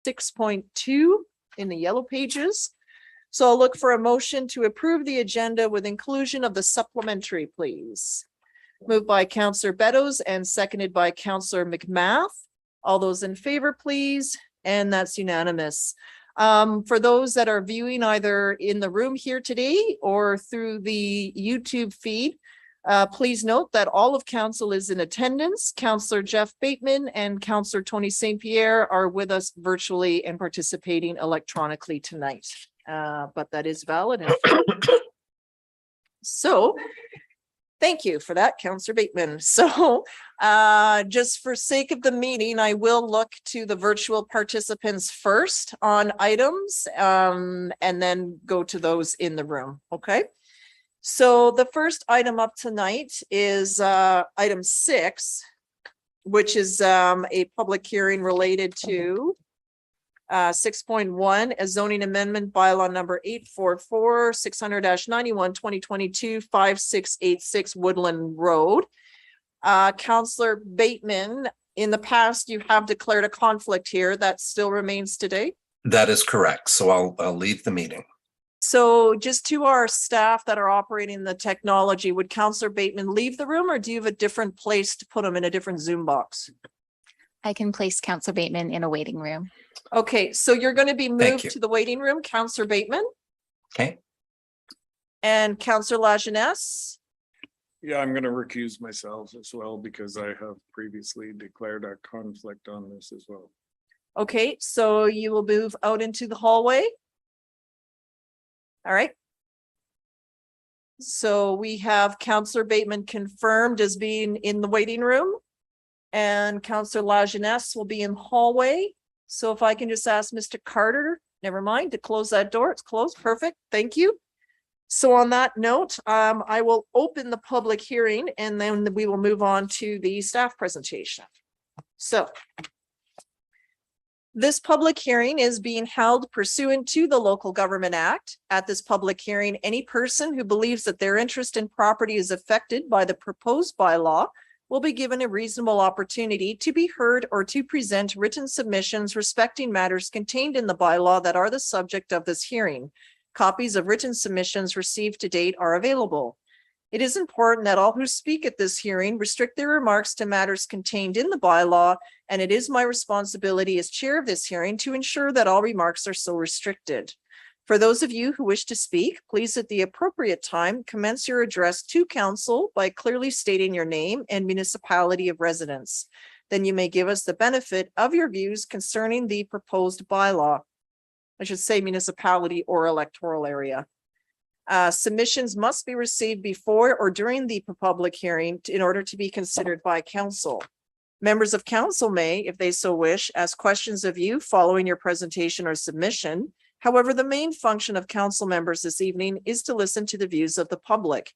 6.2 in the yellow pages. So I'll look for a motion to approve the agenda with inclusion of the supplementary, please. Moved by Councillor Beddoes and seconded by Councillor McMath. All those in favor, please. And that's unanimous. For those that are viewing either in the room here today or through the YouTube feed, please note that all of council is in attendance. Councillor Jeff Bateman and Councillor Tony St. Pierre are with us virtually and participating electronically tonight. But that is valid. So thank you for that, Councillor Bateman. So just for sake of the meeting, I will look to the virtual participants first on items and then go to those in the room. Okay. So the first item up tonight is item 6, which is a public hearing related to 6.1, a zoning amendment bylaw number 844 600-91 2022 5686 Woodland Road. Councillor Bateman, in the past you have declared a conflict here. That still remains today? That is correct. So I'll leave the meeting. So just to our staff that are operating the technology, would Councillor Bateman leave the room, or do you have a different place to put him in a different Zoom box? I can place Councillor Bateman in a waiting room. Okay, so you're going to be moved to the waiting room, Councillor Bateman. Okay. And Councillor Lajeunesse. Yeah, I'm going to recuse myself as well because I have previously declared a conflict on this as well. Okay, so you will move out into the hallway. All right. So we have Councillor Bateman confirmed as being in the waiting room, and Councillor Lajeunesse will be in hallway. So if I can just ask Mr. Carter, never mind, to close that door. It's closed. Perfect. Thank you. So on that note, I will open the public hearing and then we will move on to the staff presentation. So this public hearing is being held pursuant to the Local Government Act. At this public hearing, any person who believes that their interest in property is affected by the proposed bylaw will be given a reasonable opportunity to be heard or to present written submissions respecting matters contained in the bylaw that are the subject of this hearing. Copies of written submissions received to date are available. It is important that all who speak at this hearing restrict their remarks to matters contained in the bylaw, and it is my responsibility as chair of this hearing to ensure that all remarks are so restricted. For those of you who wish to speak, please at the appropriate time commence your address to council by clearly stating your name and municipality of residence. Then you may give us the benefit of your views concerning the proposed bylaw. I should say municipality or electoral area. Submissions must be received before or during the public hearing in order to be considered by council. Members of council may, if they so wish, ask questions of you following your presentation or submission. However, the main function of council members this evening is to listen to the views of the public.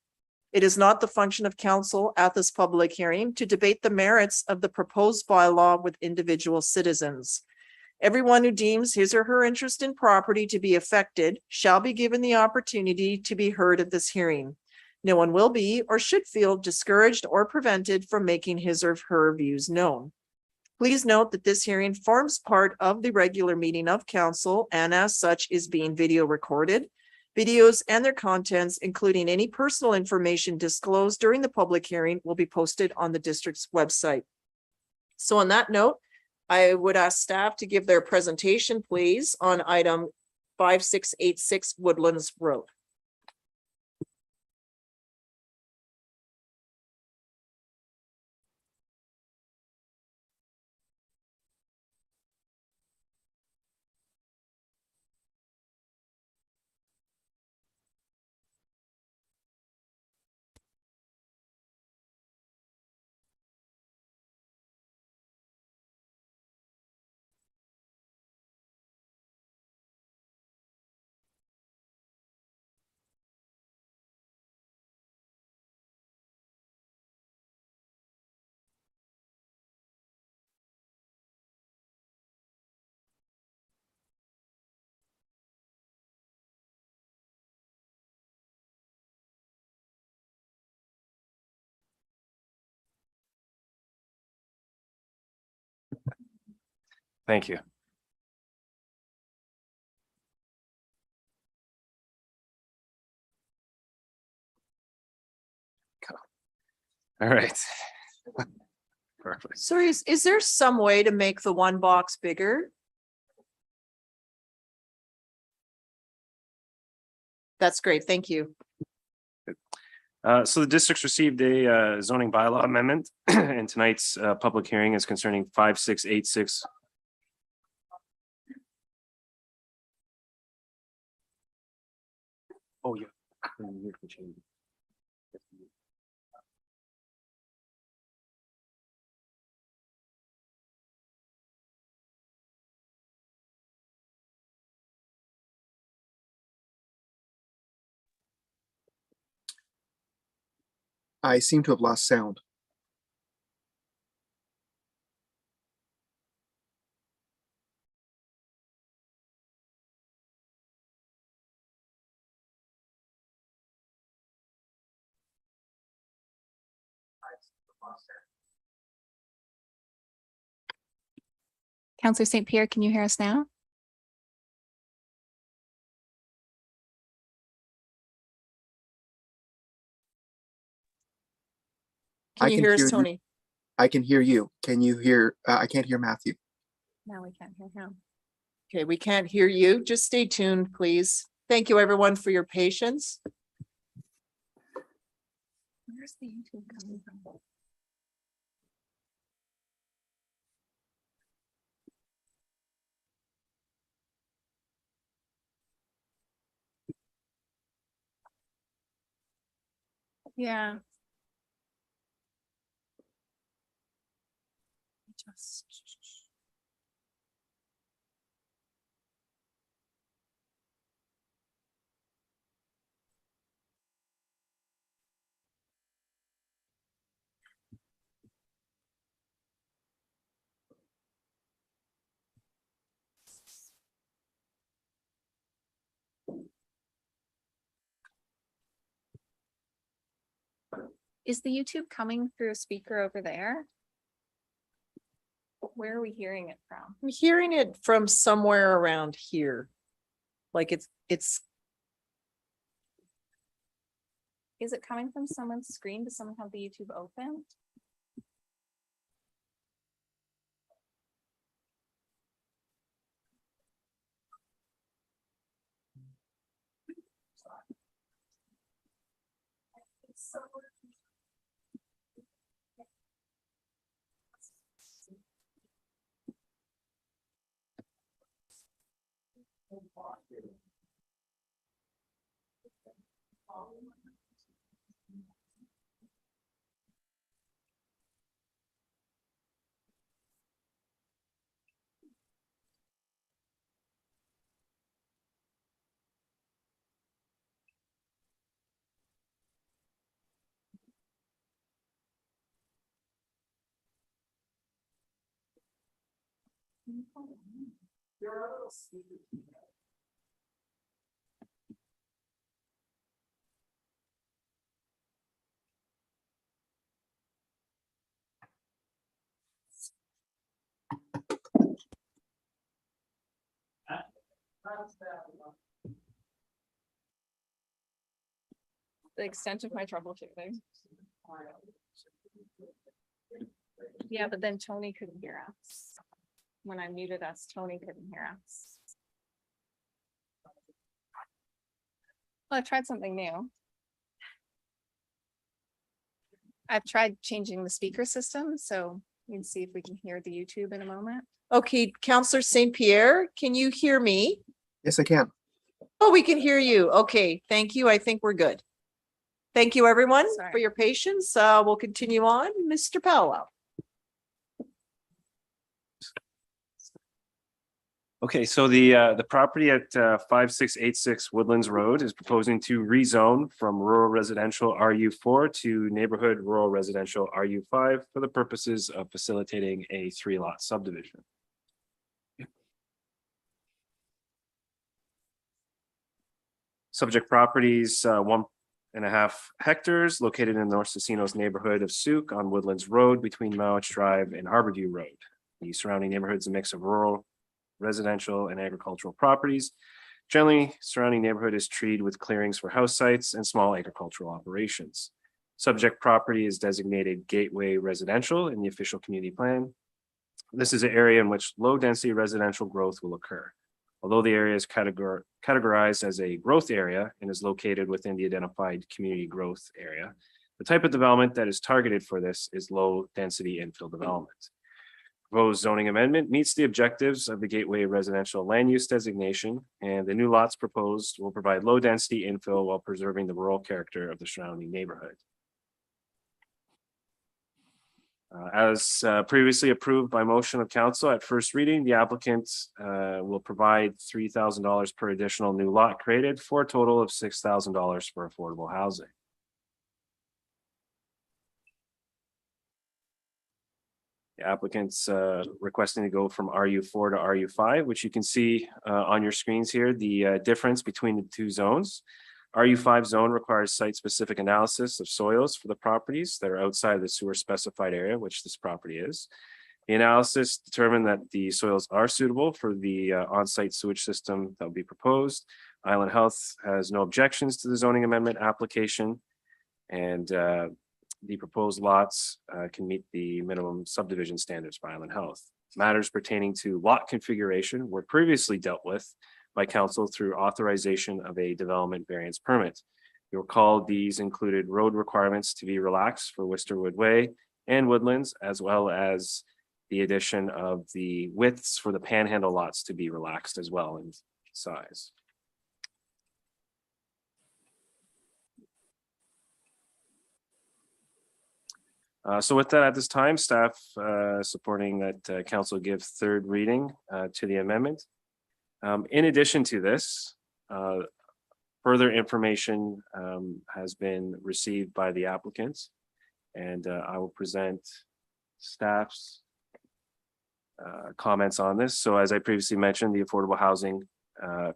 It is not the function of council at this public hearing to debate the merits of the proposed bylaw with individual citizens. Everyone who deems his or her interest in property to be affected shall be given the opportunity to be heard at this hearing. No one will be or should feel discouraged or prevented from making his or her views known. Please note that this hearing forms part of the regular meeting of council and as such is being video recorded. Videos and their contents, including any personal information disclosed during the public hearing, will be posted on the district's website. So on that note, I would ask staff to give their presentation, please, on item 5686 Woodlands Road. Thank you. All right. Perfect. Sorry, is there some way to make the one box bigger? That's great. Thank you. So the district's received a zoning bylaw amendment and tonight's public hearing is concerning 5686. Oh, yeah. I seem to have lost sound. Counselor St. Pierre, can you hear us now? Can you hear us, you. Tony? I can hear you. Can you hear? I can't hear Matthew. No, we can't hear him. Okay, we can't hear you. Just stay tuned, please. Thank you, everyone, for your patience. Where's the YouTube coming from? Yeah. Just. Is the YouTube coming through a speaker over there? Where are we hearing it from? I'm hearing it from somewhere around here. Like it's Is it coming from someone's screen? Does someone have the YouTube open? The extent of my troubleshooting. Yeah, but then Tony couldn't hear us. When I muted us, Tony couldn't hear us. Well, I tried something new. I've tried changing the speaker system, so we can see if we can hear the YouTube in a moment. okay. Counselor St. Pierre, can you hear me? Yes, I can. Oh, we can hear you. Okay, thank you. I think we're good. Thank you, everyone, Sorry. for your patience. We'll continue on. Mr. Powell. Okay, so the property at 5686 Woodlands Road is proposing to rezone from rural residential RU4 to neighborhood rural residential RU5 for the purposes of facilitating a 3-lot subdivision. Subject properties, 1.5 hectares located in North Casinos neighborhood of Souk on Woodlands Road between Mowich Drive and Harborview Road. The surrounding neighborhood is a mix of rural, residential and agricultural properties. Generally, surrounding neighborhood is treed with clearings for house sites and small agricultural operations. Subject property is designated Gateway Residential in the official community plan. This is an area in which low density residential growth will occur. Although the area is categorized as a growth area and is located within the identified community growth area, the type of development that is targeted for this is low density infill development. Proposed zoning amendment meets the objectives of the Gateway Residential Land Use designation, and the new lots proposed will provide low density infill while preserving the rural character of the surrounding neighborhood. As previously approved by motion of council at first reading, the applicant will provide $3,000 per additional new lot created for a total of $6,000 for affordable housing. The applicant's requesting to go from RU4 to RU5, which you can see on your screens here, the difference between the two zones. RU5 zone requires site-specific analysis of soils for the properties that are outside the sewer specified area, which this property is. The analysis determined that the soils are suitable for the on-site sewage system that will be proposed. Island Health has no objections to the zoning amendment application, and the proposed lots can meet the minimum subdivision standards by Island Health. Matters pertaining to lot configuration were previously dealt with by council through authorization of a development variance permit. You'll recall these included road requirements to be relaxed for Wisterwood Way and Woodlands, as well as the addition of the widths for the panhandle lots to be relaxed as well in size. So with that, at this time, staff supporting that council give third reading to the amendment. In addition to this, further information has been received by the applicants, and I will present staff's comments on this. So as I previously mentioned, the affordable housing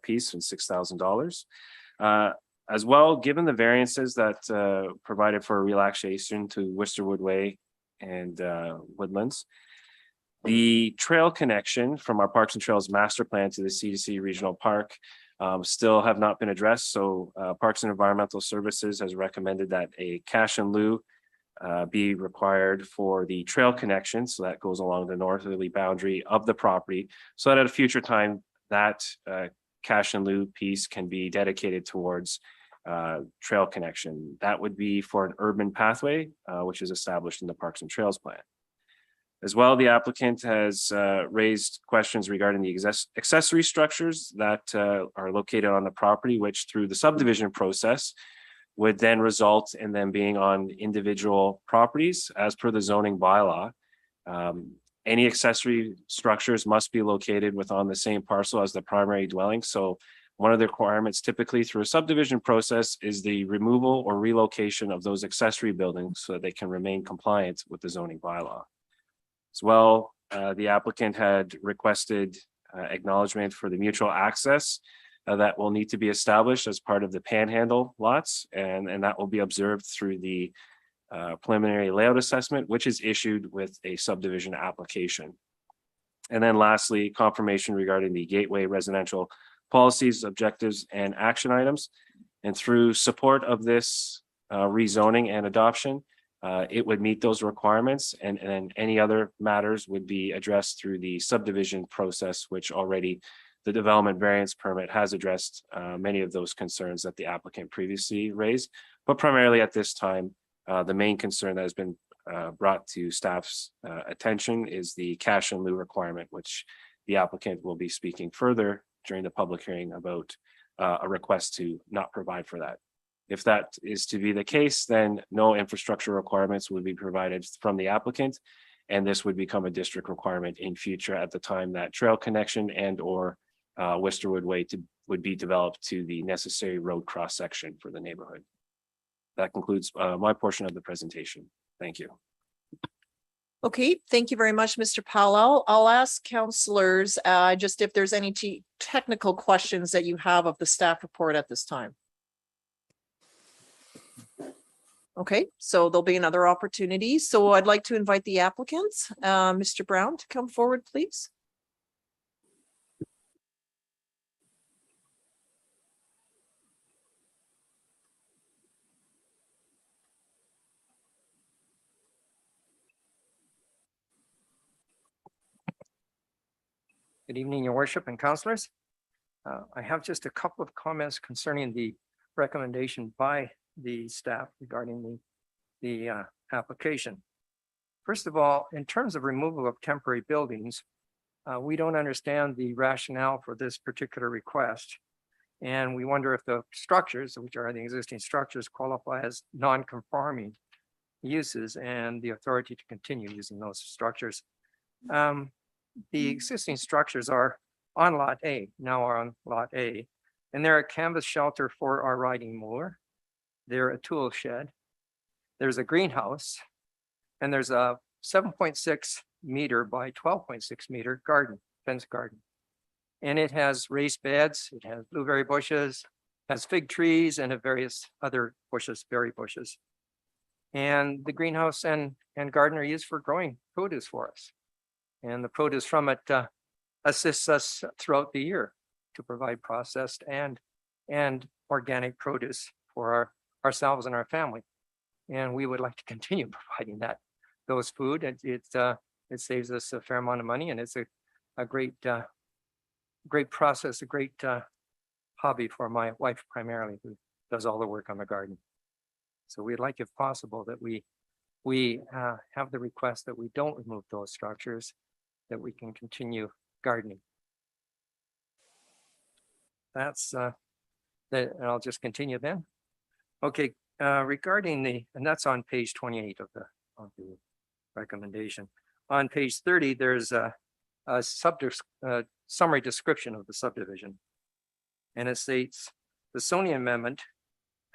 piece and $6,000. As well, given the variances that provided for a relaxation to Wisterwood Way and Woodlands, the trail connection from our Parks and Trails master plan to the C2C Regional Park still have not been addressed. So Parks and Environmental Services has recommended that a cash in lieu be required for the trail connection. So that goes along the northerly boundary of the property, so that at a future time that cash in lieu piece can be dedicated towards trail connection. That would be for an urban pathway, which is established in the Parks and Trails plan. As well, the applicant has raised questions regarding the accessory structures that are located on the property, which through the subdivision process would then result in them being on individual properties as per the zoning bylaw. Any accessory structures must be located within the same parcel as the primary dwelling. So one of the requirements typically through a subdivision process is the removal or relocation of those accessory buildings so that they can remain compliant with the zoning bylaw. As well, the applicant had requested acknowledgement for the mutual access that will need to be established as part of the panhandle lots, and that will be observed through the preliminary layout assessment, which is issued with a subdivision application. And then lastly, confirmation regarding the gateway residential policies, objectives, and action items. And through support of this rezoning and adoption, it would meet those requirements, and any other matters would be addressed through the subdivision process, which already the development variance permit has addressed many of those concerns that the applicant previously raised. But primarily at this time, the main concern that has been brought to staff's attention is the cash in lieu requirement, which the applicant will be speaking further during the public hearing about a request to not provide for that. If that is to be the case, then no infrastructure requirements would be provided from the applicant, and this would become a district requirement in future at the time that trail connection and or Wisterwood Way would be developed to the necessary road cross section for the neighborhood. That concludes my portion of the presentation. Thank you. Okay, thank you very much, Mr. Powell. I'll ask councillors just if there's any technical questions that you have of the staff report at this time. Okay, so there'll be another opportunity. So I'd like to invite the applicants, Mr. Brown, to come forward, please. Good evening, your worship and councillors. I have just a couple of comments concerning the recommendation by the staff regarding the application. First of all, in terms of removal of temporary buildings, we don't understand the rationale for this particular request. And we wonder if the structures, which are the existing structures, qualify as non-conforming uses and the authority to continue using those structures. The existing structures are on Lot A, now are on Lot A, and they're a canvas shelter for our riding mower. They're a tool shed. There's a greenhouse, and there's a 7.6 meter by 12.6 meter garden, fence garden. And it has raised beds, it has blueberry bushes, has fig trees and various other bushes, berry bushes. And the greenhouse and garden are used for growing produce for us. And the produce from it assists us throughout the year to provide processed and organic produce for ourselves and our family. And we would like to continue providing those food. It saves us a fair amount of money, and it's a great process, a great hobby for my wife primarily, who does all the work on the garden. So we'd like, if possible, that we have the request that we don't remove those structures, that we can continue gardening. That's that, and I'll just continue then. Okay, regarding and that's on page 28 of the recommendation. On page 30, there's a summary description of the subdivision. And it states, the zoning amendment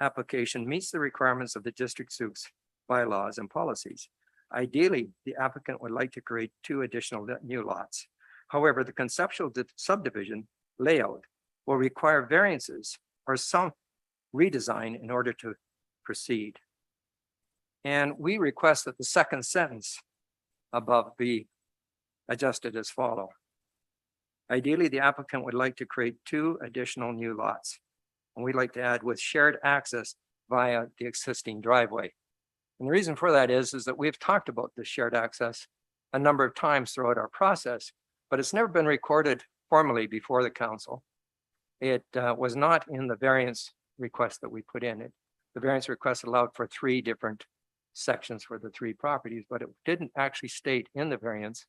application meets the requirements of the district suits, bylaws, and policies. Ideally, the applicant would like to create 2 additional new lots. However, the conceptual subdivision layout will require variances or some redesign in order to proceed. And we request that the second sentence above be adjusted as follows. Ideally, the applicant would like to create 2 additional new lots. And we'd like to add with shared access via the existing driveway. And the reason for that is that we've talked about the shared access a number of times throughout our process, but it's never been recorded formally before the council. It was not in the variance request that we put in it. The variance request allowed for 3 different sections for the 3 properties, but it didn't actually state in the variance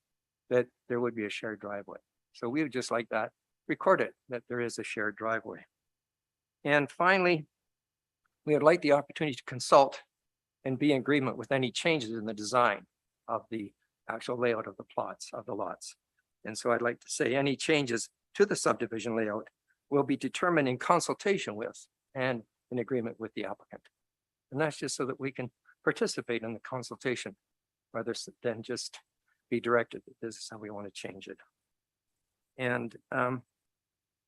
that there would be a shared driveway. So we would just like that recorded, that there is a shared driveway. And finally, we would like the opportunity to consult and be in agreement with any changes in the design of the actual layout of the plots of the lots. And so I'd like to say any changes to the subdivision layout will be determined in consultation with and in agreement with the applicant. And that's just so that we can participate in the consultation rather than just be directed that this is how we want to change it. And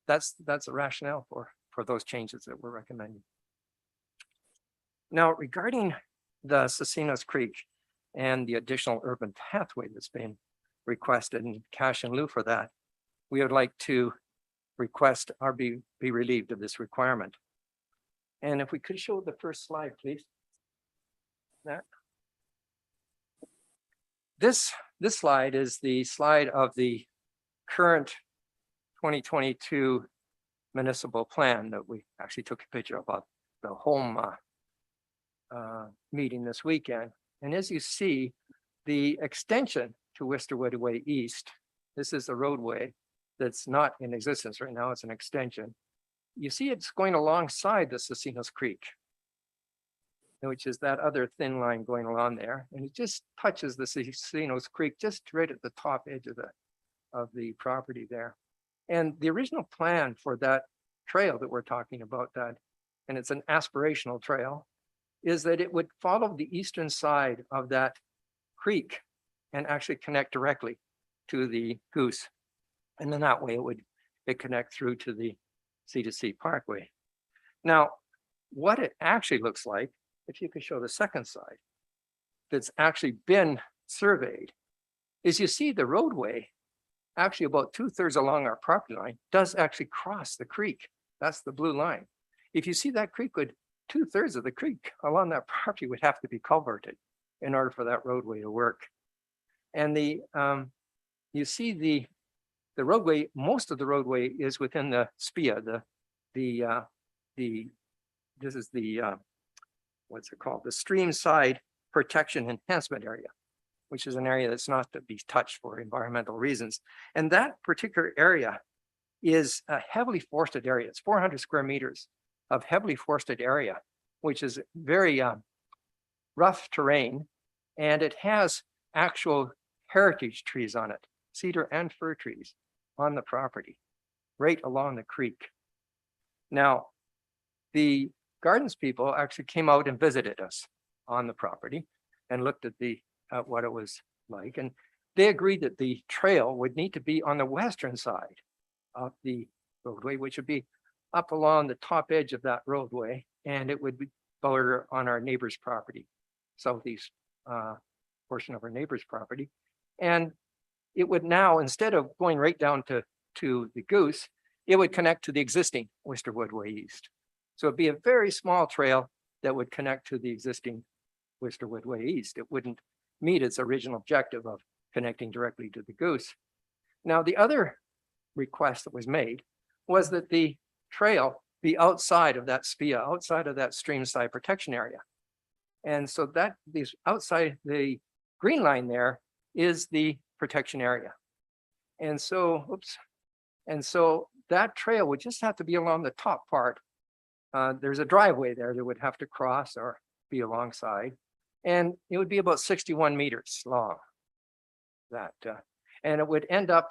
that's the rationale for those changes that we're recommending. Now, regarding the Cecinos Creek and the additional urban pathway that's been requested and cash in lieu for that, we would like to request or be relieved of this requirement. And if we could show the first slide, please. That. This slide is the slide of the current 2022 municipal plan that we actually took a picture of the home meeting this weekend. And as you see, the extension to Wisterwood Way East, this is a roadway that's not in existence right now, it's an extension. You see it's going alongside the Cecinos Creek, which is that other thin line going along there. And it just touches the Cecinos Creek just right at the top edge of the property there. And the original plan for that trail that we're talking about, and it's an aspirational trail, is that it would follow the eastern side of that creek and actually connect directly to the Goose. And then that way it would connect through to the C2C Parkway. Now, what it actually looks like, if you could show the second side, that's actually been surveyed, is you see the roadway actually about 2/3 along our property line does actually cross the creek. That's the blue line. If you see that creek would 2/3 of the creek along that property would have to be culverted in order for that roadway to work. And you see the the roadway, most of the roadway is within the SPIA, this is the, what's it called? The stream side protection enhancement area, which is an area that's not to be touched for environmental reasons. And that particular area is a heavily forested area. It's 400 square meters of heavily forested area, which is very rough terrain. And it has actual heritage trees on it, cedar and fir trees on the property, right along the creek. Now, the gardens people actually came out and visited us on the property and looked at what it was like. And they agreed that the trail would need to be on the western side of the roadway, which would be up along the top edge of that roadway. And it would be border on our neighbor's property, southeast portion of our neighbor's property. And it would now, instead of going right down to the Goose, it would connect to the existing Worcester Woodway East. So it'd be a very small trail that would connect to the existing Worcester Woodway East. It wouldn't meet its original objective of connecting directly to the Goose. Now, the other request that was made was that the trail be outside of that SPIA, outside of that stream side protection area. And so that these outside the green line there is the protection area. And so, that trail would just have to be along the top part. There's a driveway there that would have to cross or be alongside. And it would be about 61 meters long. And it would end up,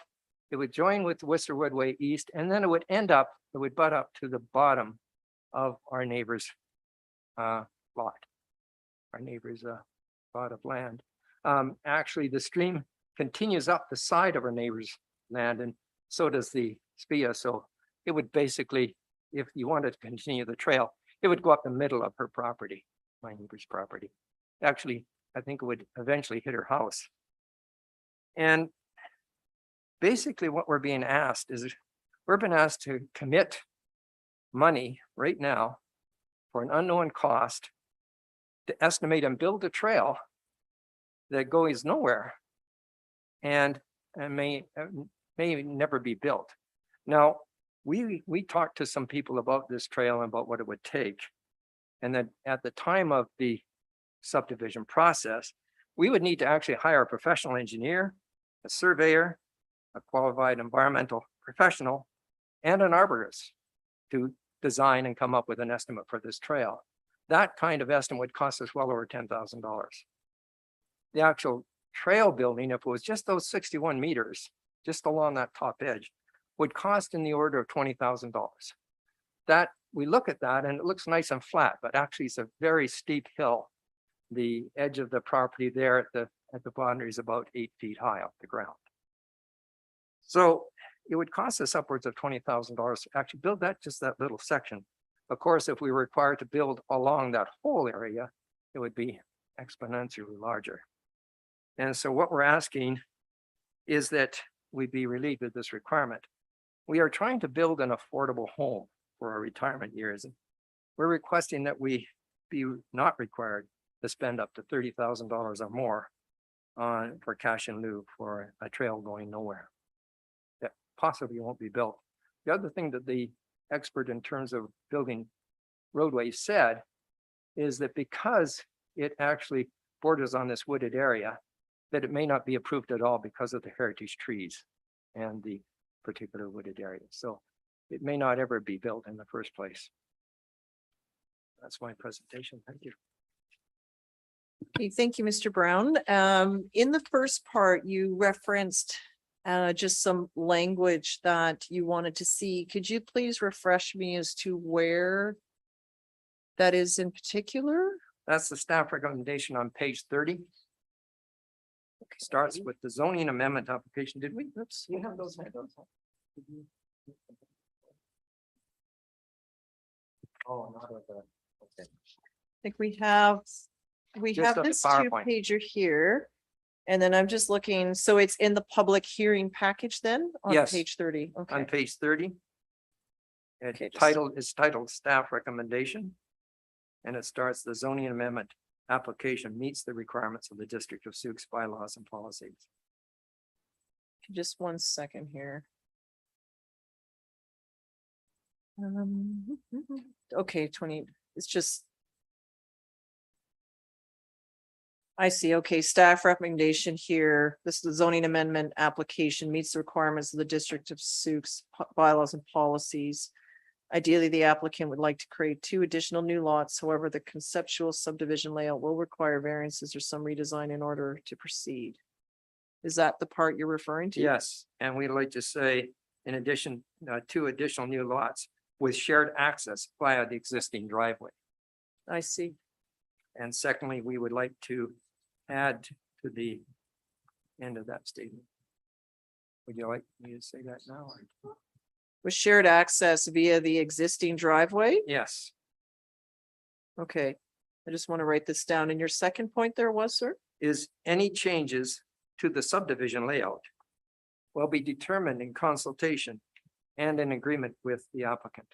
it would join with Worcester Woodway East, and then it would end up, it would butt up to the bottom of our neighbor's lot, our neighbor's plot of land. Actually, the stream continues up the side of our neighbor's land, and so does the SPIA. So it would basically, if you wanted to continue the trail, it would go up the middle of her property, my neighbor's property. Actually, I think it would eventually hit her house. And basically what we're being asked is, we're being asked to commit money right now for an unknown cost to estimate and build a trail that goes nowhere and may never be built. Now, we talked to some people about this trail and about what it would take. And then at the time of the subdivision process, we would need to actually hire a professional engineer, a surveyor, a qualified environmental professional, and an arborist to design and come up with an estimate for this trail. That kind of estimate would cost us well over $10,000. The actual trail building, if it was just those 61 meters, just along that top edge, would cost in the order of $20,000. That, we look at that and it looks nice and flat, but actually it's a very steep hill. The edge of the property there at the boundary is about 8 feet high off the ground. So it would cost us upwards of $20,000 to actually build that, just that little section. Of course, if we were required to build along that whole area, it would be exponentially larger. And so what we're asking is that we be relieved of this requirement. We are trying to build an affordable home for our retirement years. And we're requesting that we be not required to spend up to $30,000 or more for cash in lieu for a trail going nowhere that possibly won't be built. The other thing that the expert in terms of building roadways said is that because it actually borders on this wooded area, that it may not be approved at all because of the heritage trees and the particular wooded area. So it may not ever be built in the first place. That's my presentation. Thank you. Okay, thank you, Mr. Brown. In the first part, you referenced just some language that you wanted to see. Could you please refresh me as to where that is in particular? That's the staff recommendation on page 30. Starts with the zoning amendment application. Did we? Oops, you have those handouts. Oh, not with the. Okay. I think we have Just a this PowerPoint. 2-pager here. And then I'm just looking, so it's in the public hearing package then on Yes. page 30. On Okay. page 30. Okay, just- It's titled staff recommendation. And it starts, the zoning amendment application meets the requirements of the District of Sioux bylaws and policies. Just 1 second here. Okay, 20, it's just. I see. Okay, staff recommendation here. This is the zoning amendment application meets the requirements of the District of Sioux bylaws and policies. Ideally, the applicant would like to create 2 additional new lots. However, the conceptual subdivision layout will require variances or some redesign in order to proceed. Is that the part you're referring to? Yes, and we'd like to say, in addition, 2 additional new lots with shared access via the existing driveway. I see. And secondly, we would like to add to the end of that statement. Would you like me to say that now? With shared access via the existing driveway? Yes, Okay. I just want to write this down. And your second point there was, sir? is any changes to the subdivision layout will be determined in consultation and in agreement with the applicant.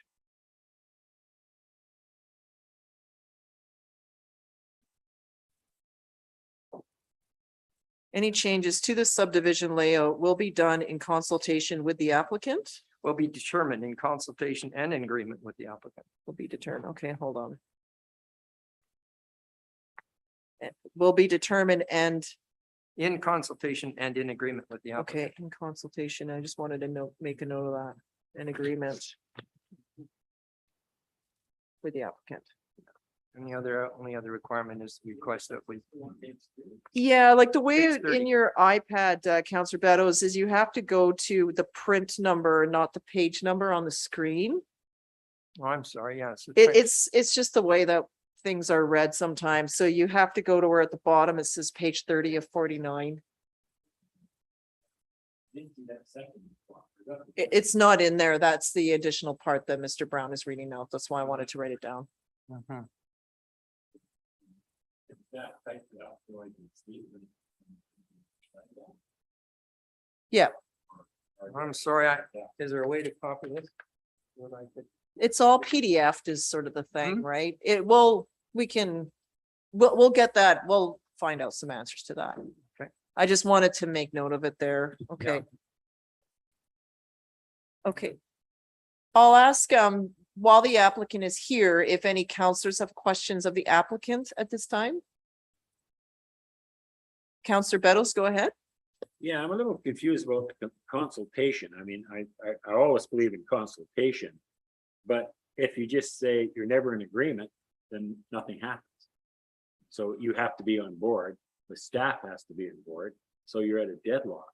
Any changes to the subdivision layout will be done in consultation with the applicant? Will be determined in consultation and in agreement with the applicant. Will be determined. Okay, hold on. Will be determined and, In consultation and in agreement with the applicant. okay, in consultation. I just wanted to note, make a note of that, an agreement with the applicant. And the other, only other requirement is the request that we. Yeah, like the way Page in 30. your iPad, Counselor Beddoes, is you have to go to the print number, not the page number on the screen. Oh, I'm sorry, yes. It's just the way that things are read sometimes. So you have to go to where at the bottom it says page 30 of 49. It's not in there. That's the additional part that Mr. Brown is reading out. That's why I wanted to write it down. Mhm. Yeah, I'm sorry, is there a way to copy this? Would I could- it's all PDF is sort of the thing, right? It will, we'll get that. We'll find out some answers to that. Okay. I just wanted to make note of it there. Okay. Yeah. Okay. I'll ask, while the applicant is here, if any counselors have questions of the applicant at this time. Counselor Beddoes, go ahead. Yeah, I'm a little confused about the consultation. I mean, I always believe in consultation. But if you just say you're never in agreement, then nothing happens. So you have to be on board, the staff has to be on board, so you're at a deadlock.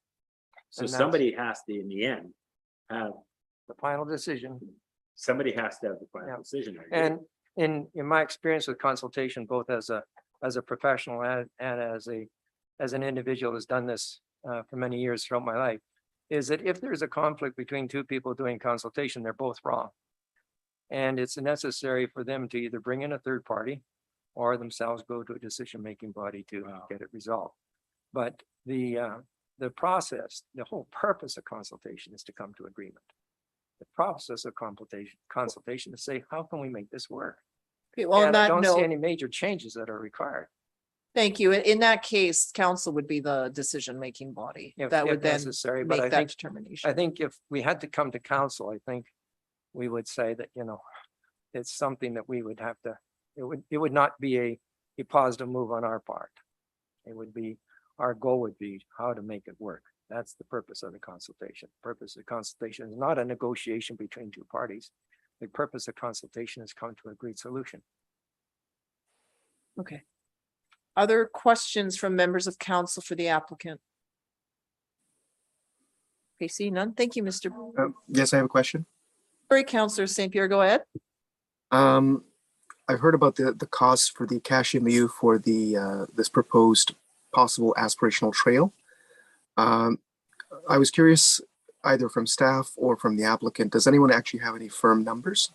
So And that's- somebody has to, in the end, have, The final decision. somebody has to have the Yeah. final decision. I agree. And in my experience with consultation, both as a professional and as an individual who's done this for many years throughout my life, is that if there's a conflict between 2 people doing consultation, they're both wrong. And it's necessary for them to either bring in a third party or themselves go to a decision-making body to Wow. get it resolved. But the process, the whole purpose of consultation is to come to agreement. The process of consultation to say, how can we make this work? Okay, well, on And I that don't see note, any major changes that are required. thank you. In that case, council would be the decision-making body. If That if would then necessary, but I make that think, determination. I think if we had to come to council, I think we would say that, it's something that we would have to, it would not be a positive move on our part. It would be, our goal would be how to make it work. That's the purpose of the consultation. Purpose of consultation is not a negotiation between 2 parties. The purpose of consultation is come to an agreed solution. Okay. Other questions from members of council for the applicant? Okay, see none. Thank you, Mr. Yes, I have a question. Sorry, Councillor St. Pierre, go ahead. I've heard about the cost for the cash in lieu for the this proposed possible aspirational trail. I was curious, either from staff or from the applicant, does anyone actually have any firm numbers?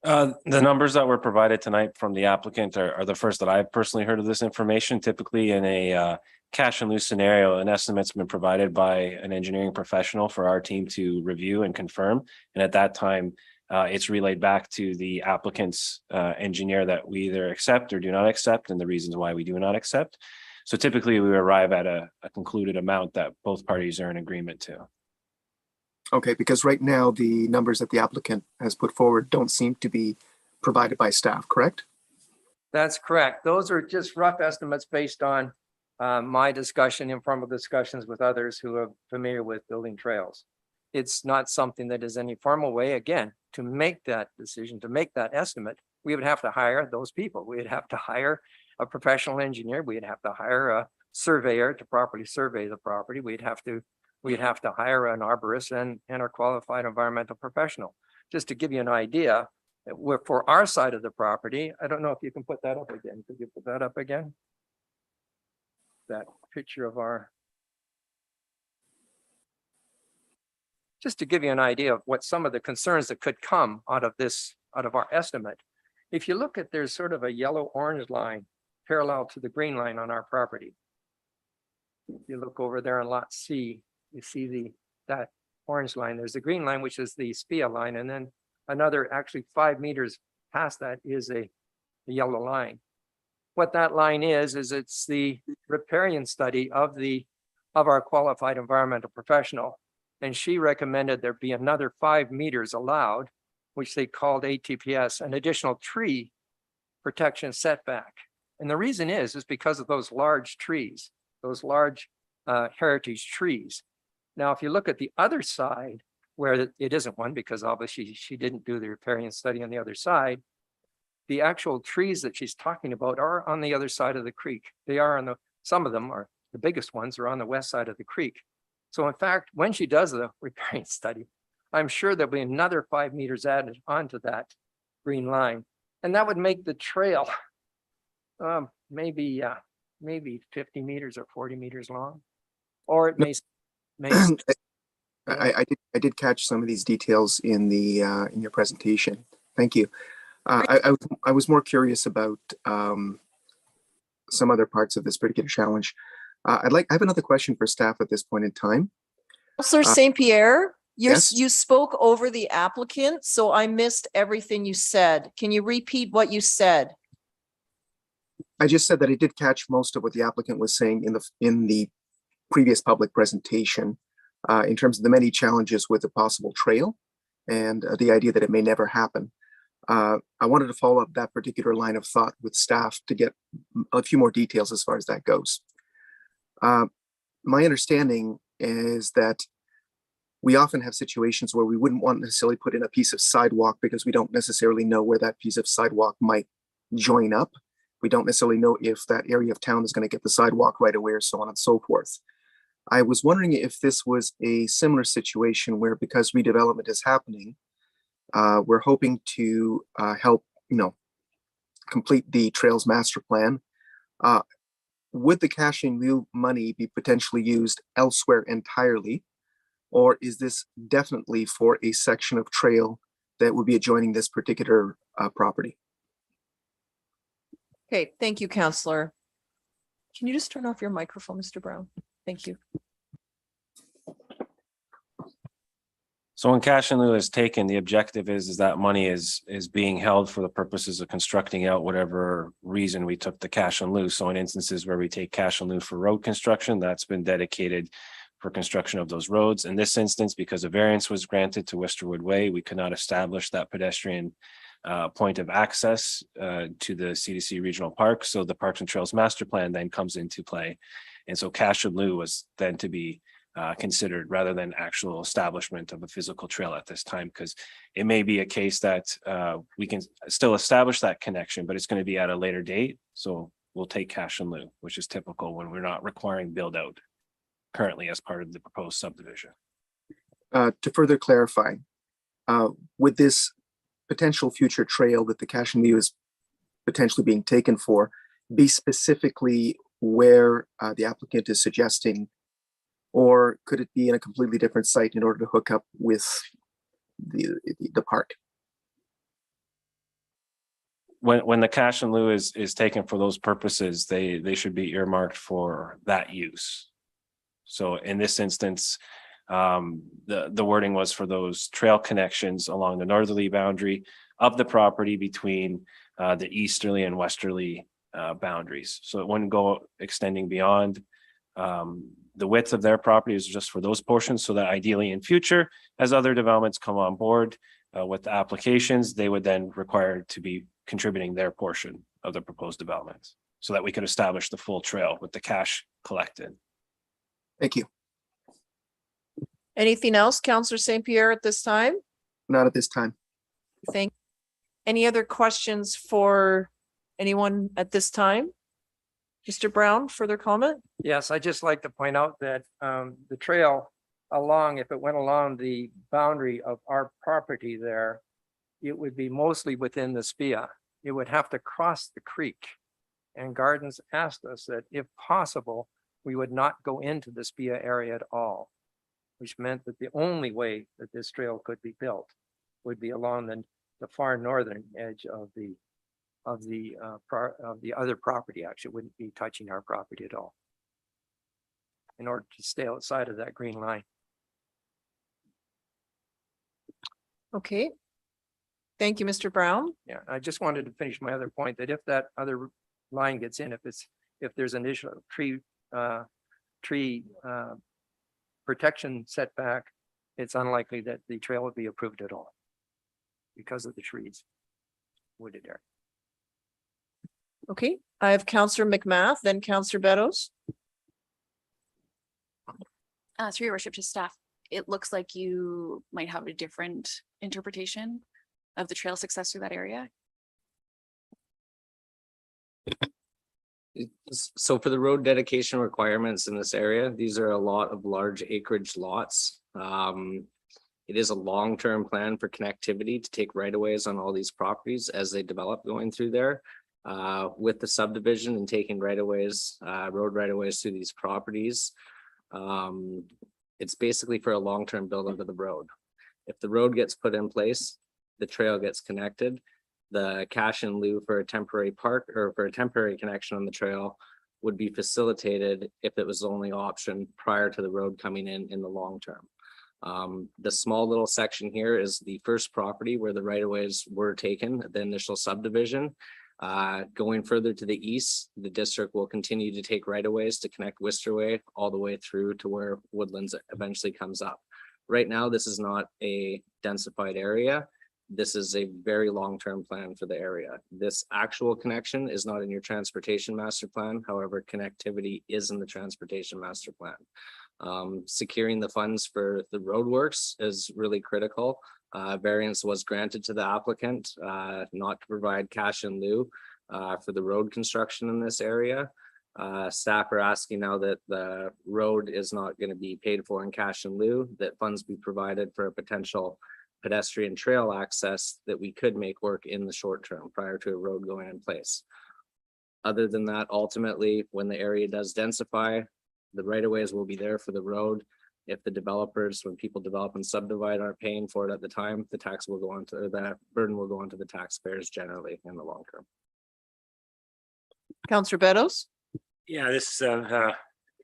The numbers that were provided tonight from the applicant are the first that I've personally heard of this information. Typically in a cash and loose scenario, an estimate's been provided by an engineering professional for our team to review and confirm. And at that time, it's relayed back to the applicant's engineer that we either accept or do not accept, and the reasons why we do not accept. So typically we arrive at a concluded amount that both parties are in agreement to. Okay, because right now the numbers that the applicant has put forward don't seem to be provided by staff, correct? That's correct. Those are just rough estimates based on my discussion, informal discussions with others who are familiar with building trails. It's not something that is any formal way, again, to make that decision, to make that estimate, we would have to hire those people. We'd have to hire a professional engineer. We'd have to hire a surveyor to properly survey the property. We'd have to hire an arborist and a qualified environmental professional. Just to give you an idea, for our side of the property, I don't know if you can put that up again. Could you put that up again? That picture of our. Just to give you an idea of what some of the concerns that could come out of this, out of our estimate. If you look at, there's sort of a yellow-orange line parallel to the green line on our property. If you look over there on lot C, you see that orange line. There's the green line, which is the SPIA line, and then another actually 5 meters past that is a yellow line. What that line is it's the riparian study of our qualified environmental professional. And she recommended there be another 5 meters allowed, which they called ATPS, an additional tree protection setback. And the reason is because of those large trees, those large heritage trees. Now, if you look at the other side, where it isn't one, because obviously she didn't do the riparian study on the other side, the actual trees that she's talking about are on the other side of the creek. They are on some of them are, the biggest ones are on the west side of the creek. So in fact, when she does the riparian study, I'm sure there'll be another 5 meters added onto that green line. And that would make the trail maybe 50 meters or 40 meters long. Or it may I did catch some of these details in in your presentation. Thank you. I was more curious about some other parts of this particular challenge. I have another question for staff at this point in time. Councillor St. Pierre, yes? you spoke over the applicant, so I missed everything you said. Can you repeat what you said? I just said that I did catch most of what the applicant was saying in the previous public presentation in terms of the many challenges with the possible trail and the idea that it may never happen. I wanted to follow up that particular line of thought with staff to get a few more details as far as that goes. My understanding is that we often have situations where we wouldn't want to necessarily put in a piece of sidewalk because we don't necessarily know where that piece of sidewalk might join up. We don't necessarily know if that area of town is going to get the sidewalk right away or so on and so forth. I was wondering if this was a similar situation where, because redevelopment is happening, we're hoping to help, complete the Trails Master Plan. Would the cash in lieu money be potentially used elsewhere entirely? Or is this definitely for a section of trail that would be adjoining this particular property? Okay, thank you, Councillor. Can you just turn off your microphone, Mr. Brown? Thank you. So when cash in lieu is taken, the objective is that money is being held for the purposes of constructing out whatever reason we took the cash in lieu. So in instances where we take cash in lieu for road construction, that's been dedicated for construction of those roads. In this instance, because a variance was granted to Westerwood Way, we could not establish that pedestrian point of access to the CDC Regional Park. So the Parks and Trails Master Plan then comes into play. And so cash in lieu was then to be considered rather than actual establishment of a physical trail at this time, because it may be a case that we can still establish that connection, but it's going to be at a later date. So we'll take cash in lieu, which is typical when we're not requiring build out currently as part of the proposed subdivision. To further clarify, would this potential future trail that the cash in lieu is potentially being taken for be specifically where the applicant is suggesting, or could it be in a completely different site in order to hook up with the park? When the cash in lieu is taken for those purposes, they should be earmarked for that use. So in this instance, the wording was for those trail connections along the northerly boundary of the property between the easterly and westerly boundaries. So it wouldn't go extending beyond the width of their property is just for those portions, so that ideally in future, as other developments come on board with the applications, they would then require to be contributing their portion of the proposed developments, so that we could establish the full trail with the cash collected. Thank you. Anything else, Councillor St. Pierre, at this time? Not at this time. Any other questions for anyone at this time? Mr. Brown, further comment? Yes, I'd just like to point out that the trail along, if it went along the boundary of our property there, it would be mostly within the SPIA. It would have to cross the creek. And Gardens asked us that if possible, we would not go into the SPIA area at all, which meant that the only way that this trail could be built would be along the far northern edge of the other property. Actually, it wouldn't be touching our property at all, in order to stay outside of that green line. Okay. Thank you, Mr. Brown. Yeah, I just wanted to finish my other point, that if that other line gets in, if there's an issue of tree protection setback, it's unlikely that the trail would be approved at all because of the trees, wooded area. Okay, I have Councillor McMath, then Councillor Beddoes. Through your worship to staff, it looks like you might have a different interpretation of the trail success through that area. So for the road dedication requirements in this area, these are a lot of large acreage lots. It is a long-term plan for connectivity to take right-of-ways on all these properties as they develop going through there. With the subdivision and taking right-of-ways, road right-of-ways through these properties. It's basically for a long-term build into the road. If the road gets put in place, the trail gets connected. The cash in lieu for a temporary park or for a temporary connection on the trail would be facilitated if it was the only option prior to the road coming in the long term. The small little section here is the first property where the right-of-ways were taken, the initial subdivision. Going further to the east, the district will continue to take right-of-ways to connect Wisterway all the way through to where Woodlands eventually comes up. Right now, this is not a densified area. This is a very long-term plan for the area. This actual connection is not in your transportation master plan. However, connectivity is in the transportation master plan. Securing the funds for the roadworks is really critical. Variance was granted to the applicant not to provide cash in lieu for the road construction in this area. Staff are asking now that the road is not going to be paid for in cash in lieu, that funds be provided for a potential pedestrian trail access that we could make work in the short term prior to a road going in place. Other than that, ultimately, when the area does densify, the right-of-ways will be there for the road. If the developers, when people develop and subdivide, aren't paying for it at the time, the tax will go on to, or that burden will go on to the taxpayers generally in the long term. Councillor Beddoes. Yeah, this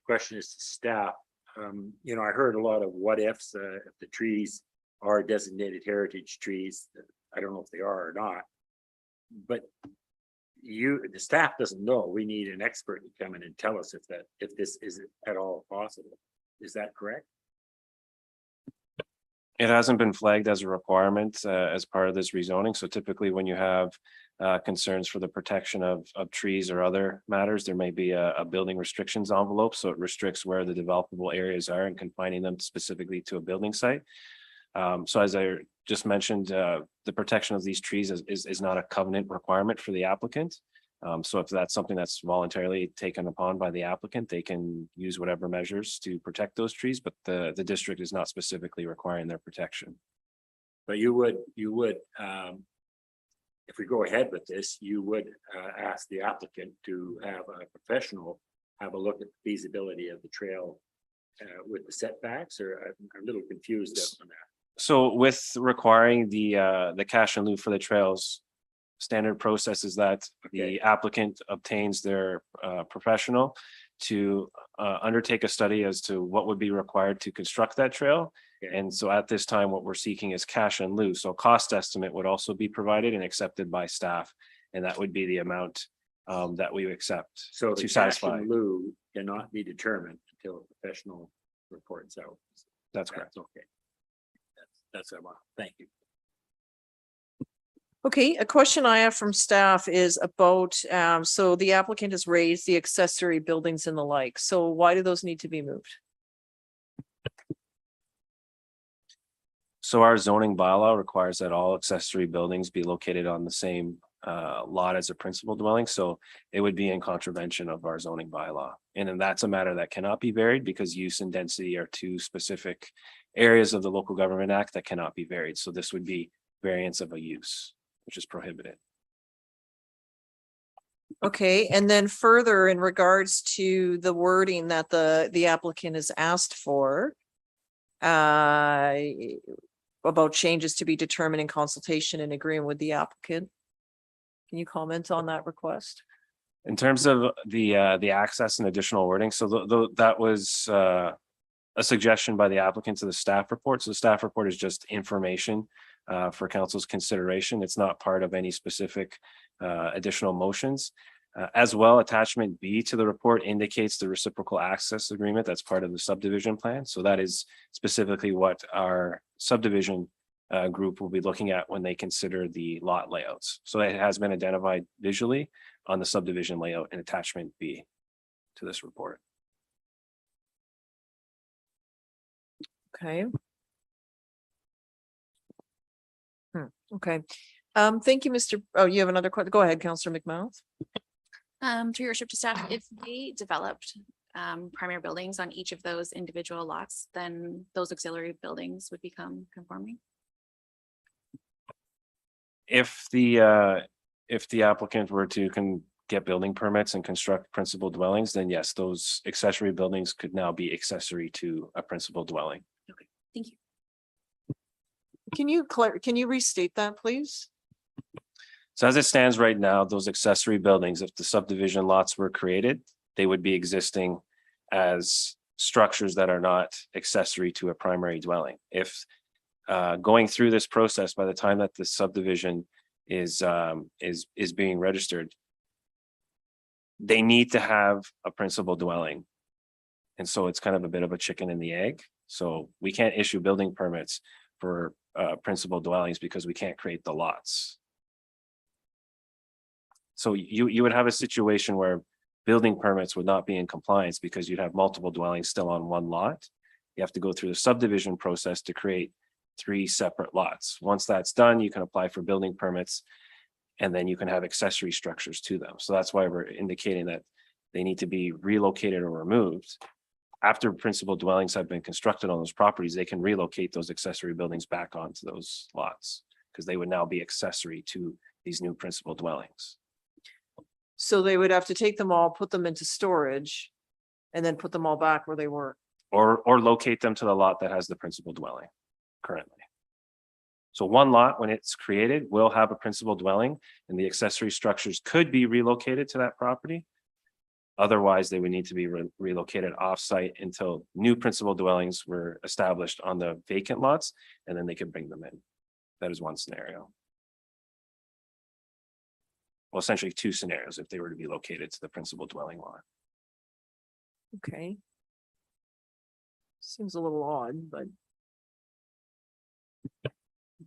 question is to staff. You know, I heard a lot of what ifs, if the trees are designated heritage trees. I don't know if they are or not. But the staff doesn't know. We need an expert to come in and tell us if this is at all possible. Is that correct? It hasn't been flagged as a requirement as part of this rezoning. So typically when you have concerns for the protection of trees or other matters, there may be a building restrictions envelope. So it restricts where the developable areas are and confining them specifically to a building site. So as I just mentioned, the protection of these trees is not a covenant requirement for the applicant. So if that's something that's voluntarily taken upon by the applicant, they can use whatever measures to protect those trees, but the district is not specifically requiring their protection. But you would, if we go ahead with this, you would ask the applicant to have a professional have a look at the feasibility of the trail with the setbacks, or I'm a little confused on that. So with requiring the cash in lieu for the trails, standard process is that the applicant obtains their professional to undertake a study as to what would be required to construct that trail. And so at this time, what we're seeking is cash in lieu. So cost estimate would also be provided and accepted by staff. And that would be the amount that we accept So to the satisfy. cash in lieu cannot be determined until a professional reports out. That's correct. That's okay. That's what I want. Thank you. Okay, a question I have from staff is about, so the applicant has raised the accessory buildings and the like. So why do those need to be moved? So our zoning bylaw requires that all accessory buildings be located on the same lot as a principal dwelling. So it would be in contravention of our zoning bylaw. And then that's a matter that cannot be varied because use and density are two specific areas of the Local Government Act that cannot be varied. So this would be variance of a use, which is prohibited. Okay, and then further in regards to the wording that the applicant has asked for. About changes to be determined in consultation and agreement with the applicant. Can you comment on that request? In terms of the access and additional wording, so that was a suggestion by the applicant to the staff report. So the staff report is just information for council's consideration. It's not part of any specific additional motions. As well, attachment B to the report indicates the reciprocal access agreement that's part of the subdivision plan. So that is specifically what our subdivision group will be looking at when they consider the lot layouts. So it has been identified visually on the subdivision layout in attachment B to this report. Okay. Okay. Thank you, Mr. Oh, you have another question? Go ahead, Councillor McMouth. To your worship to staff, if they developed primary buildings on each of those individual lots, then those auxiliary buildings would become conforming. If the applicant were to get building permits and construct principal dwellings, then yes, those accessory buildings could now be accessory to a principal dwelling. Thank you. Can you restate that, please? So as it stands right now, those accessory buildings, if the subdivision lots were created, they would be existing as structures that are not accessory to a primary dwelling. If going through this process, by the time that the subdivision is being registered, they need to have a principal dwelling. And so it's kind of a bit of a chicken and the egg. So we can't issue building permits for principal dwellings because we can't create the lots. So you would have a situation where building permits would not be in compliance because you'd have multiple dwellings still on one lot. You have to go through the subdivision process to create 3 separate lots. Once that's done, you can apply for building permits and then you can have accessory structures to them. So that's why we're indicating that they need to be relocated or removed. After principal dwellings have been constructed on those properties, they can relocate those accessory buildings back onto those lots because they would now be accessory to these new principal dwellings. So they would have to take them all, put them into storage, and then put them all back where they were. Or locate them to the lot that has the principal dwelling currently. So one lot, when it's created, will have a principal dwelling and the accessory structures could be relocated to that property. Otherwise, they would need to be relocated off-site until new principal dwellings were established on the vacant lots, and then they could bring them in. That is one scenario. Well, essentially 2 scenarios if they were to be located to the principal dwelling lot. Okay. Seems a little odd, but.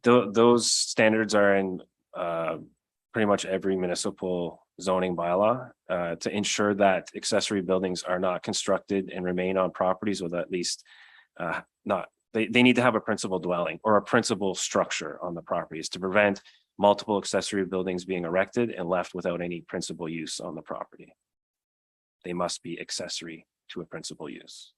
Those standards are in pretty much every municipal zoning bylaw to ensure that accessory buildings are not constructed and remain on properties with at least they need to have a principal dwelling or a principal structure on the properties to prevent multiple accessory buildings being erected and left without any principal use on the property. They must be accessory to a principal use.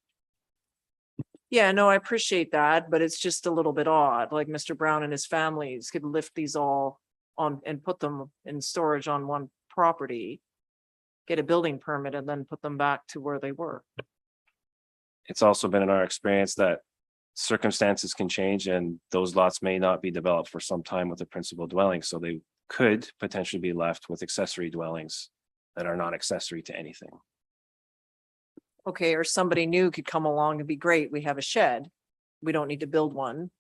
Yeah, no, I appreciate that, but it's just a little bit odd, like Mr. Brown and his families could lift these all on and put them in storage on one property, get a building permit and then put them back to where they were. It's also been in our experience that circumstances can change and those lots may not be developed for some time with a principal dwelling. So they could potentially be left with accessory dwellings that are not accessory to anything. Okay, or somebody new could come along and be great. We have a shed. We don't need to build one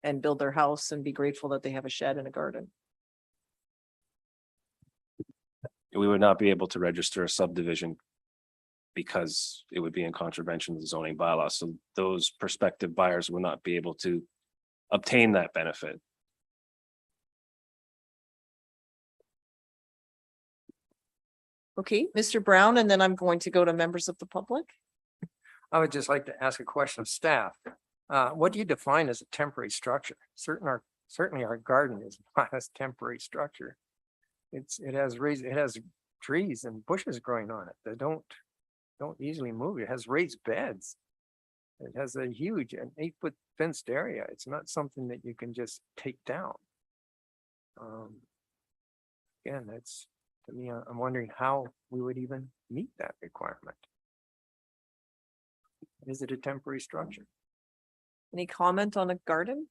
and build their house and be grateful that they have a shed and a garden. we would not be able to register a subdivision because it would be in contravention of the zoning bylaw. So those prospective buyers would not be able to obtain that benefit. Okay, Mr. Brown, and then I'm going to go to members of the public. I would just like to ask a question of staff. What do you define as a temporary structure? Certainly our garden is not a temporary structure. It has trees and bushes growing on it that don't easily move. It has raised beds. It has a huge, an 8-foot fenced area. It's not something that you can just take down. Again, that's, to me, I'm wondering how we would even meet that requirement. Is it a temporary structure? Any comment on a garden?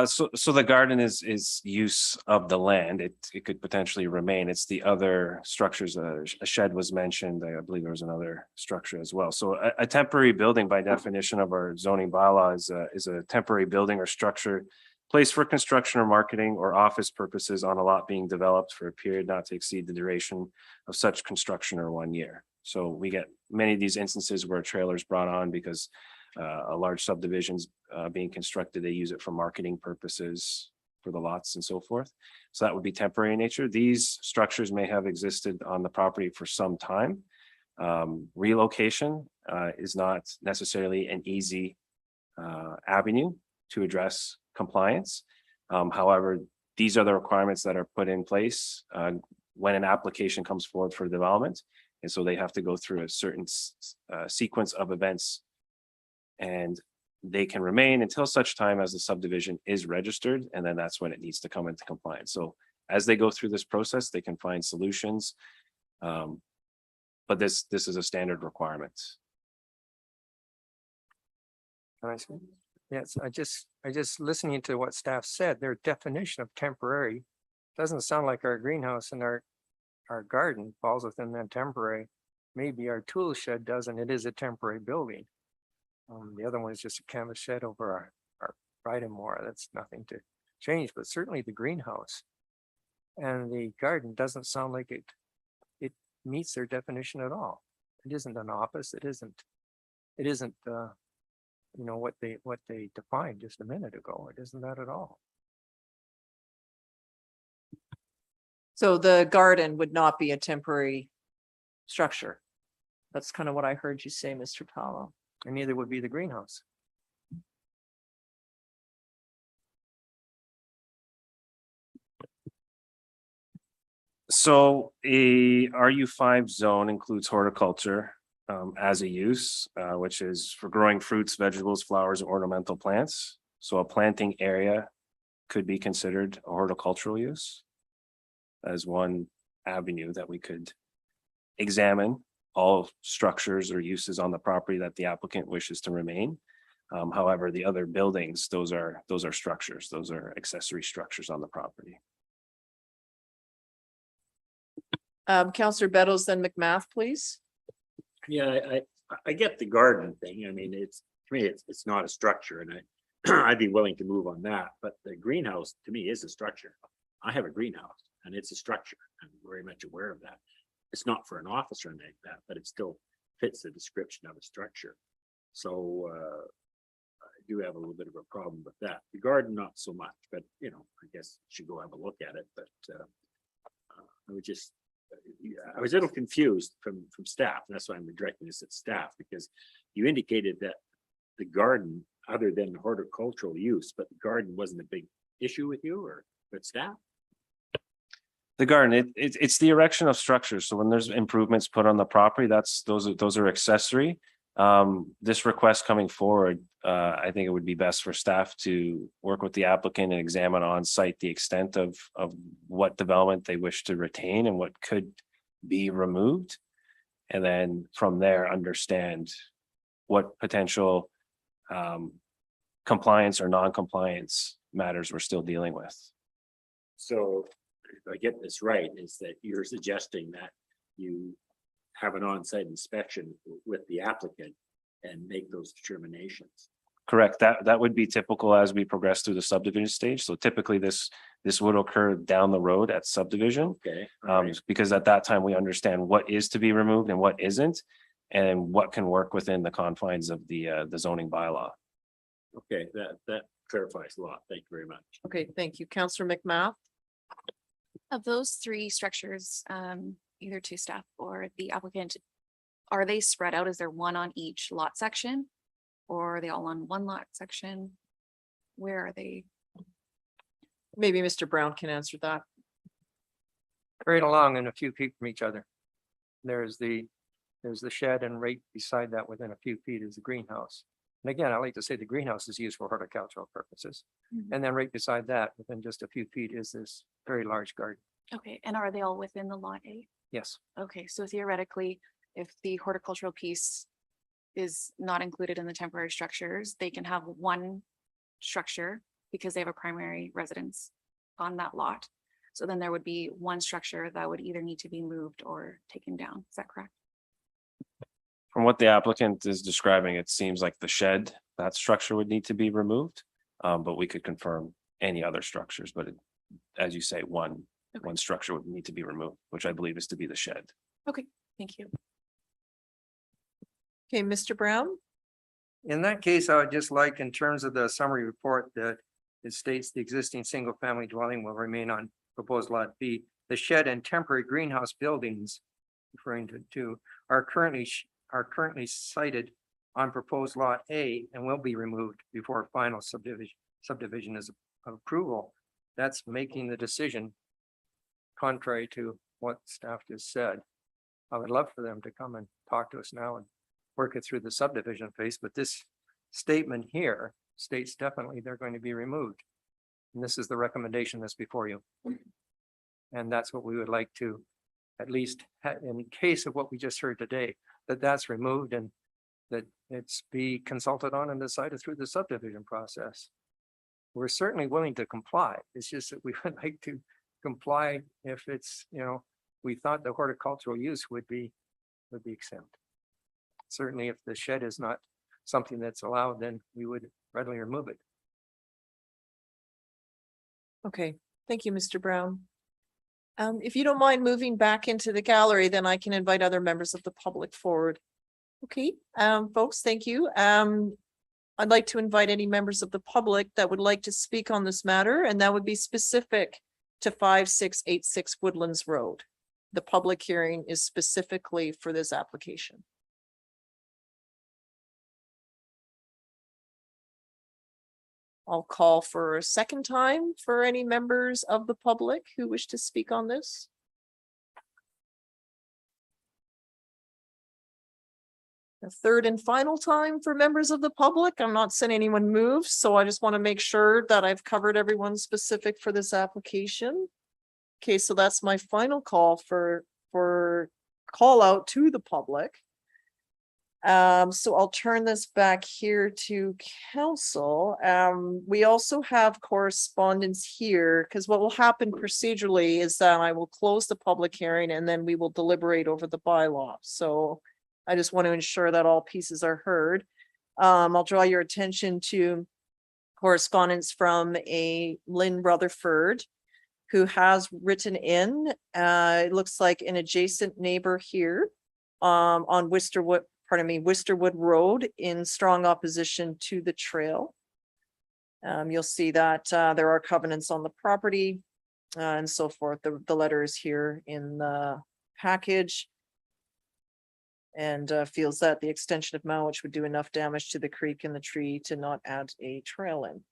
So the garden is use of the land. It could potentially remain. It's the other structures. A shed was mentioned. I believe there was another structure as well. So a temporary building, by definition of our zoning bylaw, is a temporary building or structure placed for construction or marketing or office purposes on a lot being developed for a period not to exceed the duration of such construction or 1 year. So we get many of these instances where a trailer is brought on because a large subdivision's being constructed. They use it for marketing purposes for the lots and so forth. So that would be temporary in nature. These structures may have existed on the property for some time. Relocation is not necessarily an easy avenue to address compliance. However, these are the requirements that are put in place when an application comes forward for development. And so they have to go through a certain sequence of events, and they can remain until such time as the subdivision is registered, and then that's when it needs to come into compliance. So as they go through this process, they can find solutions. But this is a standard requirement. Yes, I just listening to what staff said, their definition of temporary doesn't sound like our greenhouse and our garden falls within that temporary. Maybe our tool shed does, and it is a temporary building. The other one is just a canvas shed over our pride and more. That's nothing to change, but certainly the greenhouse and the garden doesn't sound like it meets their definition at all. It isn't an office. It isn't you know, what they defined just a minute ago. It isn't that at all. So the garden would not be a temporary structure. That's kind of what I heard you say, Mr. Powell. And neither would be the greenhouse. So a RU5 zone includes horticulture as a use, which is for growing fruits, vegetables, flowers, and ornamental plants. So a planting area could be considered a horticultural use as one avenue that we could examine all structures or uses on the property that the applicant wishes to remain. However, the other buildings, those are structures, those are accessory structures on the property. Councillor Beddoes, then McMath, please. Yeah, I get the garden thing. I mean, to me, it's not a structure, and I'd be willing to move on that, but the greenhouse to me is a structure. I have a greenhouse and it's a structure. I'm very much aware of that. It's not for an office or anything like that, but it still fits the description of a structure. So I do have a little bit of a problem with that. The garden, not so much, but you know, I guess you should go have a look at it. But I was a little confused from staff. That's why I'm directing this at staff, because you indicated that the garden, other than horticultural use, but the garden wasn't a big issue with you or with staff? The garden, it's the erection of structures. So when there's improvements put on the property, those are accessory. This request coming forward, I think it would be best for staff to work with the applicant and examine on site the extent of what development they wish to retain and what could be removed. And then from there, understand what potential compliance or non-compliance matters we're still dealing with. So if I get this right, is that you're suggesting that you have an on-site inspection with the applicant and make those determinations? Correct. That would be typical as we progress through the subdivision stage. So typically this would occur down the road at subdivision. Okay. all right. Because at that time we understand what is to be removed and what isn't, and what can work within the confines of the zoning bylaw. Okay, that clarifies a lot. Thank you very much. Okay, thank you. Counselor McMath. Of those three structures, either to staff or the applicant, are they spread out? Is there one on each lot section? Or are they all on one lot section? Where are they? Maybe Mr. Brown can answer that. Right along and a few feet from each other. There's the shed, and right beside that, within a few feet, is the greenhouse. And again, I like to say the greenhouse is used for horticultural purposes. And then right beside that, within just a few feet, is this very large garden. Okay, and are they all within the lot A? Yes, Okay, so theoretically, if the horticultural piece is not included in the temporary structures, they can have one structure because they have a primary residence on that lot. So then there would be one structure that would either need to be moved or taken down. Is that correct? From what the applicant is describing, it seems like the shed, that structure would need to be removed. But we could confirm any other structures, but as you say, one structure would need to be removed, which I believe is to be the shed. Okay, thank you. Okay, Mr. Brown. in that case, I would just like, in terms of the summary report, that it states the existing single-family dwelling will remain on proposed lot B. The shed and temporary greenhouse buildings referring to are currently cited on proposed lot A and will be removed before final subdivision is of approval. That's making the decision contrary to what staff just said. I would love for them to come and talk to us now and work it through the subdivision phase, but this statement here states definitely they're going to be removed. And this is the recommendation that's before you. And that's what we would like to, at least in case of what we just heard today, that's removed and that it's be consulted on and decided through the subdivision process. We're certainly willing to comply. It's just that we would like to comply if it's, we thought the horticultural use would be exempt. Certainly if the shed is not something that's allowed, then we would readily remove it. Okay, thank you, Mr. Brown. If you don't mind moving back into the gallery, then I can invite other members of the public forward. Okay, folks, thank you. I'd like to invite any members of the public that would like to speak on this matter, and that would be specific to 5686 Woodlands Road. The public hearing is specifically for this application. I'll call for a second time for any members of the public who wish to speak on this. A third and final time for members of the public. I'm not seeing anyone move, so I just want to make sure that I've covered everyone specific for this application. Okay, so that's my final call for call out to the public. So I'll turn this back here to council. We also have correspondence here, because what will happen procedurally is that I will close the public hearing and then we will deliberate over the bylaw. So I just want to ensure that all pieces are heard. I'll draw your attention to correspondence from a Lynn Rutherford, who has written in, it looks like an adjacent neighbor here on Wisterwood Road in strong opposition to the trail. You'll see that there are covenants on the property and so forth. The letter is here in the package. And feels that the extension of Mowich would do enough damage to the creek and the tree to not add a trail in.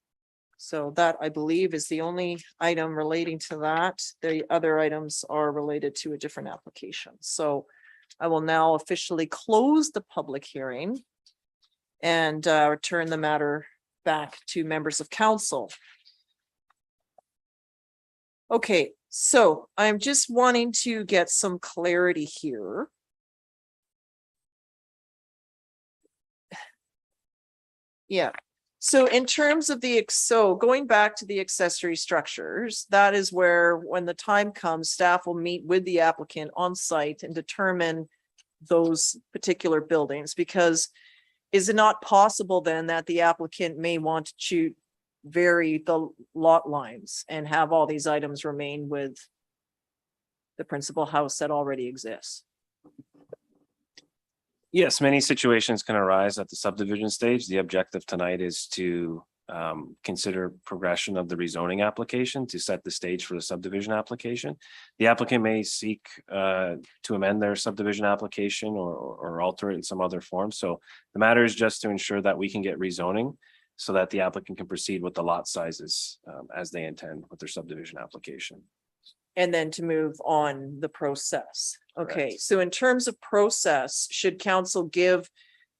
So that, I believe, is the only item relating to that. The other items are related to a different application. So I will now officially close the public hearing and return the matter back to members of council. Okay, so I'm just wanting to get some clarity here. Yeah, so in terms of going back to the accessory structures, that is where, when the time comes, staff will meet with the applicant on site and determine those particular buildings, because is it not possible then that the applicant may want to vary the lot lines and have all these items remain with the principal house that already exists? Yes, many situations can arise at the subdivision stage. The objective tonight is to consider progression of the rezoning application to set the stage for the subdivision application. The applicant may seek to amend their subdivision application or alter it in some other form. So the matter is just to ensure that we can get rezoning so that the applicant can proceed with the lot sizes as they intend with their subdivision application. And then to move on the process. Okay, Correct. so in terms of process, should council give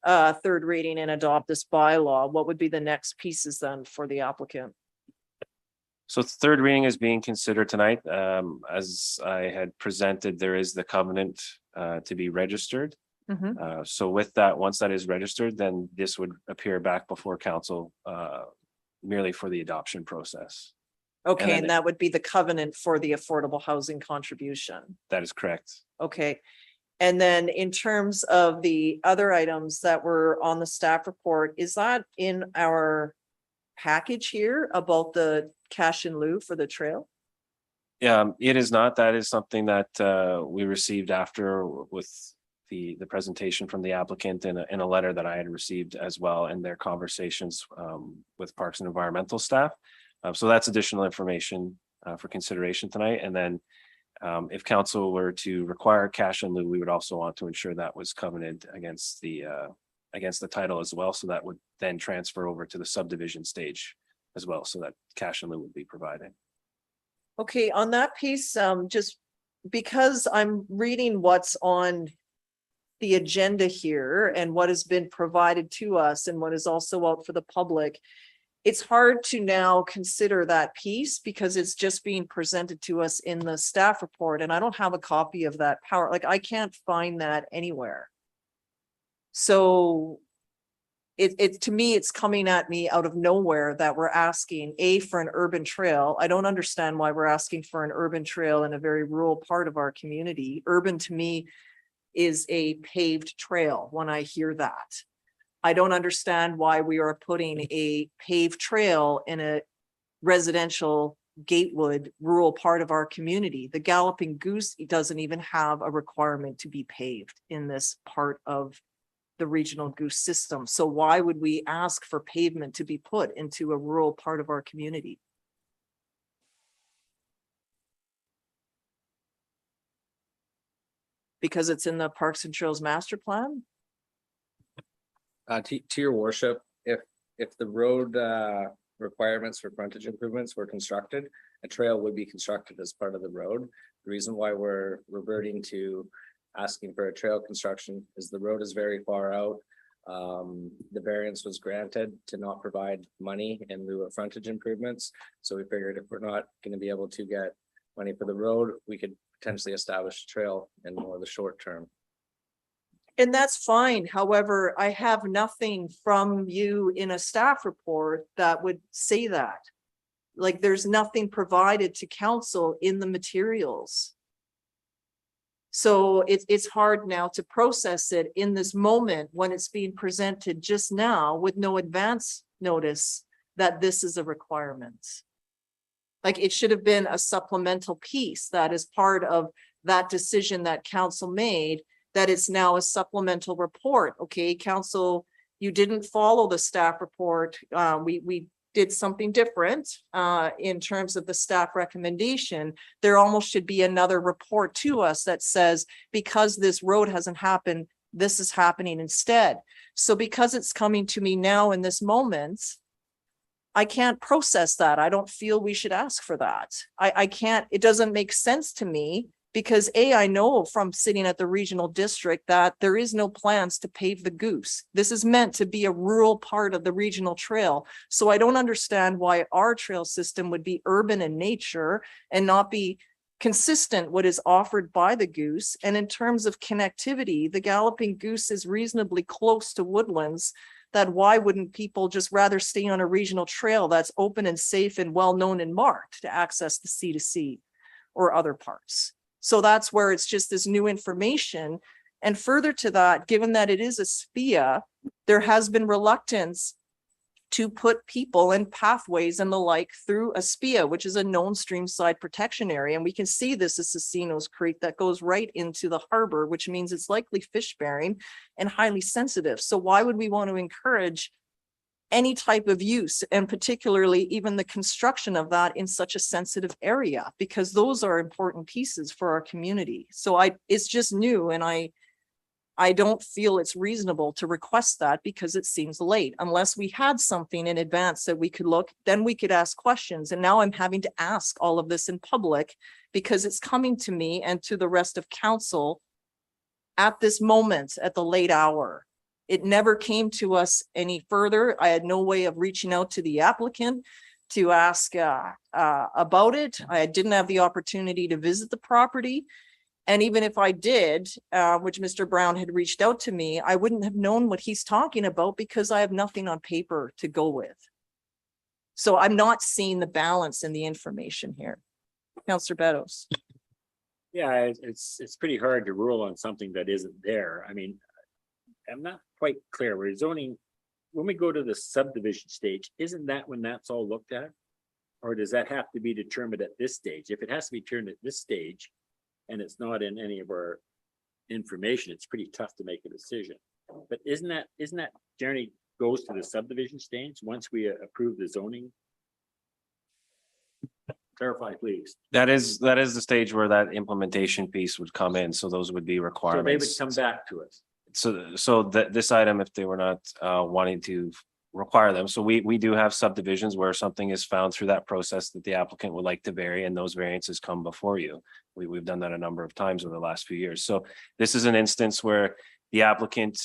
third reading and adopt this bylaw, what would be the next pieces then for the applicant? So third reading is being considered tonight. As I had presented, there is the covenant to be registered. So with that, once that is registered, then this would appear back before council merely for the adoption process. Okay, then and that would be the covenant for the affordable housing contribution. That is correct. Okay. And then in terms of the other items that were on the staff report, is that in our package here about the cash in lieu for the trail? It is not. That is something that we received after with the presentation from the applicant in a letter that I had received as well in their conversations with Parks and Environmental staff. So that's additional information for consideration tonight. And then if council were to require cash in lieu, we would also want to ensure that was covenanted against the title as well. So that would then transfer over to the subdivision stage as well, so that cash in lieu would be provided. Okay, on that piece, just because I'm reading what's on the agenda here and what has been provided to us and what is also out for the public, it's hard to now consider that piece because it's just being presented to us in the staff report. And I don't have a copy of that power. Like I can't find that anywhere. So it to me, it's coming at me out of nowhere that we're asking for an urban trail. I don't understand why we're asking for an urban trail in a very rural part of our community. Urban to me is a paved trail when I hear that. I don't understand why we are putting a paved trail in a residential Gatewood rural part of our community. The Galloping Goose doesn't even have a requirement to be paved in this part of the regional goose system. So why would we ask for pavement to be put into a rural part of our community? Because it's in the Parks and Trails Master Plan? To your worship, if the road requirements for frontage improvements were constructed, a trail would be constructed as part of the road. The reason why we're reverting to asking for a trail construction is the road is very far out. The variance was granted to not provide money in lieu of frontage improvements. So we figured if we're not going to be able to get money for the road, we could potentially establish a trail in more of the short term. And that's fine. However, I have nothing from you in a staff report that would say that. Like there's nothing provided to council in the materials. So it's hard now to process it in this moment when it's being presented just now with no advance notice that this is a requirement. Like it should have been a supplemental piece that is part of that decision that council made, that it's now a supplemental report. Okay, council, you didn't follow the staff report. We did something different in terms of the staff recommendation. There almost should be another report to us that says, because this road hasn't happened, this is happening instead. So because it's coming to me now in this moment, I can't process that. I don't feel we should ask for that. I can't, it doesn't make sense to me. Because I know from sitting at the regional district that there is no plans to pave the Goose. This is meant to be a rural part of the regional trail. So I don't understand why our trail system would be urban in nature and not be consistent what is offered by the Goose. And in terms of connectivity, the Galloping Goose is reasonably close to Woodlands. That why wouldn't people just rather stay on a regional trail that's open and safe and well-known and marked to access the C2C or other parts? So that's where it's just this new information. And further to that, given that it is a SPIA, There has been reluctance to put people and pathways and the like through a SPIA, which is a known streamside protection area. And we can see this as Casinos Creek that goes right into the harbor, which means it's likely fish bearing and highly sensitive. So why would we want to encourage any type of use, and particularly even the construction of that in such a sensitive area? Because those are important pieces for our community. So it's just new, and I don't feel it's reasonable to request that because it seems late. Unless we had something in advance that we could look, then we could ask questions. And now I'm having to ask all of this in public because it's coming to me and to the rest of council at this moment, at the late hour. It never came to us any further. I had no way of reaching out to the applicant to ask about it. I didn't have the opportunity to visit the property. And even if I did, which Mr. Brown had reached out to me, I wouldn't have known what he's talking about because I have nothing on paper to go with. So I'm not seeing the balance in the information here. Councillor Beddoes. Yeah, it's pretty hard to rule on something that isn't there. I mean, I'm not quite clear. We're zoning, when we go to the subdivision stage, isn't that when that's all looked at? Or does that have to be determined at this stage? If it has to be determined at this stage, and it's not in any of our information, it's pretty tough to make a decision. But isn't that generally goes to the subdivision stage once we approve the zoning? Clarify, please. That is the stage where that implementation piece would come in. So those would be So they would requirements. come back to us. So that this item, if they were not wanting to require them. So we do have subdivisions where something is found through that process that the applicant would like to vary, and those variances come before you. We've done that a number of times over the last few years. So this is an instance where the applicant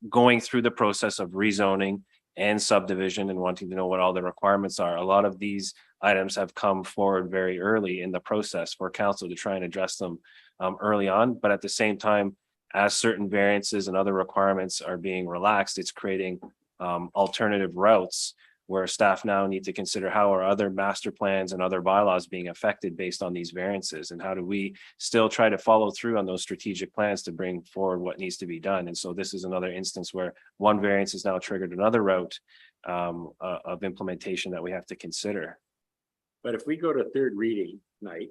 going through the process of rezoning and subdivision and wanting to know what all the requirements are. A lot of these items have come forward very early in the process for council to try and address them early on, but at the same time, as certain variances and other requirements are being relaxed, it's creating alternative routes where staff now need to consider how are other master plans and other bylaws being affected based on these variances, and how do we still try to follow through on those strategic plans to bring forward what needs to be done. And so this is another instance where one variance has now triggered another route of implementation that we have to consider. But if we go to third reading tonight,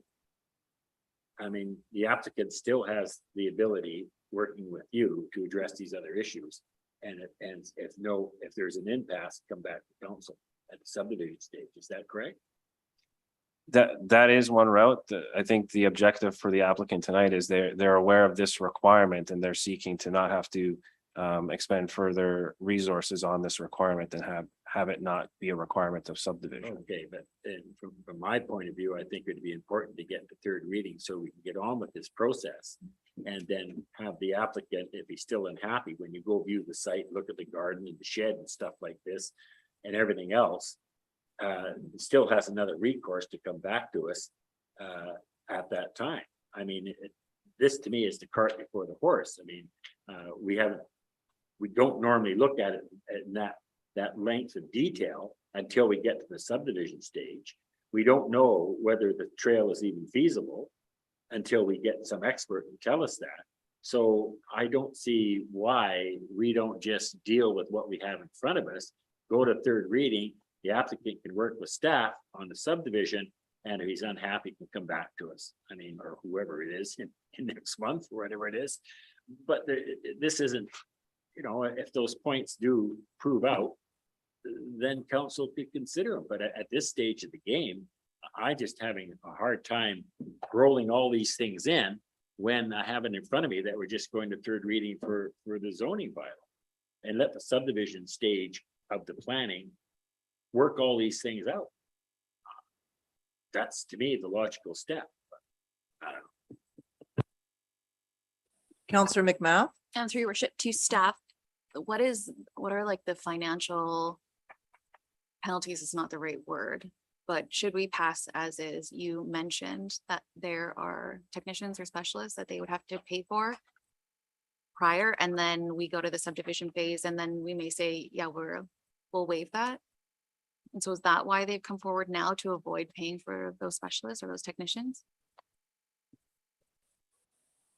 I mean, the applicant still has the ability, working with you, to address these other issues. And if there's an impasse, come back to council at the subdivision stage. Is that correct? That is one route. I think the objective for the applicant tonight is they're aware of this requirement, and they're seeking to not have to expend further resources on this requirement and have it not be a requirement of subdivision. Okay, but from my point of view, I think it'd be important to get to third reading so we can get on with this process. And then have the applicant, if he's still unhappy, when you go view the site, look at the garden and the shed and stuff like this and everything else, still has another recourse to come back to us at that time. I mean, this to me is the cart before the horse. I mean, we don't normally look at it in that length of detail until we get to the subdivision stage. We don't know whether the trail is even feasible until we get some expert to tell us that. So I don't see why we don't just deal with what we have in front of us, go to third reading, the applicant can work with staff on the subdivision, and if he's unhappy, can come back to us. I mean, or whoever it is in next month, or whatever it is. But this isn't, you know, if those points do prove out, then council could consider them. But at this stage of the game, I just having a hard time rolling all these things in when I have it in front of me that we're just going to third reading for the zoning bylaw, and let the subdivision stage of the planning work all these things out. That's to me the logical step. But I don't know. Councillor McMath. And through your worship to staff, what are like the financial penalties is not the right word, but should we pass as is? You mentioned that there are technicians or specialists that they would have to pay for prior, and then we go to the subdivision phase, and then we may say, yeah, we'll waive that. And so is that why they've come forward now, to avoid paying for those specialists or those technicians?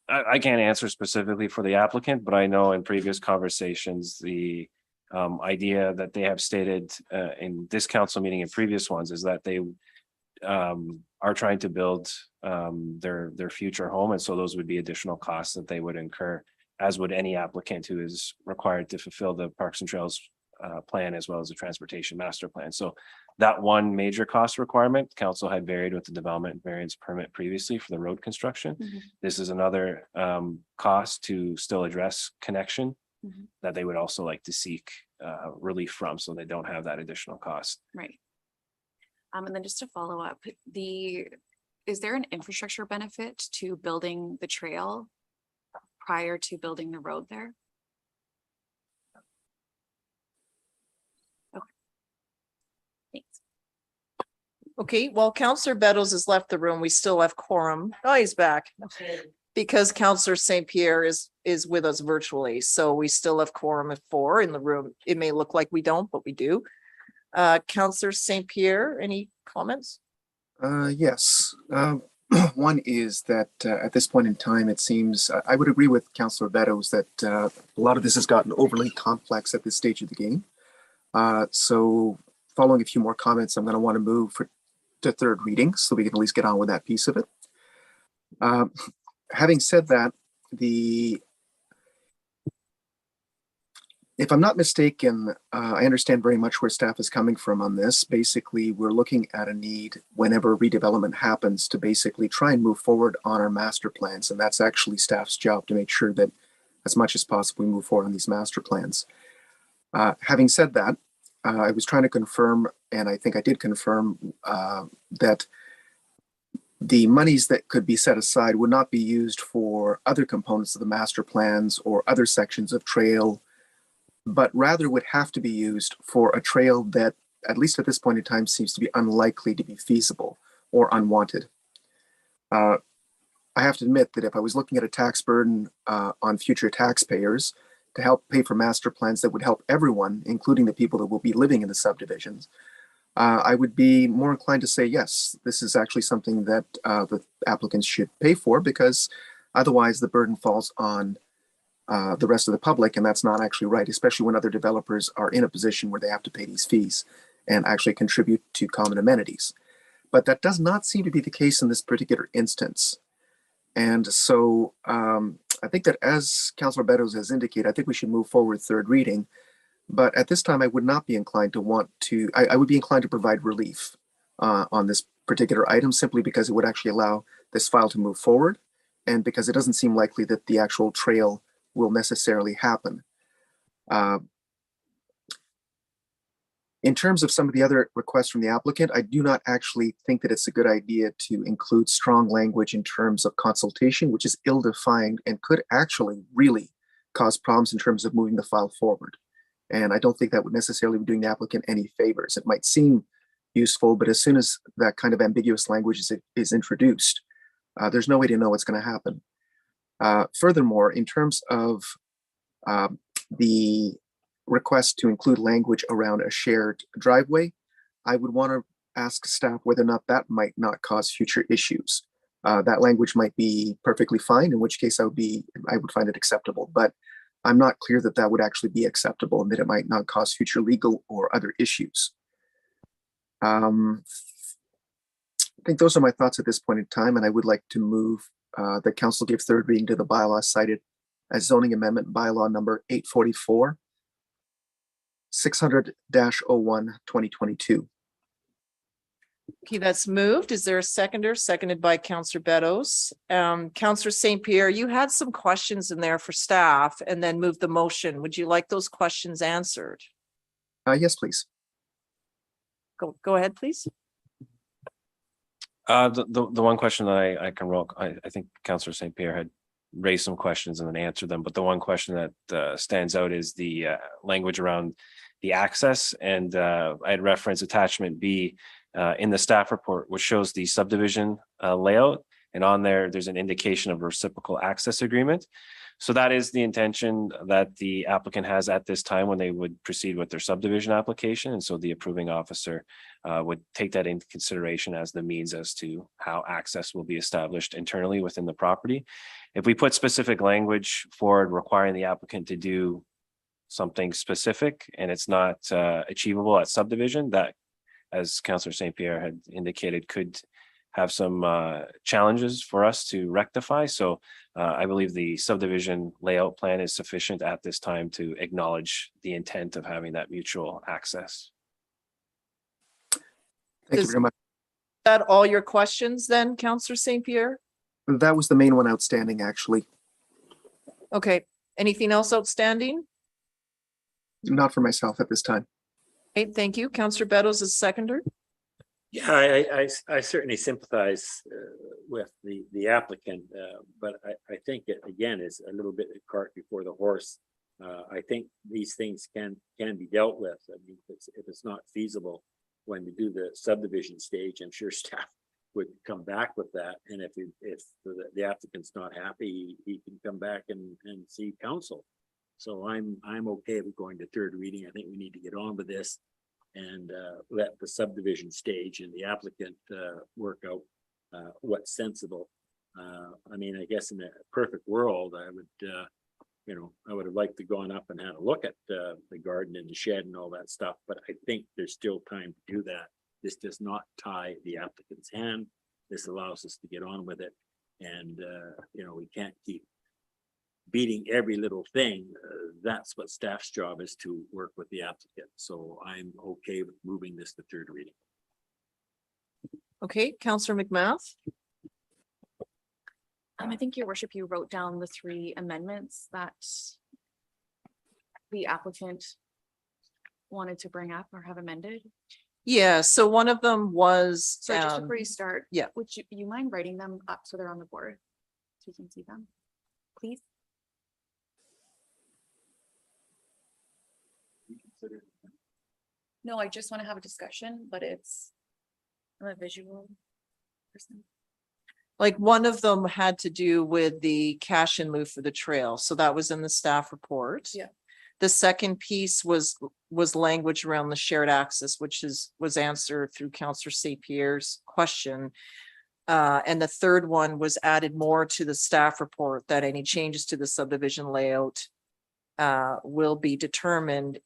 I can't answer specifically for the applicant, but I know in previous conversations, the idea that they have stated in this council meeting and previous ones is that they are trying to build their future home. And so those would be additional costs that they would incur, as would any applicant who is required to fulfill the Parks and Trails plan as well as the transportation master plan. So that one major cost requirement, council had varied with the development variance permit previously for the road construction. This is another cost to still address connection that they would also like to seek relief from, so they don't have that additional cost. Right. And then just to follow up, is there an infrastructure benefit to building the trail prior to building the road there? Okay. Thanks. Okay, while Counselor Beddoes has left the room, we still have quorum. Oh, he's back. Because Counselor St. Pierre is with us virtually, so we still have quorum of 4 in the room. It may look like we don't, but we do. Counselor St. Pierre, any comments? Yes. One is that at this point in time, it seems I would agree with Councillor Beddoes that a lot of this has gotten overly complex at this stage of the game. So following a few more comments, I'm going to want to move to third reading so we can at least get on with that piece of it. Having said that, if I'm not mistaken, I understand very much where staff is coming from on this. Basically, we're looking at a need whenever redevelopment happens to basically try and move forward on our master plans. And that's actually staff's job to make sure that as much as possible, we move forward on these master plans. Having said that, I was trying to confirm, and I think I did confirm that the monies that could be set aside would not be used for other components of the master plans or other sections of trail, but rather would have to be used for a trail that, at least at this point in time, seems to be unlikely to be feasible or unwanted. I have to admit that if I was looking at a tax burden on future taxpayers to help pay for master plans that would help everyone, including the people that will be living in the subdivisions, I would be more inclined to say, yes, this is actually something that the applicants should pay for, because otherwise the burden falls on the rest of the public, and that's not actually right, especially when other developers are in a position where they have to pay these fees and actually contribute to common amenities. But that does not seem to be the case in this particular instance. And so I think that, as Councillor Beddoes has indicated, I think we should move forward third reading. But at this time, I would not be inclined to I would be inclined to provide relief on this particular item, simply because it would actually allow this file to move forward, and because it doesn't seem likely that the actual trail will necessarily happen. In terms of some of the other requests from the applicant, I do not actually think that it's a good idea to include strong language in terms of consultation, which is ill-defined and could actually really cause problems in terms of moving the file forward. And I don't think that would necessarily be doing the applicant any favors. It might seem useful, but as soon as that kind of ambiguous language is introduced, there's no way to know what's going to happen. Furthermore, in terms of the request to include language around a shared driveway, I would want to ask staff whether or not that might not cause future issues. That language might be perfectly fine, in which case I would find it acceptable, but I'm not clear that that would actually be acceptable and that it might not cause future legal or other issues. I think those are my thoughts at this point in time, and I would like to move that council give third reading to the bylaw cited as zoning amendment bylaw number 844, 600-01, 2022. Okay, that's moved. Is there a seconder? Seconded by Councillor Beddoes. Councillor St. Pierre, you had some questions in there for staff and then moved the motion. Would you like those questions answered? Yes, please. Go ahead, please. The one question that I can roll, I think Councillor St. Pierre had raised some questions and then answered them, but the one question that stands out is the language around the access. And I had referenced attachment B in the staff report, which shows the subdivision layout, and on there's an indication of a reciprocal access agreement. So that is the intention that the applicant has at this time when they would proceed with their subdivision application. And so the approving officer would take that into consideration as the means as to how access will be established internally within the property. if we put specific language forward requiring the applicant to do something specific and it's not achievable at subdivision, that, as Councillor St. Pierre had indicated, could have some challenges for us to rectify. So I believe the subdivision layout plan is sufficient at this time to acknowledge the intent of having that mutual access. Thank you Is- very much. That all your questions then, Councillor St. Pierre? That was the main one outstanding, actually. Okay, anything else outstanding? Not for myself at this time. Okay, thank you. Councillor Beddoes is seconder. Yeah, I certainly sympathize with the applicant, but I think it again is a little bit the cart before the horse. I think these things can be dealt with. I mean, if it's not feasible when we do the subdivision stage, I'm sure staff would come back with that. And if the applicant's not happy, he can come back and see council. So I'm okay with going to third reading. I think we need to get on with this and let the subdivision stage and the applicant work out what's sensible. I mean, I guess in a perfect world, I would, I would have liked to gone up and had a look at the garden and the shed and all that stuff, but I think there's still time to do that. This does not tie the applicant's hand. This allows us to get on with it. And, we can't keep beating every little thing. That's what staff's job is, to work with the applicant. So I'm okay with moving this to third reading. Okay, Councillor McMath. I think, your worship, you wrote down the 3 amendments that the applicant wanted to bring up or have amended. Yeah, so one of them was, So just before you start. yeah. Would you mind writing them up so they're on the board? So you can see them, please? No, I just want to have a discussion, but I'm a visual person. like one of them had to do with the cash in lieu for the trail. So that was in the staff report. Yeah. The second piece was language around the shared access, which was answered through Councillor St. Pierre's question. And the third one was added more to the staff report, that any changes to the subdivision layout will be determined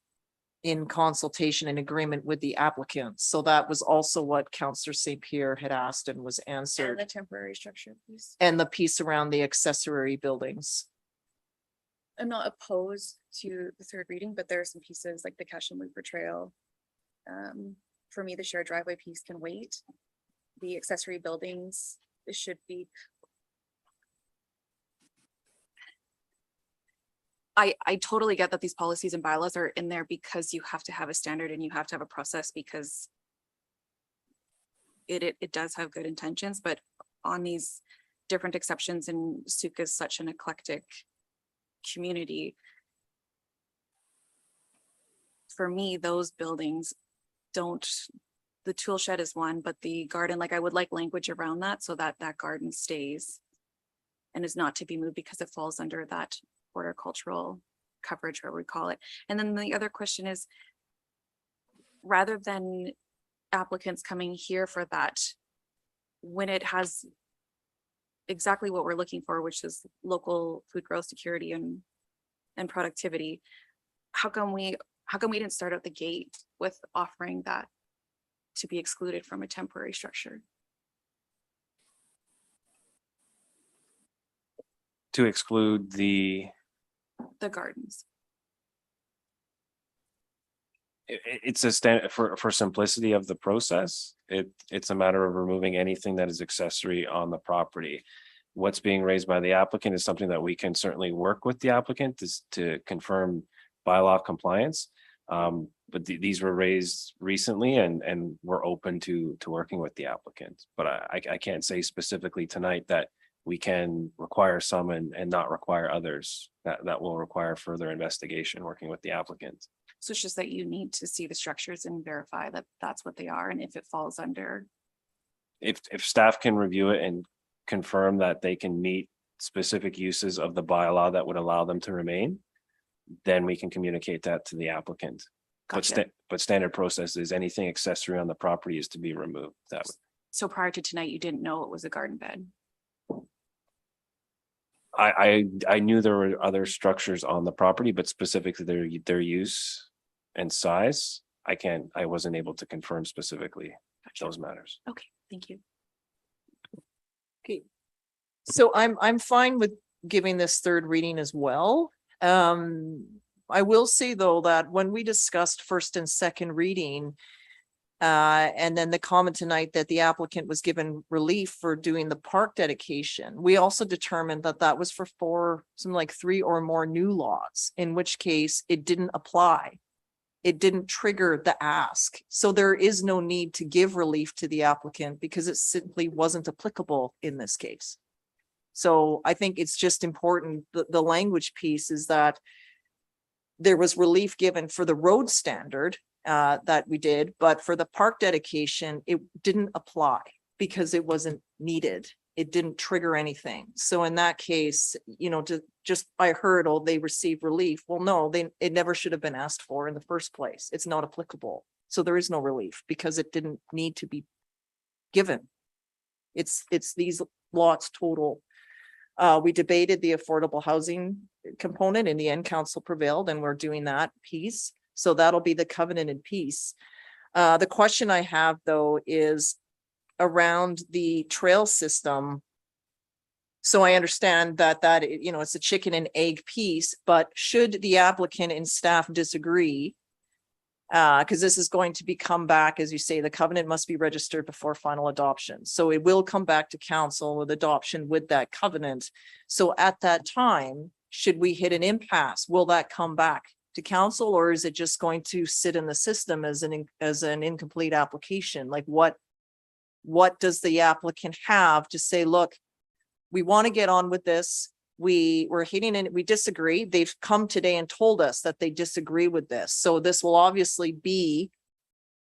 in consultation and agreement with the applicant. So that was also what Councillor St. Pierre had asked and was And answered. the temporary structure, please. And the piece around the accessory buildings. I'm not opposed to the third reading, but there are some pieces like the cash and loop for trail. For me, the shared driveway piece can wait. The accessory buildings, it should be. I totally get that these policies and bylaws are in there because you have to have a standard and you have to have a process, because it does have good intentions, but on these different exceptions, and Suk is such an eclectic community. For me, those buildings don't, the tool shed is one, but the garden, like I would like language around that so that that garden stays and is not to be moved because it falls under that horticultural coverage, or we call it. And then the other question is, rather than applicants coming here for that, when it has exactly what we're looking for, which is local food growth security and productivity, how come we didn't start out the gate with offering that to be excluded from a temporary structure? To exclude the gardens. it's a stand for simplicity of the process. It's a matter of removing anything that is accessory on the property. What's being raised by the applicant is something that we can certainly work with the applicant to confirm bylaw compliance. But these were raised recently and we're open to working with the applicant. But I can't say specifically tonight that we can require some and not require others. That will require further investigation working with the applicant. So it's just that you need to see the structures and verify that that's what they are, and if it falls under. If staff can review it and confirm that they can meet specific uses of the bylaw that would allow them to remain, then we can communicate that to the applicant. Gotcha. But standard process is anything accessory on the property is to be removed. That would, So prior to tonight, you didn't know it was a garden bed? I knew there were other structures on the property, but specifically their use and size, I wasn't able to confirm specifically those matters. Okay, thank you. Okay. So I'm fine with giving this third reading as well. I will say though that when we discussed first and second reading, and then the comment tonight that the applicant was given relief for doing the park dedication, we also determined that that was for something like 3 or more new lots, in which case it didn't apply. It didn't trigger the ask. So there is no need to give relief to the applicant because it simply wasn't applicable in this case. So I think it's just important, the language piece is that there was relief given for the road standard that we did, but for the park dedication, it didn't apply because it wasn't needed. It didn't trigger anything. So in that case, you know, I heard, oh, they received relief. Well, no, it never should have been asked for in the first place. It's not applicable. So there is no relief because it didn't need to be given. It's these lots total. We debated the affordable housing component. In the end, council prevailed and we're doing that piece. So that'll be the covenanted piece. The question I have though is around the trail system. So I understand that, you know, it's a chicken and egg piece, but should the applicant and staff disagree, because this is going to be come back, as you say, the covenant must be registered before final adoption. So it will come back to council with adoption with that covenant. So at that time, should we hit an impasse, will that come back to council, or is it just going to sit in the system as an incomplete application? Like what does the applicant have to say, look, we want to get on with this. We're hitting it, we disagree. They've come today and told us that they disagree with this. So this will obviously be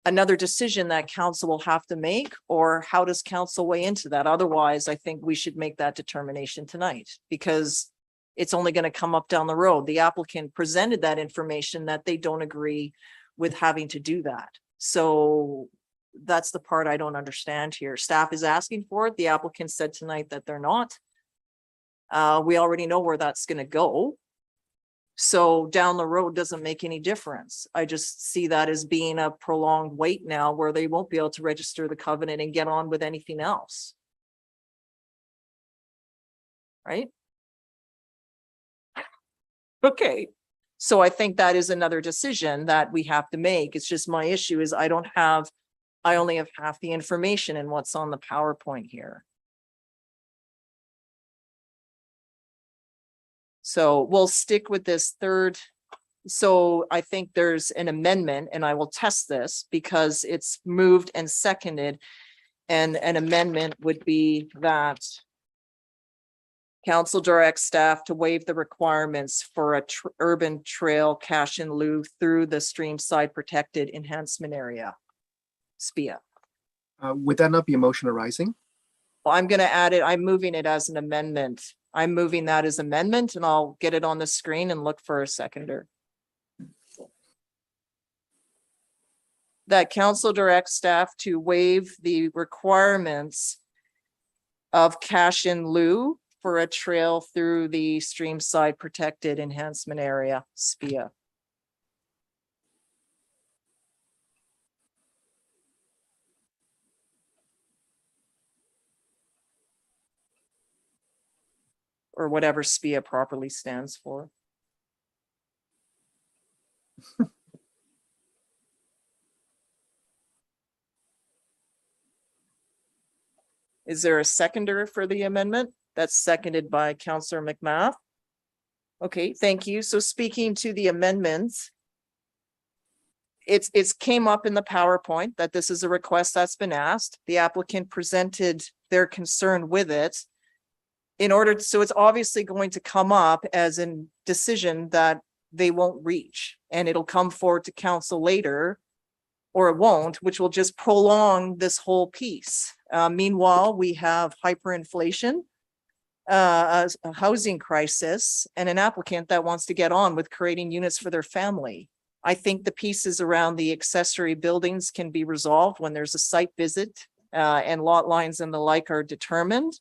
another decision that council will have to make, or how does council weigh into that? Otherwise, I think we should make that determination tonight because it's only going to come up down the road. The applicant presented that information that they don't agree with having to do that. So that's the part I don't understand here. Staff is asking for it. The applicant said tonight that they're not. We already know where that's going to go. So down the road doesn't make any difference. I just see that as being a prolonged wait now where they won't be able to register the covenant and get on with anything else. Right? Okay. So I think that is another decision that we have to make. It's just my issue is I only have half the information in what's on the PowerPoint here. So we'll stick with this third. So I think there's an amendment and I will test this because it's moved and seconded. And an amendment would be that council directs staff to waive the requirements for a urban trail cash in lieu through the streamside protected enhancement area. SPIA. Would that not be a motion arising? Well, I'm going to add it. I'm moving it as an amendment. I'm moving that as amendment and I'll get it on the screen and look for a seconder. That council directs staff to waive the requirements of cash in lieu for a trail through the streamside protected enhancement area, SPIA. Or whatever SPIA properly stands for. Is there a seconder for the amendment? That's seconded by Councillor McMath. Okay, thank you. So speaking to the amendments, it's came up in the PowerPoint that this is a request that's been asked. The applicant presented their concern with it. So it's obviously going to come up as a decision that they won't reach, and it'll come forward to council later, or it won't, which will just prolong this whole piece. Meanwhile, we have hyperinflation, a housing crisis, and an applicant that wants to get on with creating units for their family. I think the pieces around the accessory buildings can be resolved when there's a site visit and lot lines and the like are determined.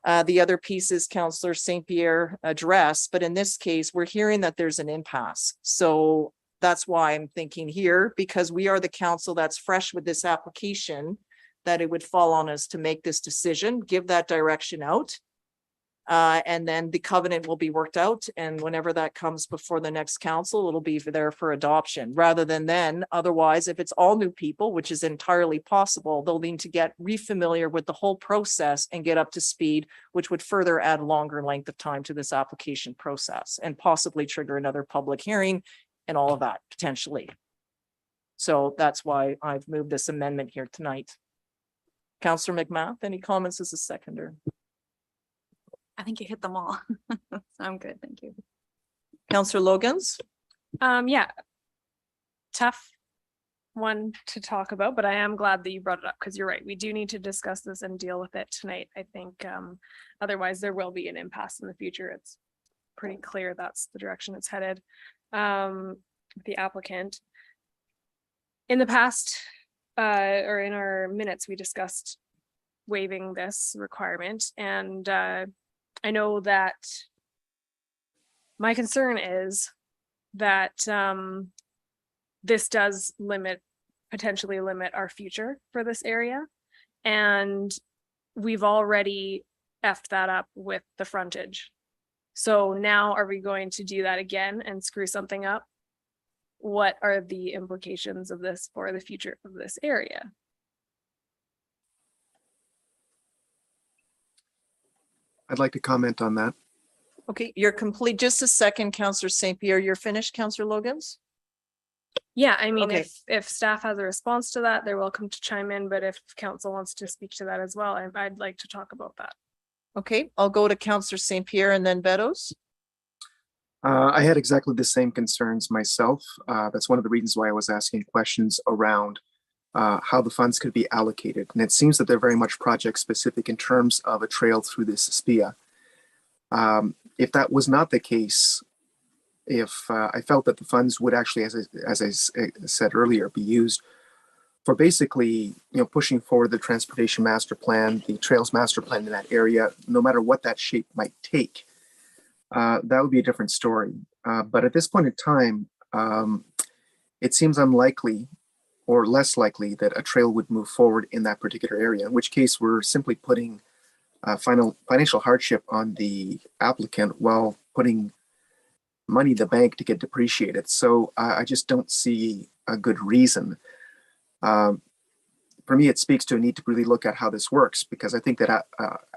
The other pieces Councillor St. Pierre addressed, but in this case, we're hearing that there's an impasse. So that's why I'm thinking here, because we are the council that's fresh with this application, that it would fall on us to make this decision, give that direction out. And then the covenant will be worked out, and whenever that comes before the next council, it'll be there for adoption, rather than then, otherwise, if it's all new people, which is entirely possible, they'll need to get re-familiar with the whole process and get up to speed, which would further add longer length of time to this application process and possibly trigger another public hearing and all of that potentially. So that's why I've moved this amendment here tonight. Councillor McMath, any comments as a seconder? I think you hit them all. So I'm good, thank you. Councillor Logans? Yeah. Tough one to talk about, but I am glad that you brought it up, because you're right. We do need to discuss this and deal with it tonight. I think otherwise there will be an impasse in the future. It's pretty clear that's the direction it's headed. The applicant. In the past, or in our minutes, we discussed waiving this requirement, and I know that my concern is that this does potentially limit our future for this area. And we've already effed that up with the frontage. So now are we going to do that again and screw something up? What are the implications of this for the future of this area? I'd like to comment on that. Okay, you're complete. Just a second, Councillor St. Pierre, you're finished, Councillor Logans? Yeah, I mean, Okay. if staff has a response to that, they're welcome to chime in, but if council wants to speak to that as well, I'd like to talk about that. Okay, I'll go to Councillor St. Pierre and then Beddoes. I had exactly the same concerns myself. That's one of the reasons why I was asking questions around how the funds could be allocated. And it seems that they're very much project specific in terms of a trail through this SPIA. If that was not the case, if I felt that the funds would actually, as I said earlier, be used for basically, pushing forward the transportation master plan, the trails master plan in that area, no matter what that shape might take, that would be a different story. But at this point in time, it seems unlikely or less likely that a trail would move forward in that particular area, in which case we're simply putting financial hardship on the applicant while putting money in the bank to get depreciated. So I just don't see a good reason. For me, it speaks to a need to really look at how this works, because I think that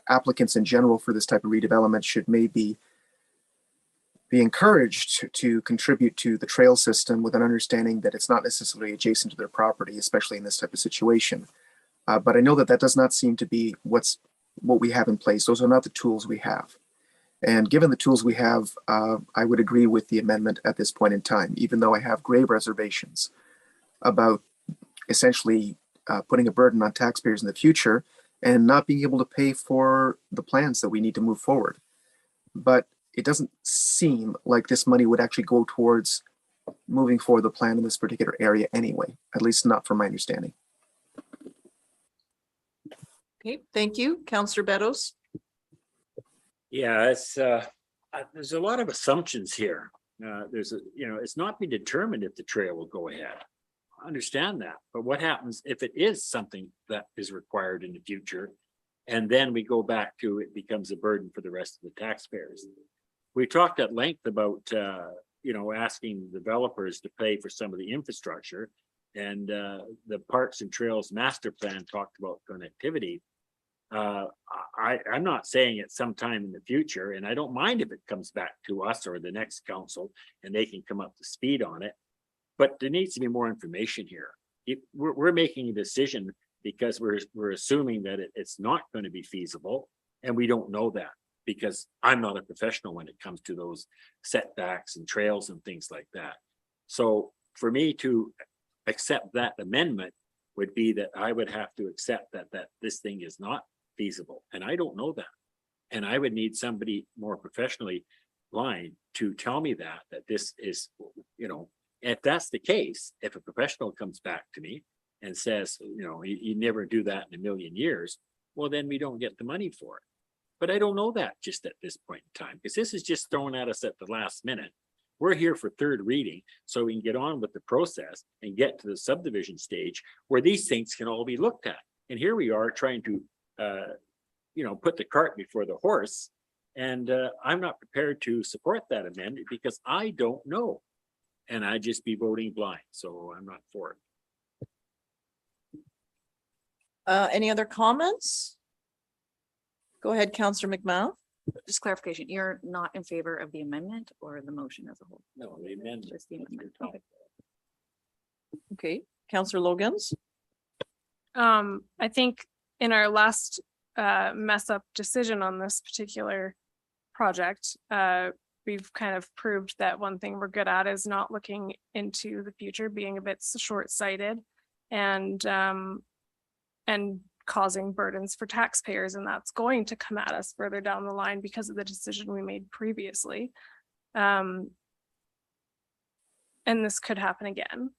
applicants in general for this type of redevelopment should maybe be encouraged to contribute to the trail system with an understanding that it's not necessarily adjacent to their property, especially in this type of situation. But I know that that does not seem to be what we have in place. Those are not the tools we have. And given the tools we have, I would agree with the amendment at this point in time, even though I have grave reservations about essentially putting a burden on taxpayers in the future and not being able to pay for the plans that we need to move forward. But it doesn't seem like this money would actually go towards moving forward the plan in this particular area anyway, at least not from my understanding. Okay, thank you. Councillor Beddoes? Yeah, it's there's a lot of assumptions here. It's not been determined if the trail will go ahead. I understand that, but what happens if it is something that is required in the future, and then we go back to it becomes a burden for the rest of the taxpayers? We talked at length about asking developers to pay for some of the infrastructure, and the Parks and Trails Master Plan talked about connectivity. I'm not saying it's sometime in the future, and I don't mind if it comes back to us or the next council and they can come up to speed on it, but there needs to be more information here. We're making a decision because we're assuming that it's not going to be feasible, and we don't know that, because I'm not a professional when it comes to those setbacks and trails and things like that. So for me to accept that amendment would be that I would have to accept that this thing is not feasible, and I don't know that. And I would need somebody more professionally aligned to tell me that this is, if that's the case, if a professional comes back to me and says, you never do that in a million years, well, then we don't get the money for it. But I don't know that just at this point in time, because this is just thrown at us at the last minute. We're here for third reading, so we can get on with the process and get to the subdivision stage where these things can all be looked at. And here we are trying to, put the cart before the horse. And I'm not prepared to support that amendment because I don't know. And I'd just be voting blind, so I'm not for it. Any other comments? Go ahead, Councillor McMahon. Just clarification, you're not in favor of the amendment or the motion as a whole? No, the amendment. Just the amendment. Okay. Okay, Councillor Logans. I think in our last mess up decision on this particular project, we've kind of proved that one thing we're good at is not looking into the future, being a bit short-sighted and causing burdens for taxpayers, and that's going to come at us further down the line because of the decision we made previously. And this could happen again.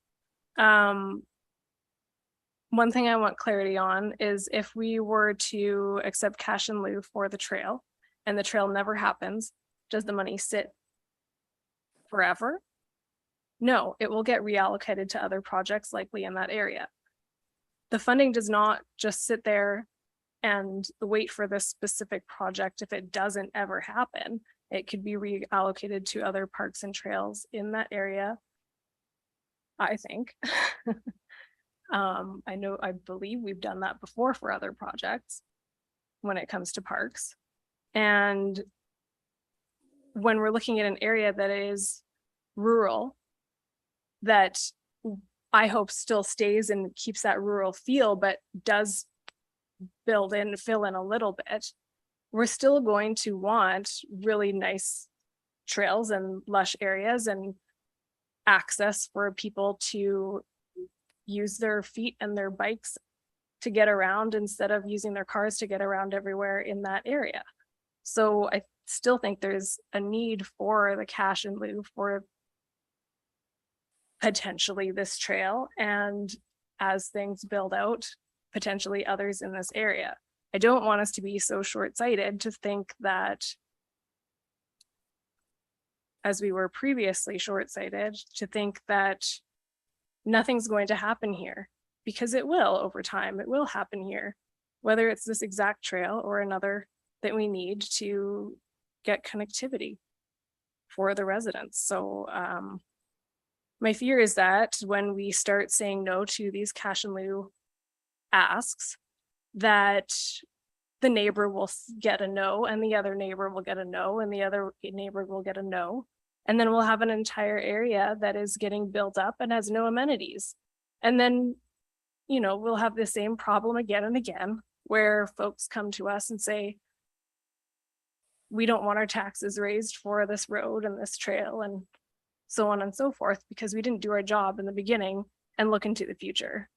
One thing I want clarity on is if we were to accept cash in lieu for the trail and the trail never happens, does the money sit forever? No, it will get reallocated to other projects likely in that area. The funding does not just sit there and wait for this specific project. If it doesn't ever happen, it could be reallocated to other parks and trails in that area, I think. I believe we've done that before for other projects when it comes to parks. And when we're looking at an area that is rural, that I hope still stays and keeps that rural feel, but does fill in a little bit, we're still going to want really nice trails and lush areas and access for people to use their feet and their bikes to get around instead of using their cars to get around everywhere in that area. So I still think there's a need for the cash in lieu for potentially this trail, and as things build out, potentially others in this area. I don't want us to be so short-sighted to think that, as we were previously short-sighted, to think that nothing's going to happen here, because it will over time. It will happen here, whether it's this exact trail or another that we need to get connectivity for the residents. So my fear is that when we start saying no to these cash in lieu asks, that the neighbor will get a no, and the other neighbor will get a no, and the other neighbor will get a no. And then we'll have an entire area that is getting built up and has no amenities. And then, we'll have the same problem again and again, where folks come to us and say, we don't want our taxes raised for this road and this trail and so on and so forth, because we didn't do our job in the beginning and look into the future.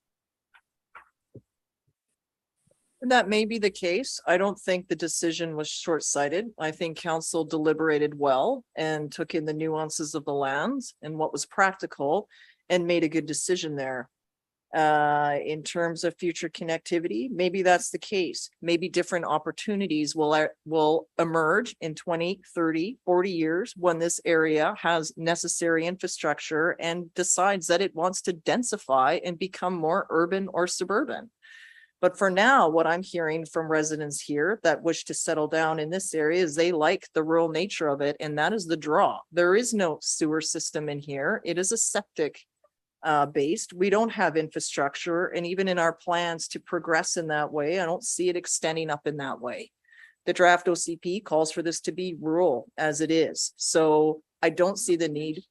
That may be the case. I don't think the decision was short-sighted. I think council deliberated well and took in the nuances of the lands and what was practical and made a good decision there. In terms of future connectivity, maybe that's the case. Maybe different opportunities will emerge in 20, 30, 40 years when this area has necessary infrastructure and decides that it wants to densify and become more urban or suburban. But for now, what I'm hearing from residents here that wish to settle down in this area is they like the rural nature of it, and that is the draw. There is no sewer system in here. It is a septic based. We don't have infrastructure, and even in our plans to progress in that way, I don't see it extending up in that way. The draft OCP calls for this to be rural as it is. So I don't see the need.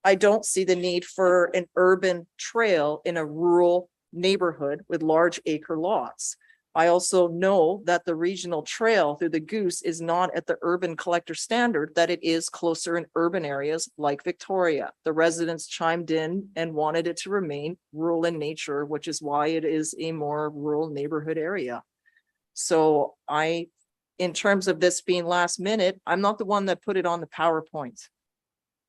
I don't see the need for an urban trail in a rural neighborhood with large acre lots. I also know that the regional trail through the Goose is not at the urban collector standard that it is closer in urban areas like Victoria. The residents chimed in and wanted it to remain rural in nature, which is why it is a more rural neighborhood area. So in terms of this being last minute, I'm not the one that put it on the PowerPoint.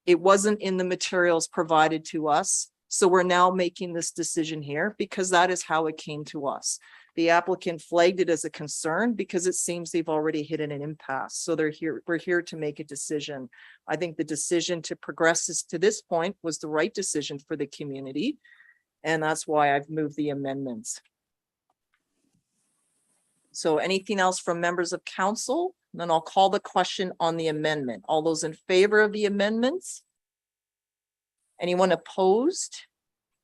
It wasn't in the materials provided to us. So we're now making this decision here because that is how it came to us. The applicant flagged it as a concern because it seems they've already hit an impasse. So we're here to make a decision. I think the decision to progress this to this point was the right decision for the community. And that's why I've moved the amendments. So anything else from members of council? Then I'll call the question on the amendment. All those in favor of the amendments? Anyone opposed?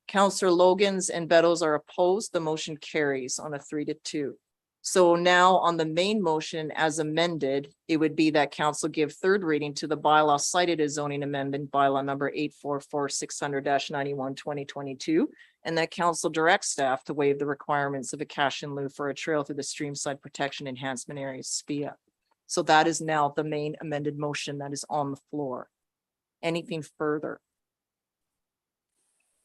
Councillor Logans and Beddoes are opposed. The motion carries on a 3-2. So now on the main motion as amended, it would be that council give third reading to the bylaw cited as zoning amendment bylaw number 844-600-91-2022. And that council directs staff to waive the requirements of a cash in lieu for a trail through the streamside protection enhancement area SPIA. So that is now the main amended motion that is on the floor. Anything further?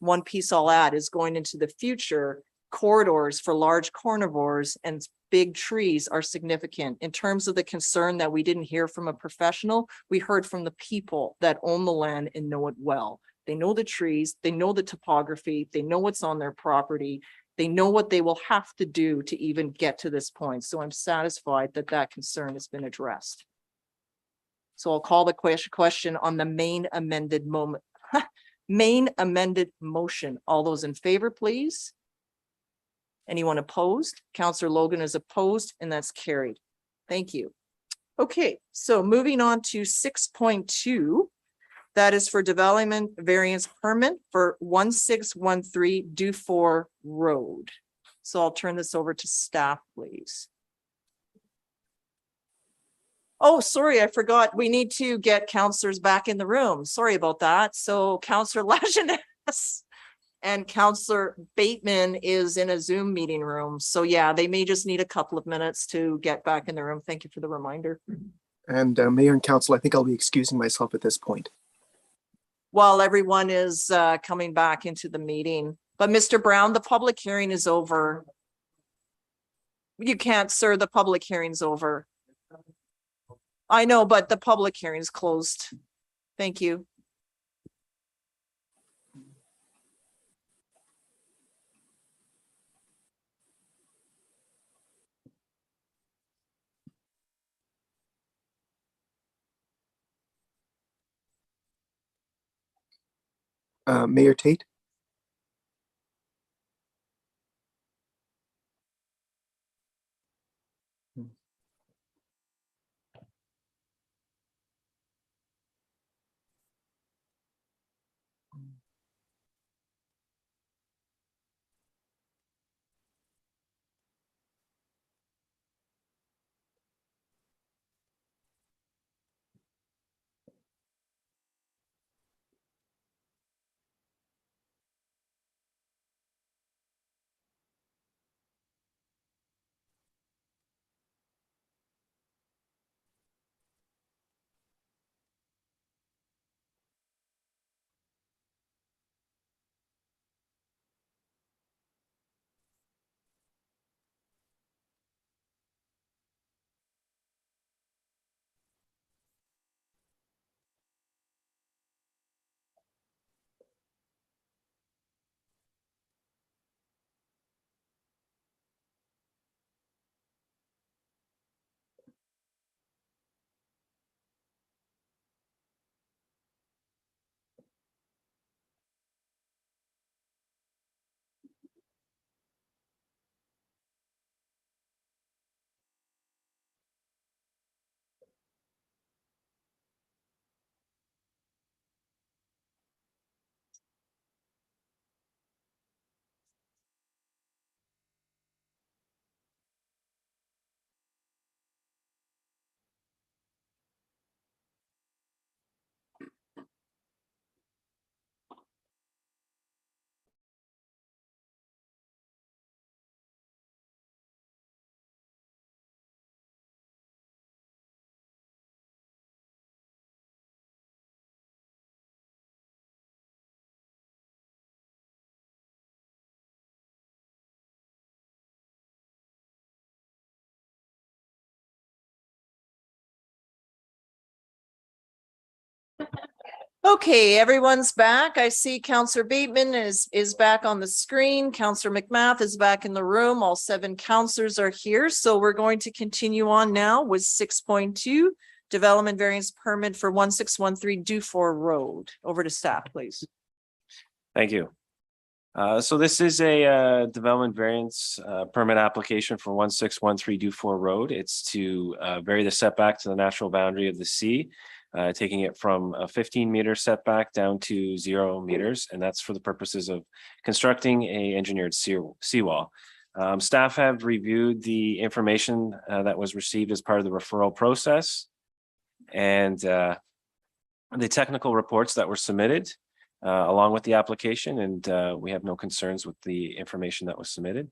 One piece I'll add is going into the future, corridors for large carnivores and big trees are significant. In terms of the concern that we didn't hear from a professional, we heard from the people that own the land and know it well. They know the trees, they know the topography, they know what's on their property, they know what they will have to do to even get to this point. So I'm satisfied that that concern has been addressed. So I'll call the question on the main amended main amended motion. All those in favor, please. Anyone opposed? Councillor Logan is opposed and that's carried. Thank you. Okay, so moving on to 6.2. That is for development variance permit for 1613 Dufour Road. So I'll turn this over to staff, please. Oh, sorry, I forgot. We need to get counselors back in the room. Sorry about that. So Councillor Lajeunesse and Councillor Bateman is in a Zoom meeting room. So yeah, they may just need a couple of minutes to get back in the room. Thank you for the reminder. And Mayor and Council, I think I'll be excusing myself at this point. While everyone is coming back into the meeting. But Mr. Brown, the public hearing is over. You can't, sir, the public hearing's over. I know, but the public hearing is closed. Thank you. Mayor Tate? Okay, everyone's back. I see Counselor Bateman is back on the screen. Counselor McMath is back in the room. All 7 counselors are here. So we're going to continue on now with 6.2, development variance permit for 1613 Dufour Road. Over to staff, please. Thank you. So this is a development variance permit application for 1613 Dufour Road. It's to vary the setback to the natural boundary of the sea, taking it from a 15-meter setback down to 0 meters, and that's for the purposes of constructing a engineered seawall. Staff have reviewed the information that was received as part of the referral process and the technical reports that were submitted along with the application, and we have no concerns with the information that was submitted.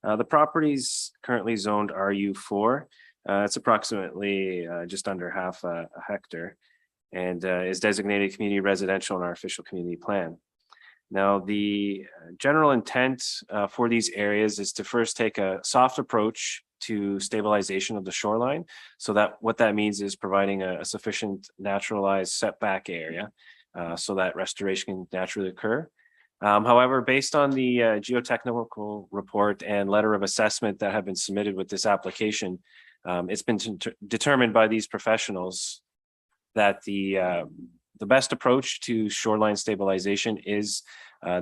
The property's currently zoned RU4. It's approximately just under half a hectare and is designated community residential in our official community plan. Now, the general intent for these areas is to first take a soft approach to stabilization of the shoreline. So that what that means is providing a sufficient naturalized setback area so that restoration can naturally occur. However, based on the geotechnical report and letter of assessment that have been submitted with this application, it's been determined by these professionals that the best approach to shoreline stabilization is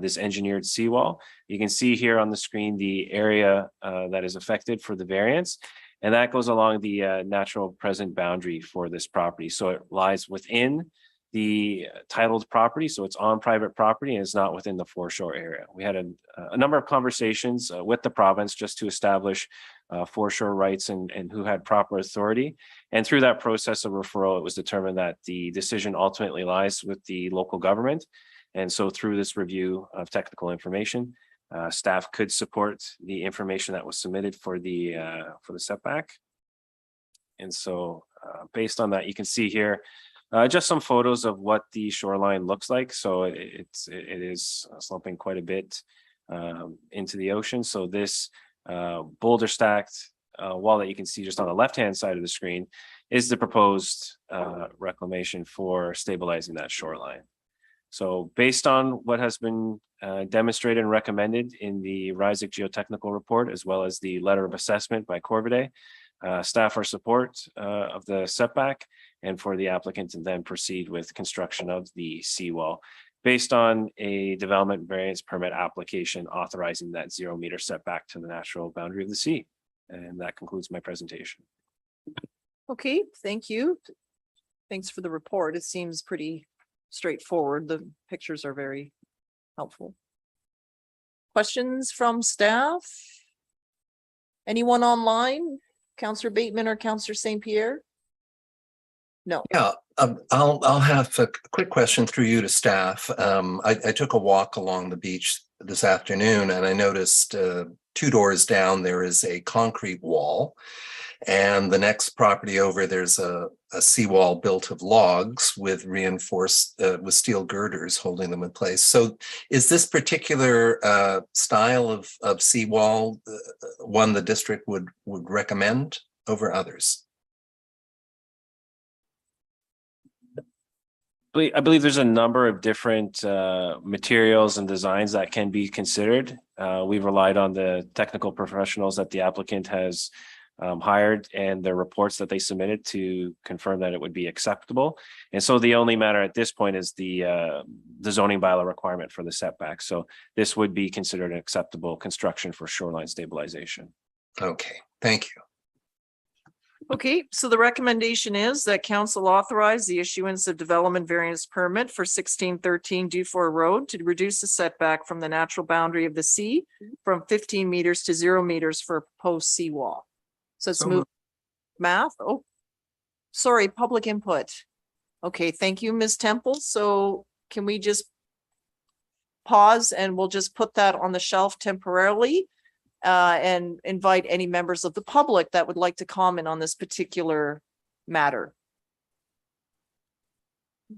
this engineered seawall. You can see here on the screen the area that is affected for the variance, and that goes along the natural present boundary for this property. So it lies within the titled property, so it's on private property and it's not within the foreshore area. We had a number of conversations with the province just to establish foreshore rights and who had proper authority. And through that process of referral, it was determined that the decision ultimately lies with the local government. And so through this review of technical information, staff could support the information that was submitted for the setback. And so based on that, you can see here just some photos of what the shoreline looks like. So it is sloping quite a bit into the ocean. So this boulder stacked wall that you can see just on the left-hand side of the screen is the proposed reclamation for stabilizing that shoreline. So based on what has been demonstrated and recommended in the RISIC geotechnical report, as well as the letter of assessment by Corvidae, staff are support of the setback and for the applicant to then proceed with construction of the seawall based on a development variance permit application authorizing that 0 meter setback to the natural boundary of the sea. And that concludes my presentation. Okay, thank you. Thanks for the report. It seems pretty straightforward. The pictures are very helpful. Questions from staff? Anyone online? Councillor Bateman or Councillor St. Pierre? No. Yeah, I'll have a quick question through you to staff. I took a walk along the beach this afternoon and I noticed 2 doors down there is a concrete wall, and the next property over there's a seawall built of logs with reinforced with steel girders holding them in place. So is this particular style of seawall one the district would recommend over others? I believe there's a number of different materials and designs that can be considered. We've relied on the technical professionals that the applicant has hired and their reports that they submitted to confirm that it would be acceptable. And so the only matter at this point is the zoning bylaw requirement for the setback. So this would be considered an acceptable construction for shoreline stabilization. Okay, thank you. Okay, so the recommendation is that council authorize the issuance of development variance permit for 1613 Dufour Road to reduce the setback from the natural boundary of the sea from 15 meters to 0 meters for a proposed seawall. So it's moved. Math. Oh, sorry, public input. Okay, thank you, Ms. Temple. So can we just pause and we'll just put that on the shelf temporarily? And invite any members of the public that would like to comment on this particular matter.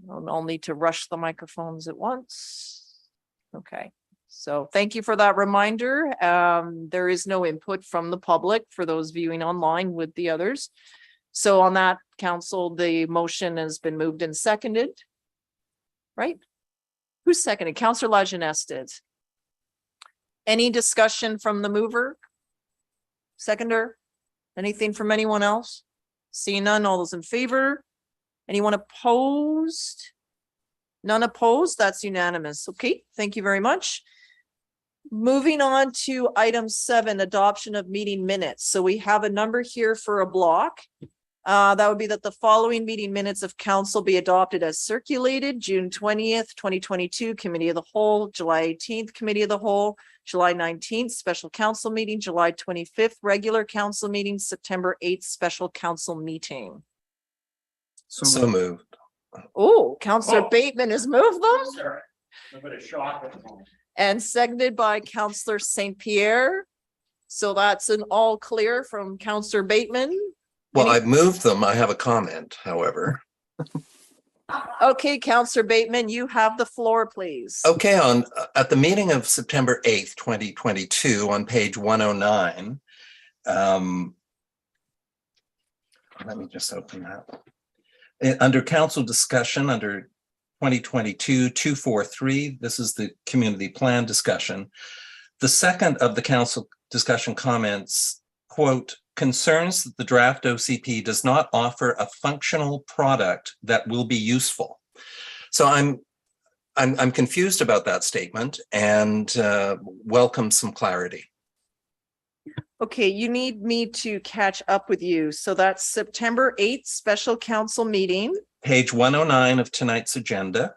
I'll need to rush the microphones at once. Okay, so thank you for that reminder. There is no input from the public for those viewing online with the others. So on that, council, the motion has been moved and seconded. right? Who's seconded? Counselor Lajeunesse did. Any discussion from the mover? Seconder? Anything from anyone else? Seeing none, all those in favor? Anyone opposed? None opposed, that's unanimous. Okay, thank you very much. Moving on to item 7, adoption of meeting minutes. So we have a number here for a block. That would be that the following meeting minutes of council be adopted as circulated: June 20th, 2022, Committee of the Whole, July 18th, Committee of the Whole, July 19th, Special Council Meeting, July 25th, Regular Council Meeting, September 8th, Special Council Meeting. So moved. Oh, Counselor Oh. Bateman has moved them Sorry. A bit of shock at the moment. and seconded by Counselor St. Pierre. So that's an all clear from Counselor Bateman. Well, Any- I've moved them. I have a comment, however. Okay, Counselor Bateman, you have the floor, please. Okay, at the meeting of September 8th, 2022, on page 109. Let me just open that. Under council discussion, under 2022-243, this is the community plan discussion. The second of the council discussion comments, quote, concerns that the draft OCP does not offer a functional product that will be useful. So I'm confused about that statement and welcome some clarity. Okay, you need me to catch up with you. So that's September 8th, special council meeting. Page 109 of tonight's agenda.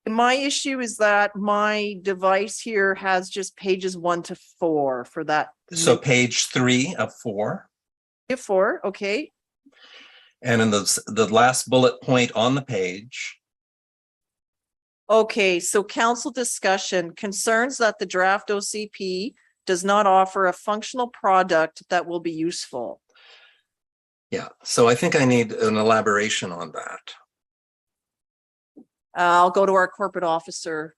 My issue is that my device here has just pages 1 to 4 for that. So page 3 of 4. 4, okay. And in the last bullet point on the page. Okay, so council discussion concerns that the draft OCP does not offer a functional product that will be useful. Yeah, so I think I need an elaboration on that. I'll go to our corporate officer.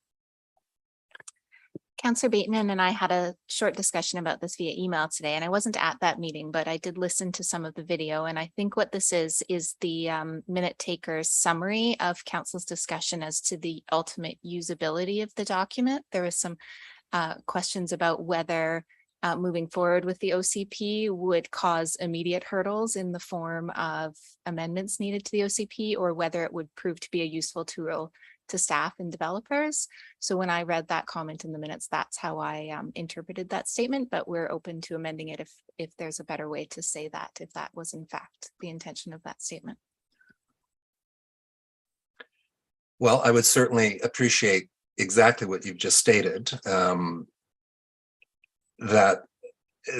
Councillor Bateman and I had a short discussion about this via email today, and I wasn't at that meeting, but I did listen to some of the video. And I think what this is the minute taker's summary of council's discussion as to the ultimate usability of the document. There was some questions about whether moving forward with the OCP would cause immediate hurdles in the form of amendments needed to the OCP, or whether it would prove to be a useful tool to staff and developers. So when I read that comment in the minutes, that's how I interpreted that statement, but we're open to amending it if there's a better way to say that, if that was in fact the intention of that statement. Well, I would certainly appreciate exactly what you've just stated. That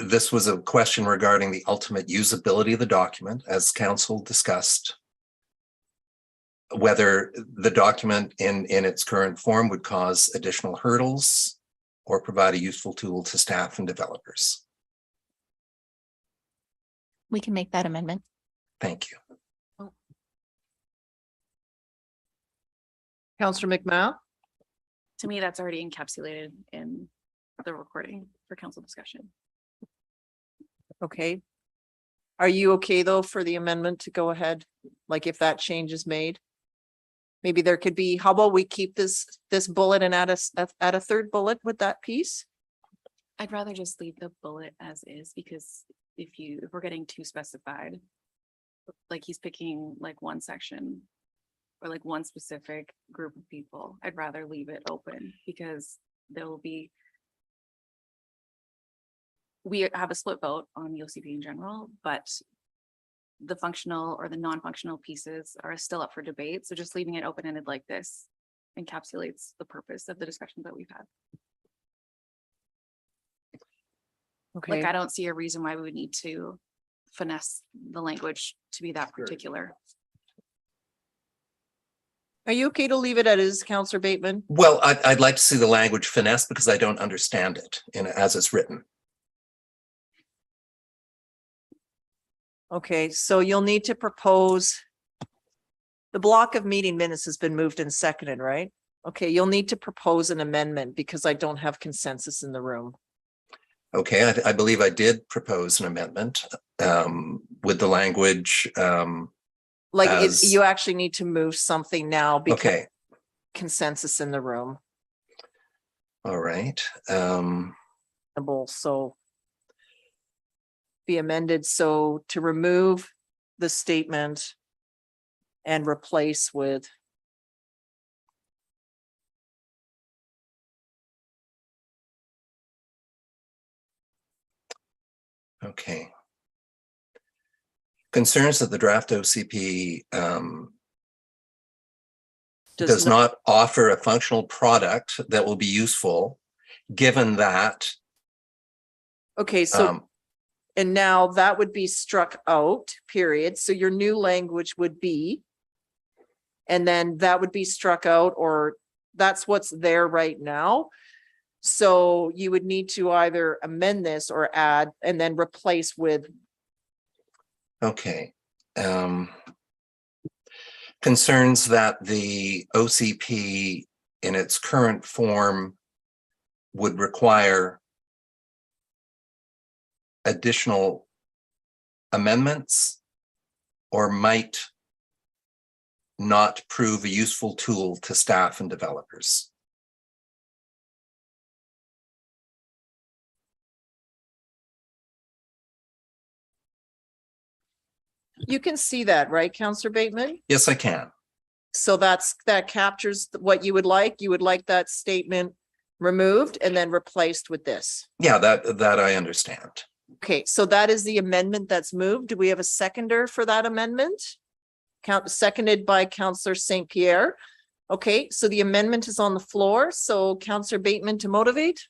this was a question regarding the ultimate usability of the document, as council discussed. Whether the document in its current form would cause additional hurdles or provide a useful tool to staff and developers. We can make that amendment. Thank you. Councillor McMahon. To me, that's already encapsulated in the recording for council discussion. Okay. Are you okay though for the amendment to go ahead? Like if that change is made? Maybe there could be, how about we keep this bullet and add a third bullet with that piece? I'd rather just leave the bullet as is, because if we're getting too specified, like he's picking like one section or like one specific group of people, I'd rather leave it open, because there will be, we have a split vote on the OCP in general, but the functional or the non-functional pieces are still up for debate. So just leaving it open-ended like this encapsulates the purpose of the discussions that we've had. Okay. Like, I don't see a reason why we would need to finesse the language to be that particular. Are you okay to leave it as Councillor Bateman? Well, I'd like to see the language finesse because I don't understand it as it's written. Okay, so you'll need to propose. The block of meeting minutes has been moved and seconded, right? Okay, you'll need to propose an amendment because I don't have consensus in the room. Okay, I believe I did propose an amendment with the language. Like as- you actually need to move something now because Okay, consensus in the room. All right. So be amended so to remove the statement and replace with. Okay. Concerns that the draft OCP does not offer a functional product that will be useful, given that. Okay, so, and now that would be struck out, period. So your new language would be, and then that would be struck out, or that's what's there right now. So you would need to either amend this or add and then replace with. Okay. Concerns that the OCP in its current form would require additional amendments or might not prove a useful tool to staff and developers. You can see that, right, Councillor Bateman? Yes, I can. So that captures what you would like. You would like that statement removed and then replaced with this. Yeah, that I understand. Okay, so that is the amendment that's moved. Do we have a seconder for that amendment? Seconded by Councillor St. Pierre. Okay, so the amendment is on the floor. So Councillor Bateman to motivate.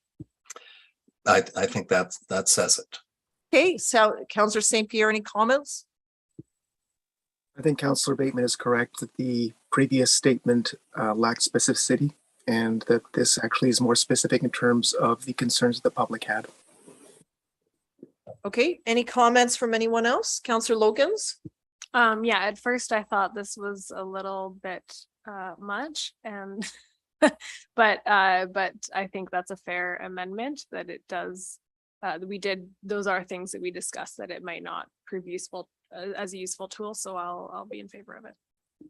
I think that says it. Okay, so Councillor St. Pierre, any comments? I think Councillor Bateman is correct that the previous statement lacked specificity, and that this actually is more specific in terms of the concerns the public had. Okay, any comments from anyone else? Councillor Logans? Yeah, at first I thought this was a little bit much, and but I think that's a fair amendment, that it does. Those are things that we discussed, that it might not prove useful as a useful tool, so I'll be in favor of it.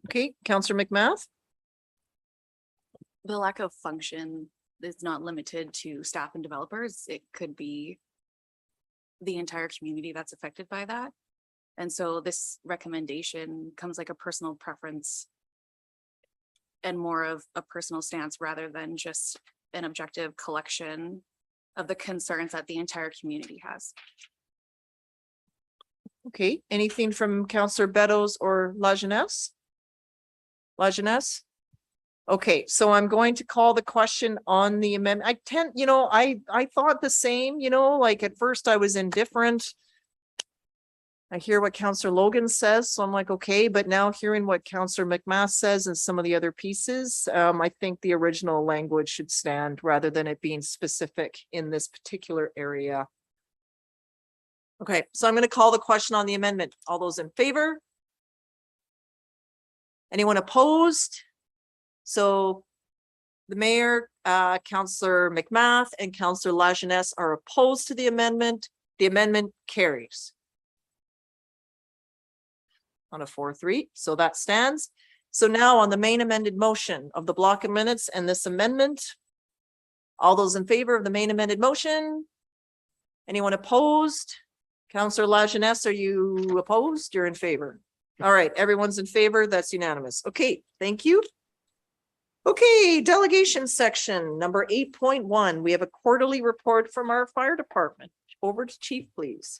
Okay, Councillor McMath? The lack of function is not limited to staff and developers. It could be the entire community that's affected by that. And so this recommendation comes like a personal preference and more of a personal stance rather than just an objective collection of the concerns that the entire community has. Okay, anything from Councillor Beddoes or Lajeunesse? Lajeunesse? Okay, so I'm going to call the question on the amendment. I thought the same, like at first I was indifferent. I hear what Councillor Logan says, so I'm like, okay, but now hearing what Councillor McMath says and some of the other pieces, I think the original language should stand rather than it being specific in this particular area. Okay, so I'm going to call the question on the amendment. All those in favor? Anyone opposed? So the mayor, Councillor McMath and Councillor Lajeunesse are opposed to the amendment. The amendment carries on a 4-3, so that stands. So now on the main amended motion of the block of minutes and this amendment, all those in favor of the main amended motion? Anyone opposed? Councillor Lajeunesse, are you opposed? You're in favor. All right, everyone's in favor. That's unanimous. Okay, thank you. Okay, delegation section number 8.1. We have a quarterly report from our fire department. Over to Chief, please.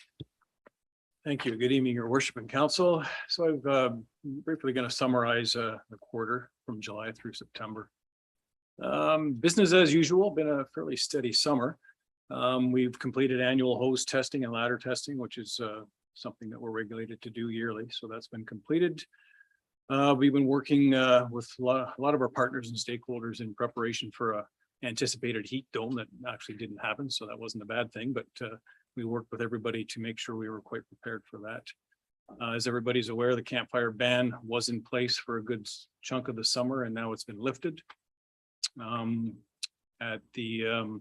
Thank you. Good evening, Your Worship and Council. So I'm briefly going to summarize the quarter from July through September. Business as usual, been a fairly steady summer. We've completed annual hose testing and ladder testing, which is something that we're regulated to do yearly. So that's been completed. We've been working with a lot of our partners and stakeholders in preparation for a anticipated heat dome that actually didn't happen. So that wasn't a bad thing, but we worked with everybody to make sure we were quite prepared for that. As everybody's aware, the campfire ban was in place for a good chunk of the summer, and now it's been lifted. At the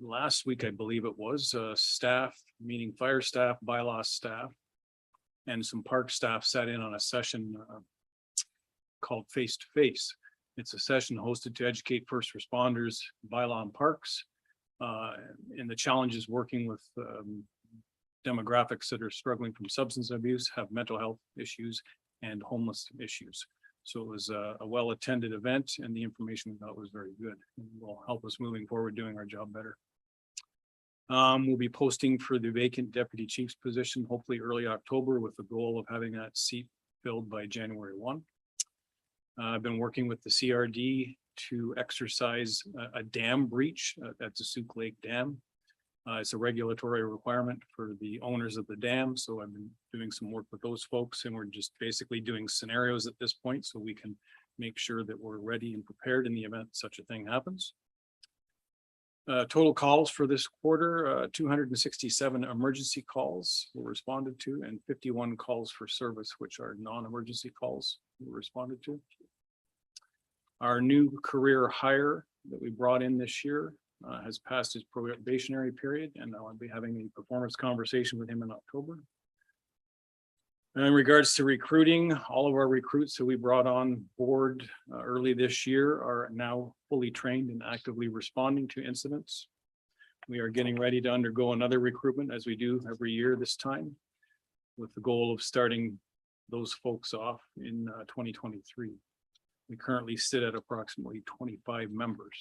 last week, I believe it was, staff, meaning fire staff, bylaw staff, and some park staff sat in on a session called Face to Face. It's a session hosted to educate first responders, bylaw and parks, and the challenges working with demographics that are struggling from substance abuse, have mental health issues and homeless issues. So it was a well-attended event, and the information we got was very good and will help us moving forward doing our job better. We'll be posting for the vacant deputy chief's position, hopefully early October, with the goal of having that seat filled by January 1. I've been working with the CRD to exercise a dam breach at the Souk Lake Dam. It's a regulatory requirement for the owners of the dam, so I've been doing some work with those folks, and we're just basically doing scenarios at this point so we can make sure that we're ready and prepared in the event such a thing happens. Total calls for this quarter, 267 emergency calls were responded to, and 51 calls for service, which are non-emergency calls, were responded to. Our new career hire that we brought in this year has passed his probationary period, and I'll be having a performance conversation with him in October. And in regards to recruiting, all of our recruits that we brought on board early this year are now fully trained and actively responding to incidents. We are getting ready to undergo another recruitment, as we do every year this time, with the goal of starting those folks off in 2023. We currently sit at approximately 25 members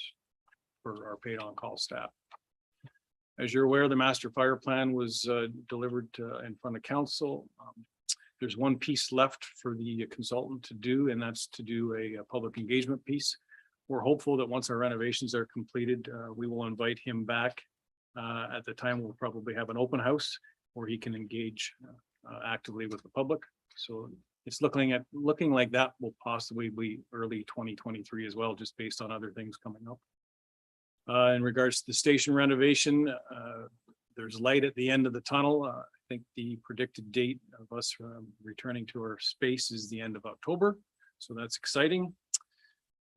for our paid on-call staff. As you're aware, the master fire plan was delivered in front of council. There's one piece left for the consultant to do, and that's to do a public engagement piece. We're hopeful that once our renovations are completed, we will invite him back. At the time, we'll probably have an open house where he can engage actively with the public. So it's looking like that will possibly be early 2023 as well, just based on other things coming up. In regards to the station renovation, there's light at the end of the tunnel. I think the predicted date of us returning to our space is the end of October. So that's exciting.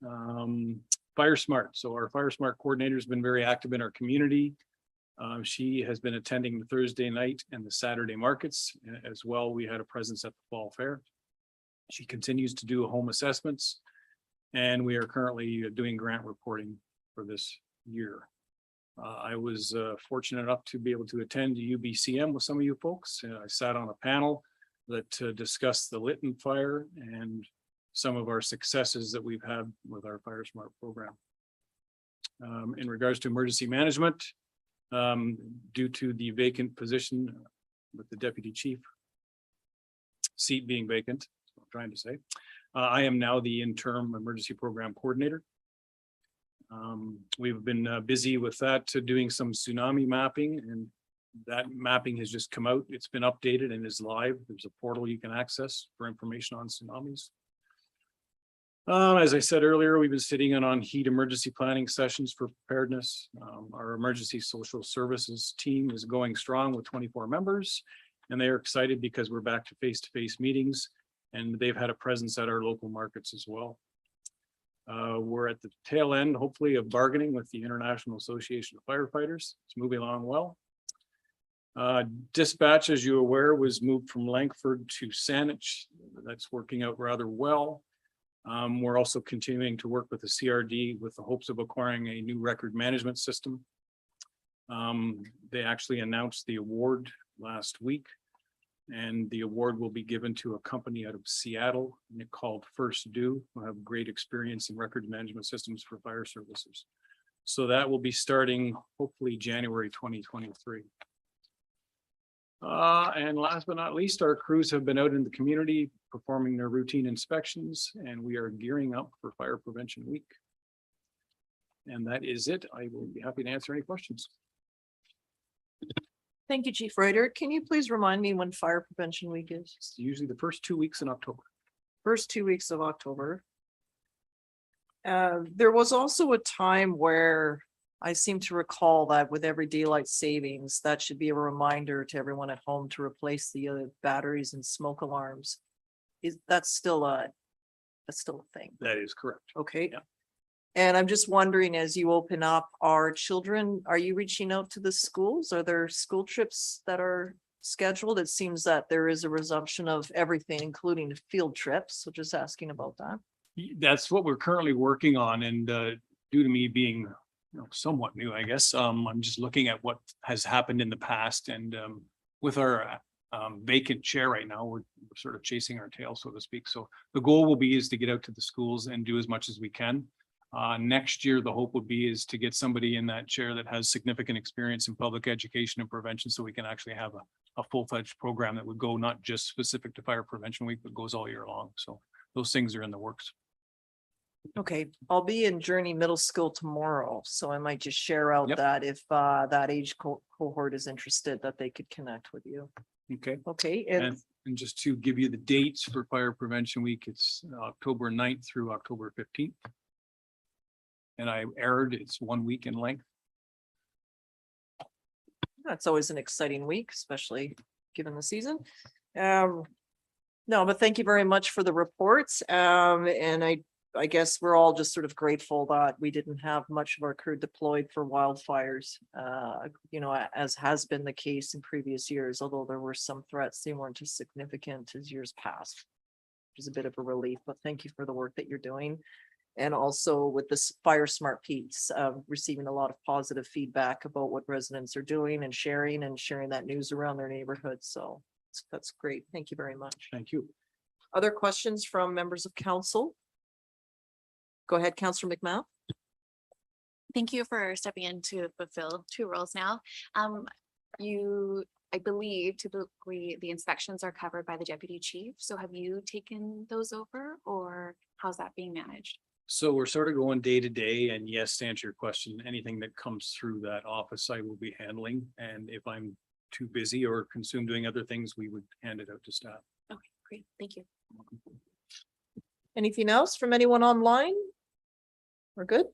Fire Smart. So our Fire Smart coordinator has been very active in our community. She has been attending the Thursday night and the Saturday markets as well. We had a presence at the Fall Fair. She continues to do home assessments, and we are currently doing grant reporting for this year. I was fortunate enough to be able to attend UBCM with some of you folks. I sat on a panel that discussed the Lytton fire and some of our successes that we've had with our Fire Smart program. In regards to emergency management, due to the vacant position with the deputy chief seat being vacant, that's what I'm trying to say, I am now the interim emergency program coordinator. We've been busy with that, doing some tsunami mapping, and that mapping has just come out. It's been updated and is live. There's a portal you can access for information on tsunamis. As I said earlier, we've been sitting in on heat emergency planning sessions for preparedness. Our emergency social services team is going strong with 24 members, and they are excited because we're back to face-to-face meetings, and they've had a presence at our local markets as well. We're at the tail end, hopefully, of bargaining with the International Association of Firefighters. It's moving along well. Dispatch, as you're aware, was moved from Langford to Saanich. That's working out rather well. We're also continuing to work with the CRD with the hopes of acquiring a new record management system. They actually announced the award last week, and the award will be given to a company out of Seattle called First Do, who have great experience in record management systems for fire services. So that will be starting hopefully January 2023. And last but not least, our crews have been out in the community performing their routine inspections, and we are gearing up for Fire Prevention Week. And that is it. I will be happy to answer any questions. Thank you, Chief Ryder. Can you please remind me when Fire Prevention Week is? It's usually the first 2 weeks in October. First 2 weeks of October. There was also a time where I seem to recall that with every daylight savings, that should be a reminder to everyone at home to replace the batteries and smoke alarms. That's still a thing? That is correct. Okay. Yeah. And I'm just wondering, as you open up, our children, are you reaching out to the schools? Are there school trips that are scheduled? It seems that there is a resumption of everything, including field trips. So just asking about that. That's what we're currently working on, and due to me being somewhat new, I guess, I'm just looking at what has happened in the past, and with our vacant chair right now, we're sort of chasing our tail, so to speak. So the goal will be is to get out to the schools and do as much as we can. Next year, the hope would be is to get somebody in that chair that has significant experience in public education and prevention, so we can actually have a full-fledged program that would go not just specific to Fire Prevention Week, but goes all year long. So those things are in the works. Okay, I'll be in Journey Middle School tomorrow, so I might just share out Yep. that if that age cohort is interested, that they could connect with you. Okay. Okay, And just to give you the dates for Fire Prevention Week, it's October 9th through October 15th. And I aired, it's 1 week in length. that's always an exciting week, especially given the season. No, but thank you very much for the reports. And I guess we're all just sort of grateful that we didn't have much of our crew deployed for wildfires, as has been the case in previous years, although there were some threats, they weren't as significant as years past. Which is a bit of a relief, but thank you for the work that you're doing. And also with this Fire Smart piece, receiving a lot of positive feedback about what residents are doing and sharing that news around their neighborhoods. So that's great. Thank you very much. Thank you. Other questions from members of council? Go ahead, Councillor McMahon. Thank you for stepping in to fulfill two roles now. I believe typically the inspections are covered by the deputy chief. So have you taken those over, or how's that being managed? So we're sort of going day to day, and yes, to answer your question, anything that comes through that office, I will be handling. And if I'm too busy or consumed doing other things, we would hand it out to staff. Okay, great. Thank you. Anything else from anyone online? We're good?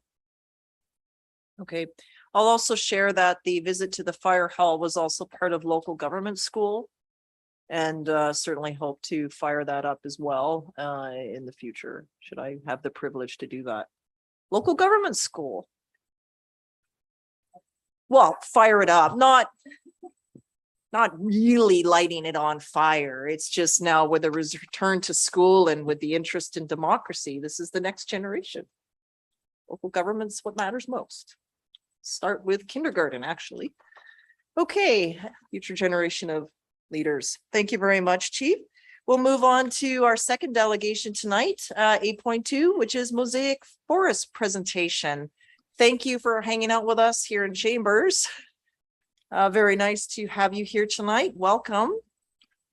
Okay, I'll also share that the visit to the fire hall was also part of local government school. And certainly hope to fire that up as well in the future, should I have the privilege to do that. Local government school. Well, fire it up, not really lighting it on fire. It's just now with the return to school and with the interest in democracy, this is the next generation. Local government's what matters most. Start with kindergarten, actually. Okay, future generation of leaders. Thank you very much, Chief. We'll move on to our second delegation tonight, 8.2, which is Mosaic Forest presentation. Thank you for hanging out with us here in Chambers. Very nice to have you here tonight. Welcome.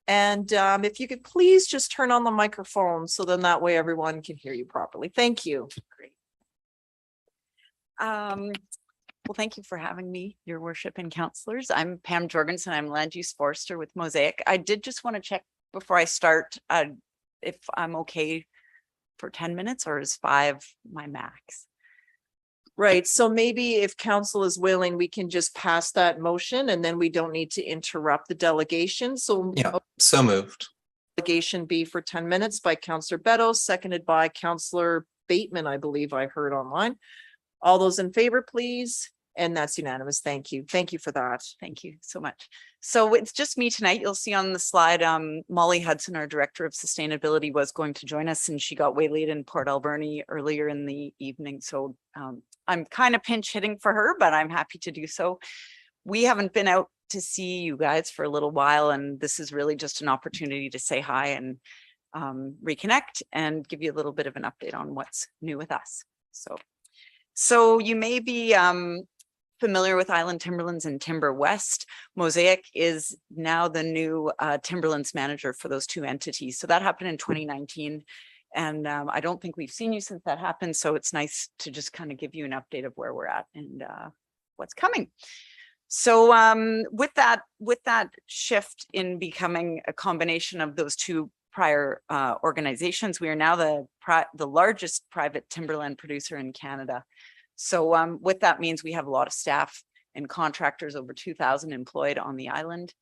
And if you could please just turn on the microphone so then that way everyone can hear you properly. Thank you. Great. Well, thank you for having me, your worship and counselors. I'm Pam Jorgensen. I'm land use forester with Mosaic. I did just want to check before I start if I'm okay for 10 minutes, or is 5 my max? Right. So maybe if council is willing, we can just pass that motion and then we don't need to interrupt the delegation. So Yeah, so moved. delegation be for 10 minutes by Councillor Beto, seconded by Councillor Bateman, I believe I heard online. All those in favor, please. And that's unanimous. Thank you. Thank you for that. Thank you so much. So it's just me tonight. You'll see on the slide, Molly Hudson, our Director of Sustainability, was going to join us, and she got waylaid in Port Alberni earlier in the evening. So I'm kind of pinch hitting for her, but I'm happy to do so. We haven't been out to see you guys for a little while, and this is really just an opportunity to say hi and reconnect and give you a little bit of an update on what's new with us. So you may be familiar with Island Timberlands and Timber West. Mosaic is now the new Timberlands manager for those two entities. So that happened in 2019. And I don't think we've seen you since that happened. So it's nice to just kind of give you an update of where we're at and what's coming. So with that shift in becoming a combination of those two prior organizations, we are now the largest private timberland producer in Canada. So what that means, we have a lot of staff and contractors, over 2,000 employed on the island.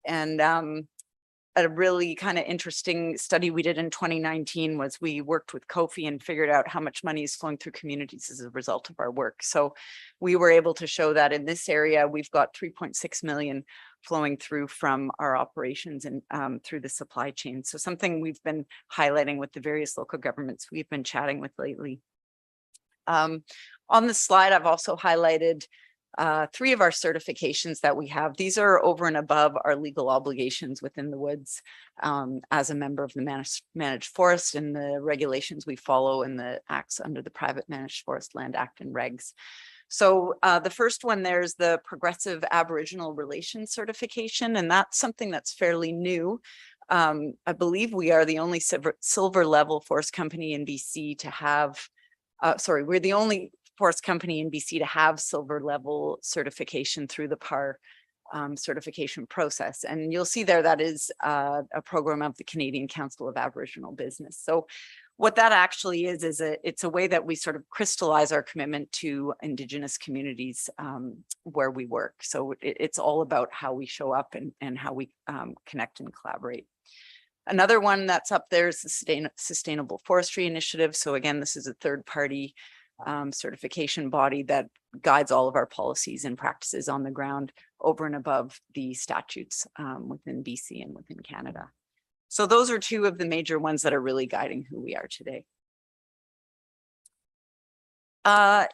And a really kind of interesting study we did in 2019 was we worked with Kofi and figured out how much money is flowing through communities as a result of our work. So we were able to show that in this area, we've got 3.6 million flowing through from our operations and through the supply chain. So something we've been highlighting with the various local governments we've been chatting with lately. On the slide, I've also highlighted 3 of our certifications that we have. These are over and above our legal obligations within the woods as a member of the managed forest and the regulations we follow in the acts under the Private Managed Forest Land Act and regs. So the first one, there's the Progressive Aboriginal Relations Certification, and that's something that's fairly new. I believe we are the only silver level forest company in BC to have, we're the only forest company in BC to have silver level certification through the PAR certification process. And you'll see there that is a program of the Canadian Council of Aboriginal Business. So what that actually is it's a way that we sort of crystallize our commitment to Indigenous communities where we work. So it's all about how we show up and how we connect and collaborate. Another one that's up there is the Sustainable Forestry Initiative. So again, this is a third-party certification body that guides all of our policies and practices on the ground over and above the statutes within BC and within Canada. So those are 2 of the major ones that are really guiding who we are today.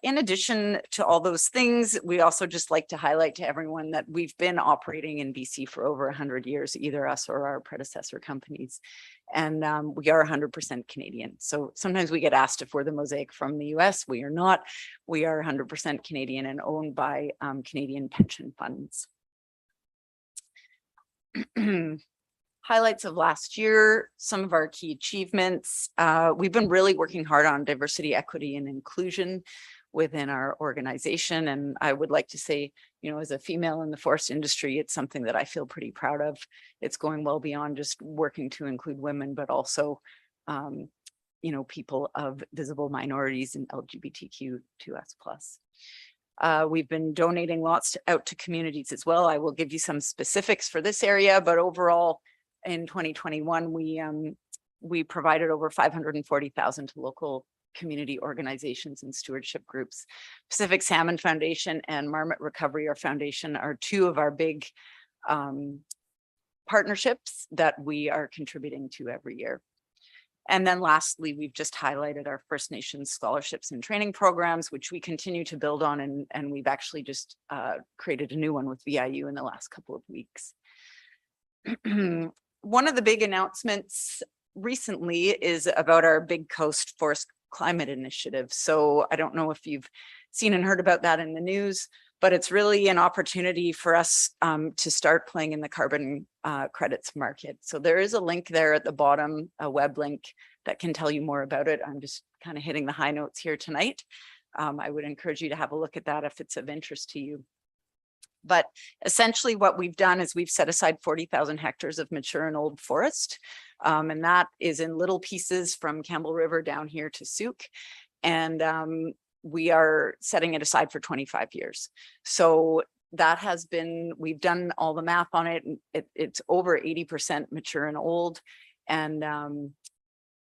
In addition to all those things, we also just like to highlight to everyone that we've been operating in BC for over 100 years, either us or our predecessor companies. And we are 100% Canadian. So sometimes we get asked if we're the Mosaic from the US. We are not. We are 100% Canadian and owned by Canadian pension funds. Highlights of last year, some of our key achievements. We've been really working hard on diversity, equity, and inclusion within our organization. And I would like to say, you know, as a female in the forest industry, it's something that I feel pretty proud of. It's going well beyond just working to include women, but also, you know, people of visible minorities and LGBTQ2S+. We've been donating lots out to communities as well. I will give you some specifics for this area, but overall, in 2021, we provided over 540,000 to local community organizations and stewardship groups. Pacific Salmon Foundation and Marmot Recovery Foundation are 2 of our big partnerships that we are contributing to every year. And then lastly, we've just highlighted our First Nations scholarships and training programs, which we continue to build on, and we've actually just created a new one with VIU in the last couple of weeks. One of the big announcements recently is about our Big Coast Forest Climate Initiative. So I don't know if you've seen and heard about that in the news, but it's really an opportunity for us to start playing in the carbon credits market. So there is a link there at the bottom, a web link that can tell you more about it. I'm just kind of hitting the high notes here tonight. I would encourage you to have a look at that if it's of interest to you. But essentially what we've done is we've set aside 40,000 hectares of mature and old forest. And that is in little pieces from Campbell River down here to Souk. And we are setting it aside for 25 years. So that has been, we've done all the math on it. And it's over 80% mature and old. And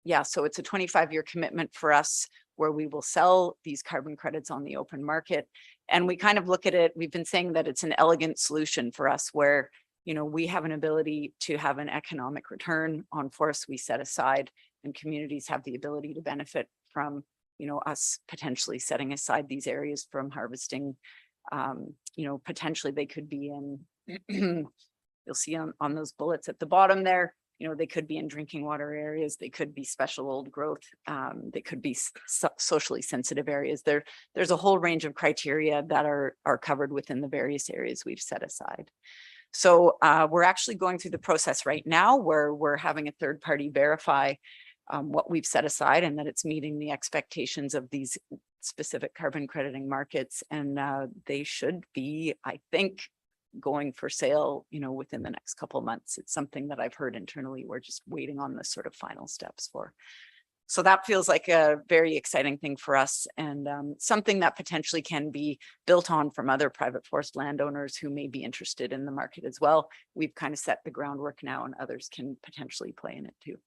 yeah, so it's a 25-year commitment for us where we will sell these carbon credits on the open market. And we kind of look at it, we've been saying that it's an elegant solution for us where, you know, we have an ability to have an economic return on forests we set aside, and communities have the ability to benefit from, you know, us potentially setting aside these areas from harvesting. You know, potentially they could be in, you'll see on those bullets at the bottom there, you know, they could be in drinking water areas, they could be special old growth, they could be socially sensitive areas. There's a whole range of criteria that are covered within the various areas we've set aside. So we're actually going through the process right now where we're having a third party verify what we've set aside and that it's meeting the expectations of these specific carbon crediting markets. And they should be, I think, going for sale, you know, within the next couple of months. It's something that I've heard internally. We're just waiting on the sort of final steps for. So that feels like a very exciting thing for us, and something that potentially can be built on from other private forest landowners who may be interested in the market as well. We've kind of set the groundwork now, and others can potentially play in it too.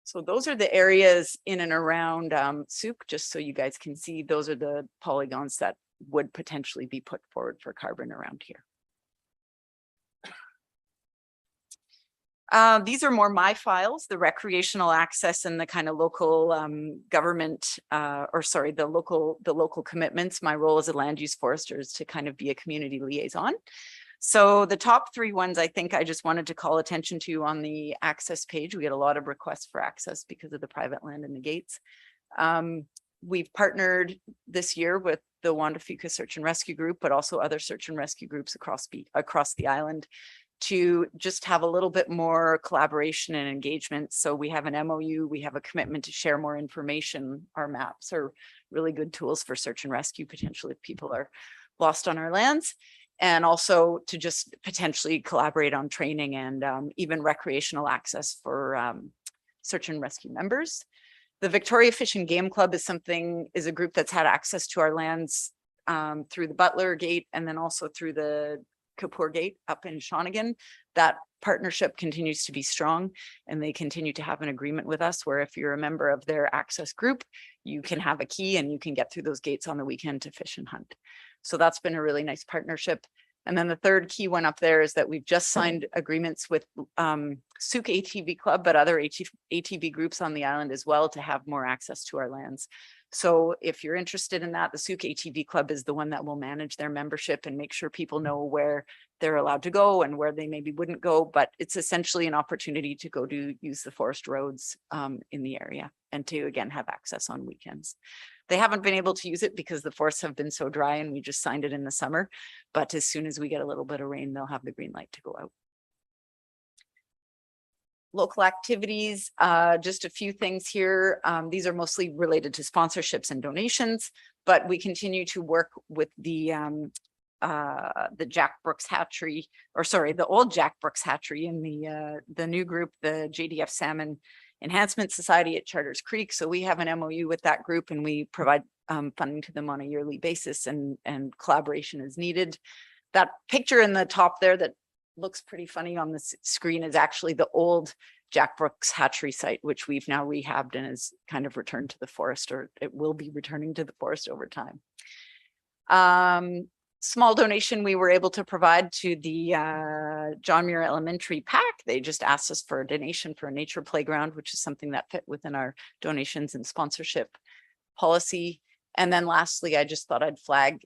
So those are the areas in and around Souk, just so you guys can see. Those are the polygons that would potentially be put forward for carbon around here. These are more my files, the recreational access and the kind of local government, the local commitments. My role as a land use forester is to kind of be a community liaison. So the top three ones I think I just wanted to call attention to on the access page. We get a lot of requests for access because of the private land and the gates. We've partnered this year with the Wanda Fuca Search and Rescue Group, but also other search and rescue groups across the island to just have a little bit more collaboration and engagement. So we have an MOU, we have a commitment to share more information. Our maps are really good tools for search and rescue, potentially if people are lost on our lands, and also to just potentially collaborate on training and even recreational access for search and rescue members. The Victoria Fish and Game Club is a group that's had access to our lands through the Butler Gate and then also through the Kapoor Gate up in Shawnigan. That partnership continues to be strong, and they continue to have an agreement with us where if you're a member of their access group, you can have a key and you can get through those gates on the weekend to fish and hunt. So that's been a really nice partnership. And then the third key one up there is that we've just signed agreements with Souk ATV Club, but other ATV groups on the island as well to have more access to our lands. So if you're interested in that, the Souk ATV Club is the one that will manage their membership and make sure people know where they're allowed to go and where they maybe wouldn't go. But it's essentially an opportunity to go to use the forest roads in the area and to again have access on weekends. They haven't been able to use it because the forests have been so dry and we just signed it in the summer. But as soon as we get a little bit of rain, they'll have the green light to go out. Local activities, just a few things here. These are mostly related to sponsorships and donations, but we continue to work with the Jack Brooks Hatchery, the old Jack Brooks Hatchery and the new group, the JDF Salmon Enhancement Society at Charters Creek. So we have an MOU with that group and we provide funding to them on a yearly basis and collaboration is needed. That picture in the top there that looks pretty funny on the screen is actually the old Jack Brooks hatchery site, which we've now rehabbed and is kind of returned to the forest, or it will be returning to the forest over time. Small donation we were able to provide to the John Muir Elementary PAC. They just asked us for a donation for a nature playground, which is something that fit within our donations and sponsorship policy. And then lastly, I just thought I'd flag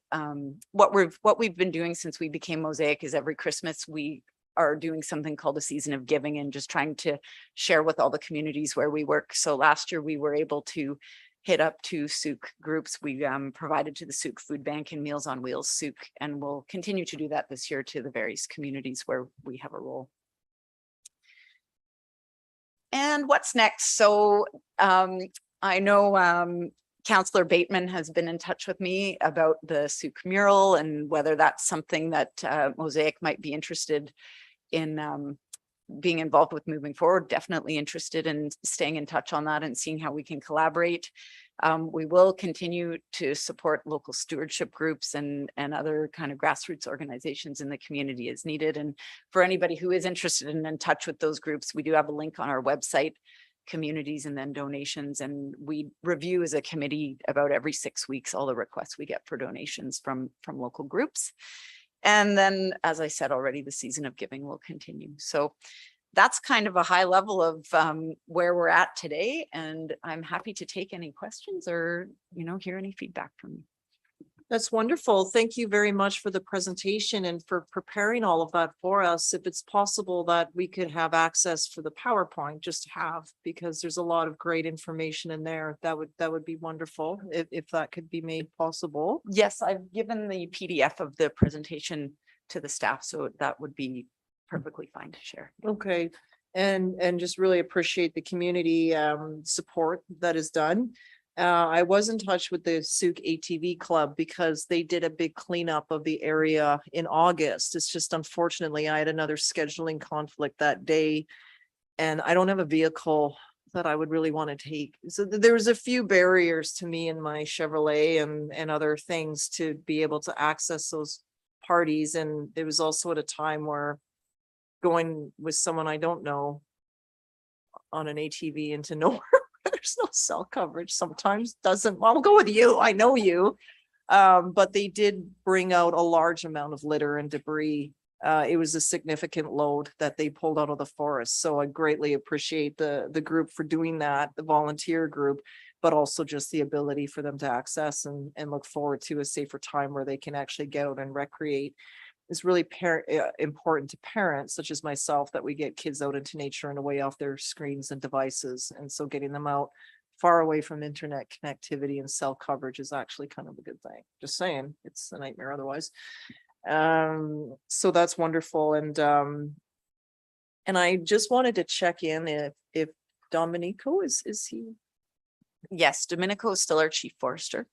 what we've been doing since we became Mosaic is every Christmas we are doing something called a season of giving and just trying to share with all the communities where we work. So last year we were able to hit up 2 Souk groups. We provided to the Souk Food Bank and Meals on Wheels Souk, and we'll continue to do that this year to the various communities where we have a role. And what's next? So I know Councillor Bateman has been in touch with me about the Souk mural and whether that's something that Mosaic might be interested in being involved with moving forward. Definitely interested in staying in touch on that and seeing how we can collaborate. We will continue to support local stewardship groups and other kind of grassroots organizations in the community as needed. And for anybody who is interested and in touch with those groups, we do have a link on our website, communities and then donations, and we review as a committee about every 6 weeks all the requests we get for donations from local groups. And then, as I said already, the season of giving will continue. So that's kind of a high level of where we're at today, and I'm happy to take any questions or hear any feedback from you. That's wonderful. Thank you very much for the presentation and for preparing all of that for us. If it's possible that we could have access for the PowerPoint, just to have, because there's a lot of great information in there. That would be wonderful if that could be made possible. Yes, I've given the PDF of the presentation to the staff, so that would be perfectly fine to share. Okay. And just really appreciate the community support that is done. I was in touch with the Souk ATV Club because they did a big cleanup of the area in August. It's just unfortunately I had another scheduling conflict that day and I don't have a vehicle that I would really want to take. So there's a few barriers to me in my Chevrolet and other things to be able to access those parties. And it was also at a time where going with someone I don't know on an ATV into nowhere. There's no cell coverage sometimes doesn't. I'll go with you. I know you. But they did bring out a large amount of litter and debris. It was a significant load that they pulled out of the forest. So I greatly appreciate the group for doing that, the volunteer group, but also just the ability for them to access and look forward to a safer time where they can actually get out and recreate. It's really important to parents such as myself that we get kids out into nature and away off their screens and devices. And so getting them out far away from internet connectivity and cell coverage is actually kind of a good thing. Just saying, it's a nightmare otherwise. So that's wonderful. And I just wanted to check in if Domenico is he? Yes, Domenico is still our chief forester.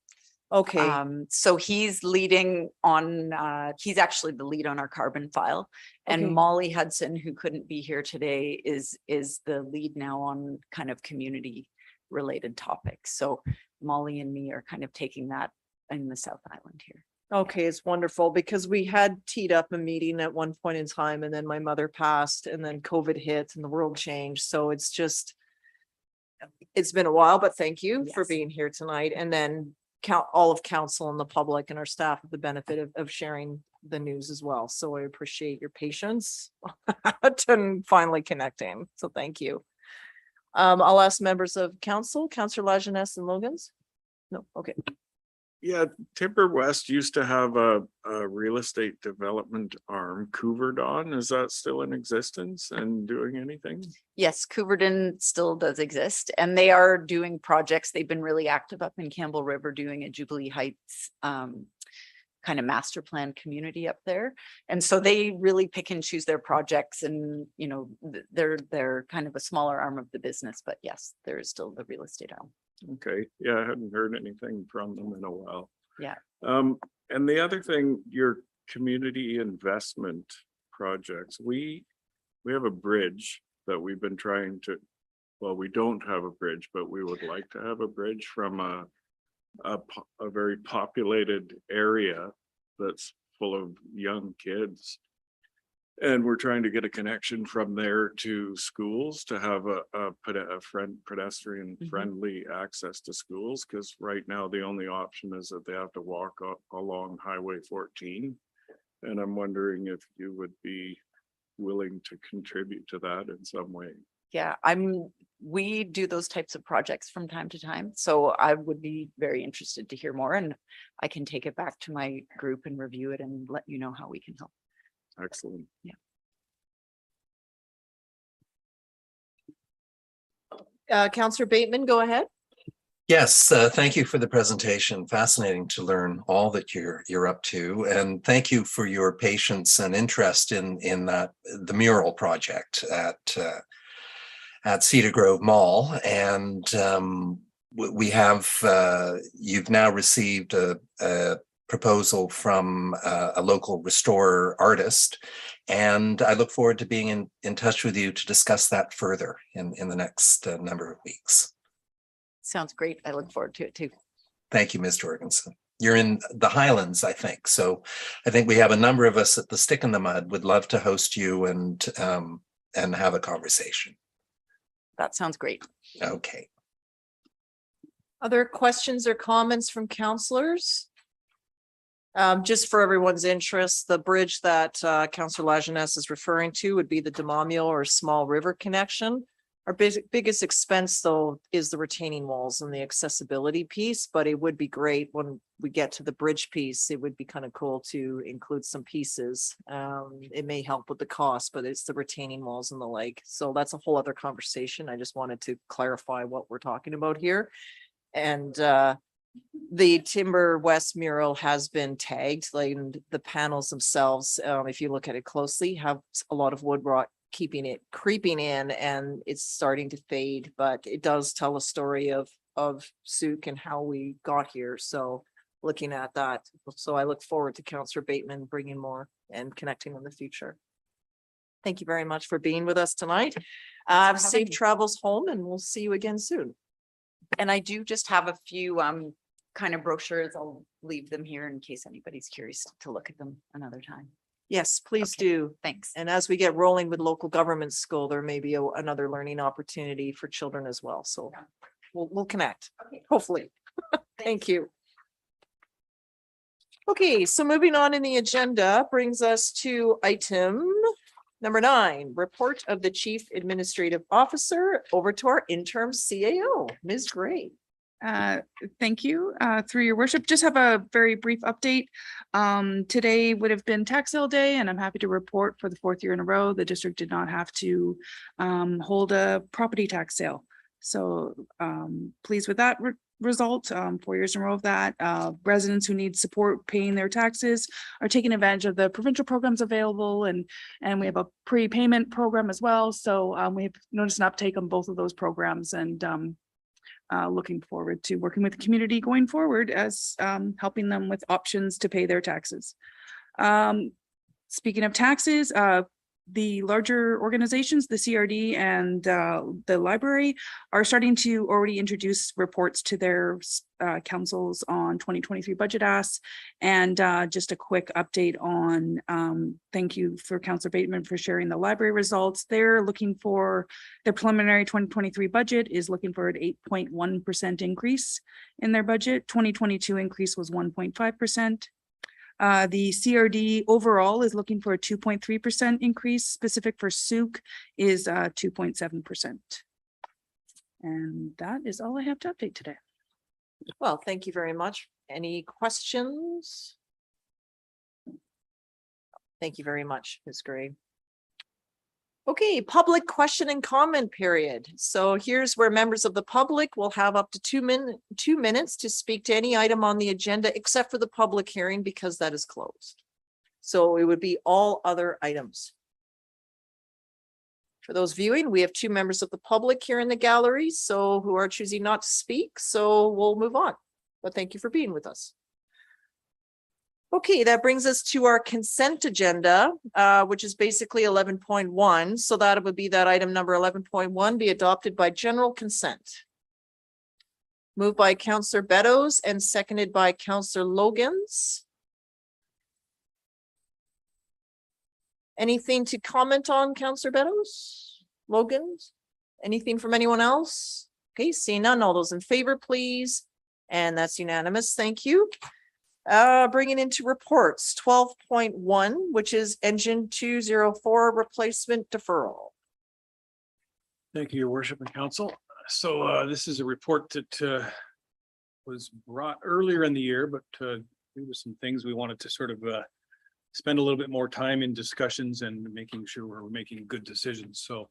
Okay, So he's leading on, he's actually the lead on our carbon file. And Okay. Molly Hudson, who couldn't be here today, is the lead now on kind of community related topics. So Molly and me are kind of taking that in the South Island here. okay, it's wonderful because we had teed up a meeting at one point in time and then my mother passed and then COVID hit and the world changed. So it's been a while, but thank you for Yes. being here tonight. And then all of council and the public and our staff have the benefit of sharing the news as well. So I appreciate your patience and finally connecting. So thank you. I'll ask members of council, Councillor Lajeunesse and Logans. No, okay. Yeah, Timber West used to have a real estate development arm, Couverdon. Is that still in existence and doing anything? Yes, Couverton still does exist and they are doing projects. They've been really active up in Campbell River doing a Jubilee Heights kind of master plan community up there. And so they really pick and choose their projects and, you know, they're kind of a smaller arm of the business, but yes, there is still the real estate arm. Okay, yeah, I hadn't heard anything from them in a while. Yeah. And the other thing, your community investment projects, we have a bridge that we've been trying to, well, we don't have a bridge, but we would like to have a bridge from a very populated area that's full of young kids. And we're trying to get a connection from there to schools to have a pedestrian friendly access to schools. Because right now the only option is that they have to walk along Highway 14. And I'm wondering if you would be willing to contribute to that in some way. Yeah, we do those types of projects from time to time. So I would be very interested to hear more and I can take it back to my group and review it and let you know how we can help. Excellent. Yeah. Councillor Bateman, go ahead. Yes, thank you for the presentation. Fascinating to learn all that you're up to, and thank you for your patience and interest in the mural project at Cedar Grove Mall. And we have you've now received a proposal from a local restorer artist, and I look forward to being in touch with you to discuss that further in the next number of weeks. Sounds great. I look forward to it too. Thank you, Ms. Jorgensen. You're in the Highlands, I think. So I think we have a number of us at the Stick in the Mud would love to host you and have a conversation. That sounds great. Okay. Other questions or comments from councillors? Just for everyone's interest, the bridge that Councillor Lajeunesse is referring to would be the Demamio or Small River connection. Our biggest expense though is the retaining walls and the accessibility piece, but it would be great when we get to the bridge piece. It would be kind of cool to include some pieces. It may help with the cost, but it's the retaining walls and the like. So that's a whole other conversation. I just wanted to clarify what we're talking about here. And the Timber West mural has been tagged, like the panels themselves, if you look at it closely, have a lot of wood rot creeping in, and it's starting to fade, but it does tell a story of Souk and how we got here. So looking at that, so I look forward to Councillor Bateman bringing more and connecting in the future. Thank you very much for being with us tonight. Safe travels home, and we'll see you again soon. And I do just have a few kind of brochures. I'll leave them here in case anybody's curious to look at them another time. Yes, please Okay, do. Thanks. And as we get rolling with local government school, there may be another learning opportunity for children as well. So we'll connect, hopefully. Thank you. Okay, so moving on in the agenda brings us to item number 9, report of the Chief Administrative Officer. Over to our interim CAO, Ms. Gray. Thank you, through your worship. Just have a very brief update. Today would have been tax sale day, and I'm happy to report for the 4th year in a row, the district did not have to hold a property tax sale. So pleased with that result, 4 years in a row of that. Residents who need support paying their taxes are taking advantage of the provincial programs available, and we have a prepayment program as well. So we have noticed an uptake on both of those programs, and looking forward to working with the community going forward as helping them with options to pay their taxes. Speaking of taxes, the larger organizations, the CRD and the library, are starting to already introduce reports to their councils on 2023 budget asks. And just a quick update on, thank you for Councillor Bateman for sharing the library results. They're looking for, their preliminary 2023 budget is looking for an 8.1% increase in their budget. 2022 increase was 1.5%. The CRD overall is looking for a 2.3% increase. Specific for Souk is 2.7%. And that is all I have to update today. Well, thank you very much. Any questions? Thank you very much, Ms. Gray. Okay, public question and comment period. So here's where members of the public will have up to 2 minutes to speak to any item on the agenda, except for the public hearing, because that is closed. So it would be all other items. For those viewing, we have 2 members of the public here in the gallery, so who are choosing not to speak. So we'll move on. But thank you for being with us. Okay, that brings us to our consent agenda, which is basically 11.1. So that would be that item number 11.1 be adopted by general consent. Moved by Councillor Beddoes and seconded by Councillor Logans. Anything to comment on, Councillor Beddoes? Logans? Anything from anyone else? Okay, seeing none, all those in favor, please. And that's unanimous. Thank you. Bringing into reports 12.1, which is engine 204 replacement deferral. Thank you, Your Worship and Council. So this is a report that was brought earlier in the year, but due to some things we wanted to sort of spend a little bit more time in discussions and making sure we're making good decisions. So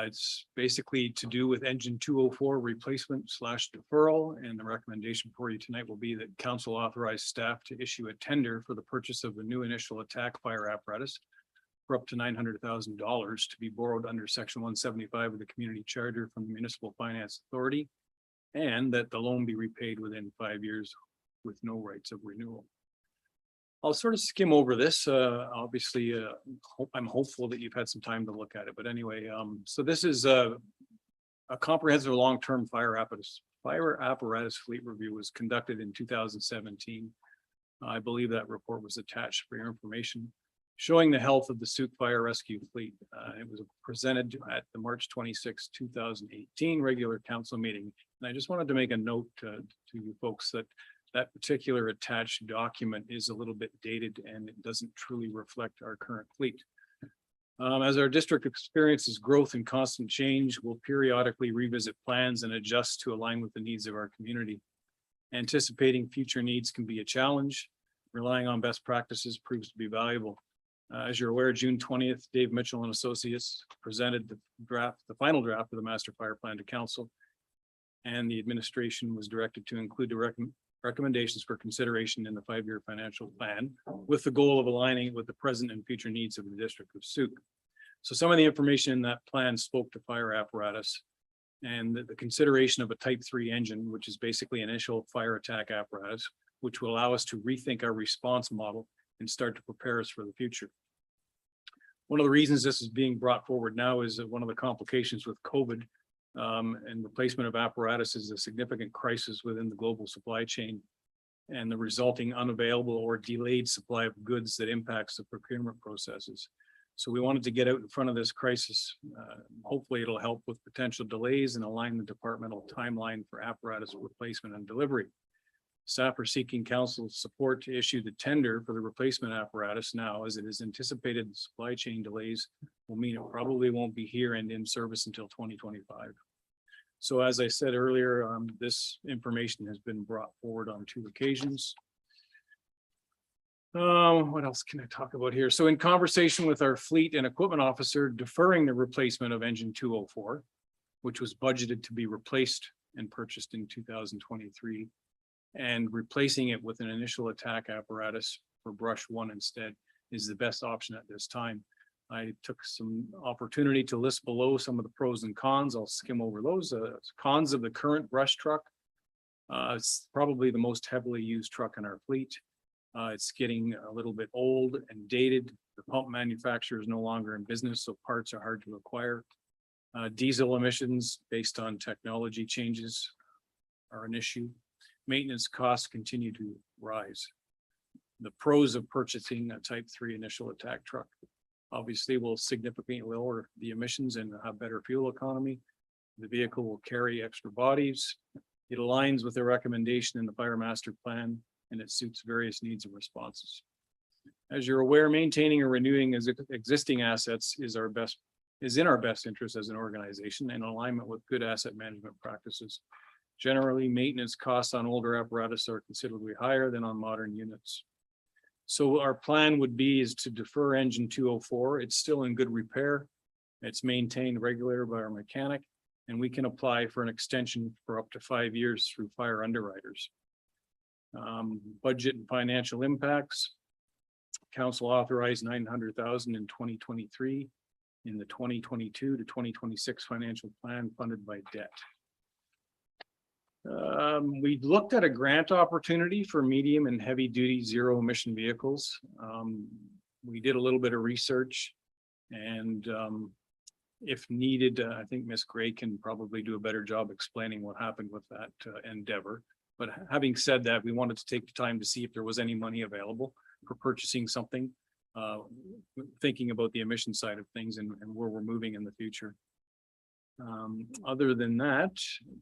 it's basically to do with engine 204 replacement / deferral. And the recommendation for you tonight will be that council authorize staff to issue a tender for the purchase of a new initial attack fire apparatus for up to $900,000 to be borrowed under section 175 of the community charter from the Municipal Finance Authority, and that the loan be repaid within 5 years with no rights of renewal. I'll sort of skim over this. Obviously, I'm hopeful that you've had some time to look at it. But anyway, so this is a comprehensive long-term fire apparatus fleet review was conducted in 2017. I believe that report was attached for your information, showing the health of the Souk Fire Rescue Fleet. It was presented at the March 26, 2018 regular council meeting. And I just wanted to make a note to you folks that that particular attached document is a little bit dated and it doesn't truly reflect our current fleet. As our district experiences growth and constant change, we'll periodically revisit plans and adjust to align with the needs of our community. Anticipating future needs can be a challenge. Relying on best practices proves to be valuable. As you're aware, June 20th, Dave Mitchell and Associates presented the final draft of the master fire plan to council, and the administration was directed to include the recommendations for consideration in the 5-year financial plan, with the goal of aligning it with the present and future needs of the district of Souk. So some of the information in that plan spoke to fire apparatus and the consideration of a type 3 engine, which is basically initial fire attack apparatus, which will allow us to rethink our response model and start to prepare us for the future. One of the reasons this is being brought forward now is that one of the complications with COVID and replacement of apparatus is a significant crisis within the global supply chain and the resulting unavailable or delayed supply of goods that impacts the procurement processes. So we wanted to get out in front of this crisis. Hopefully it'll help with potential delays and align the departmental timeline for apparatus replacement and delivery. Staff are seeking council's support to issue the tender for the replacement apparatus now, as it is anticipated the supply chain delays will mean it probably won't be here and in service until 2025. So as I said earlier, this information has been brought forward on 2 occasions. What else can I talk about here? So in conversation with our fleet and equipment officer, deferring the replacement of engine 204, which was budgeted to be replaced and purchased in 2023, and replacing it with an initial attack apparatus for brush 1 instead is the best option at this time. I took some opportunity to list below some of the pros and cons. I'll skim over those. Cons of the current brush truck. It's probably the most heavily used truck in our fleet. It's getting a little bit old and dated. The pump manufacturer is no longer in business, so parts are hard to acquire. Diesel emissions based on technology changes are an issue. Maintenance costs continue to rise. The pros of purchasing a Type 3 initial attack truck obviously will significantly lower the emissions and have better fuel economy. The vehicle will carry extra bodies. It aligns with the recommendation in the Fire Master Plan, and it suits various needs and responses. As you're aware, maintaining or renewing existing assets is in our best interest as an organization in alignment with good asset management practices. Generally, maintenance costs on older apparatus are considerably higher than on modern units. So our plan would be is to defer engine 204. It's still in good repair. It's maintained regularly by our mechanic, and we can apply for an extension for up to 5 years through fire underwriters. Budget and financial impacts. Council authorized 900,000 in 2023 in the 2022 to 2026 financial plan funded by debt. We looked at a grant opportunity for medium and heavy duty zero emission vehicles. We did a little bit of research, and if needed, I think Ms. Gray can probably do a better job explaining what happened with that endeavor. But having said that, we wanted to take the time to see if there was any money available for purchasing something, thinking about the emission side of things and where we're moving in the future. Other than that,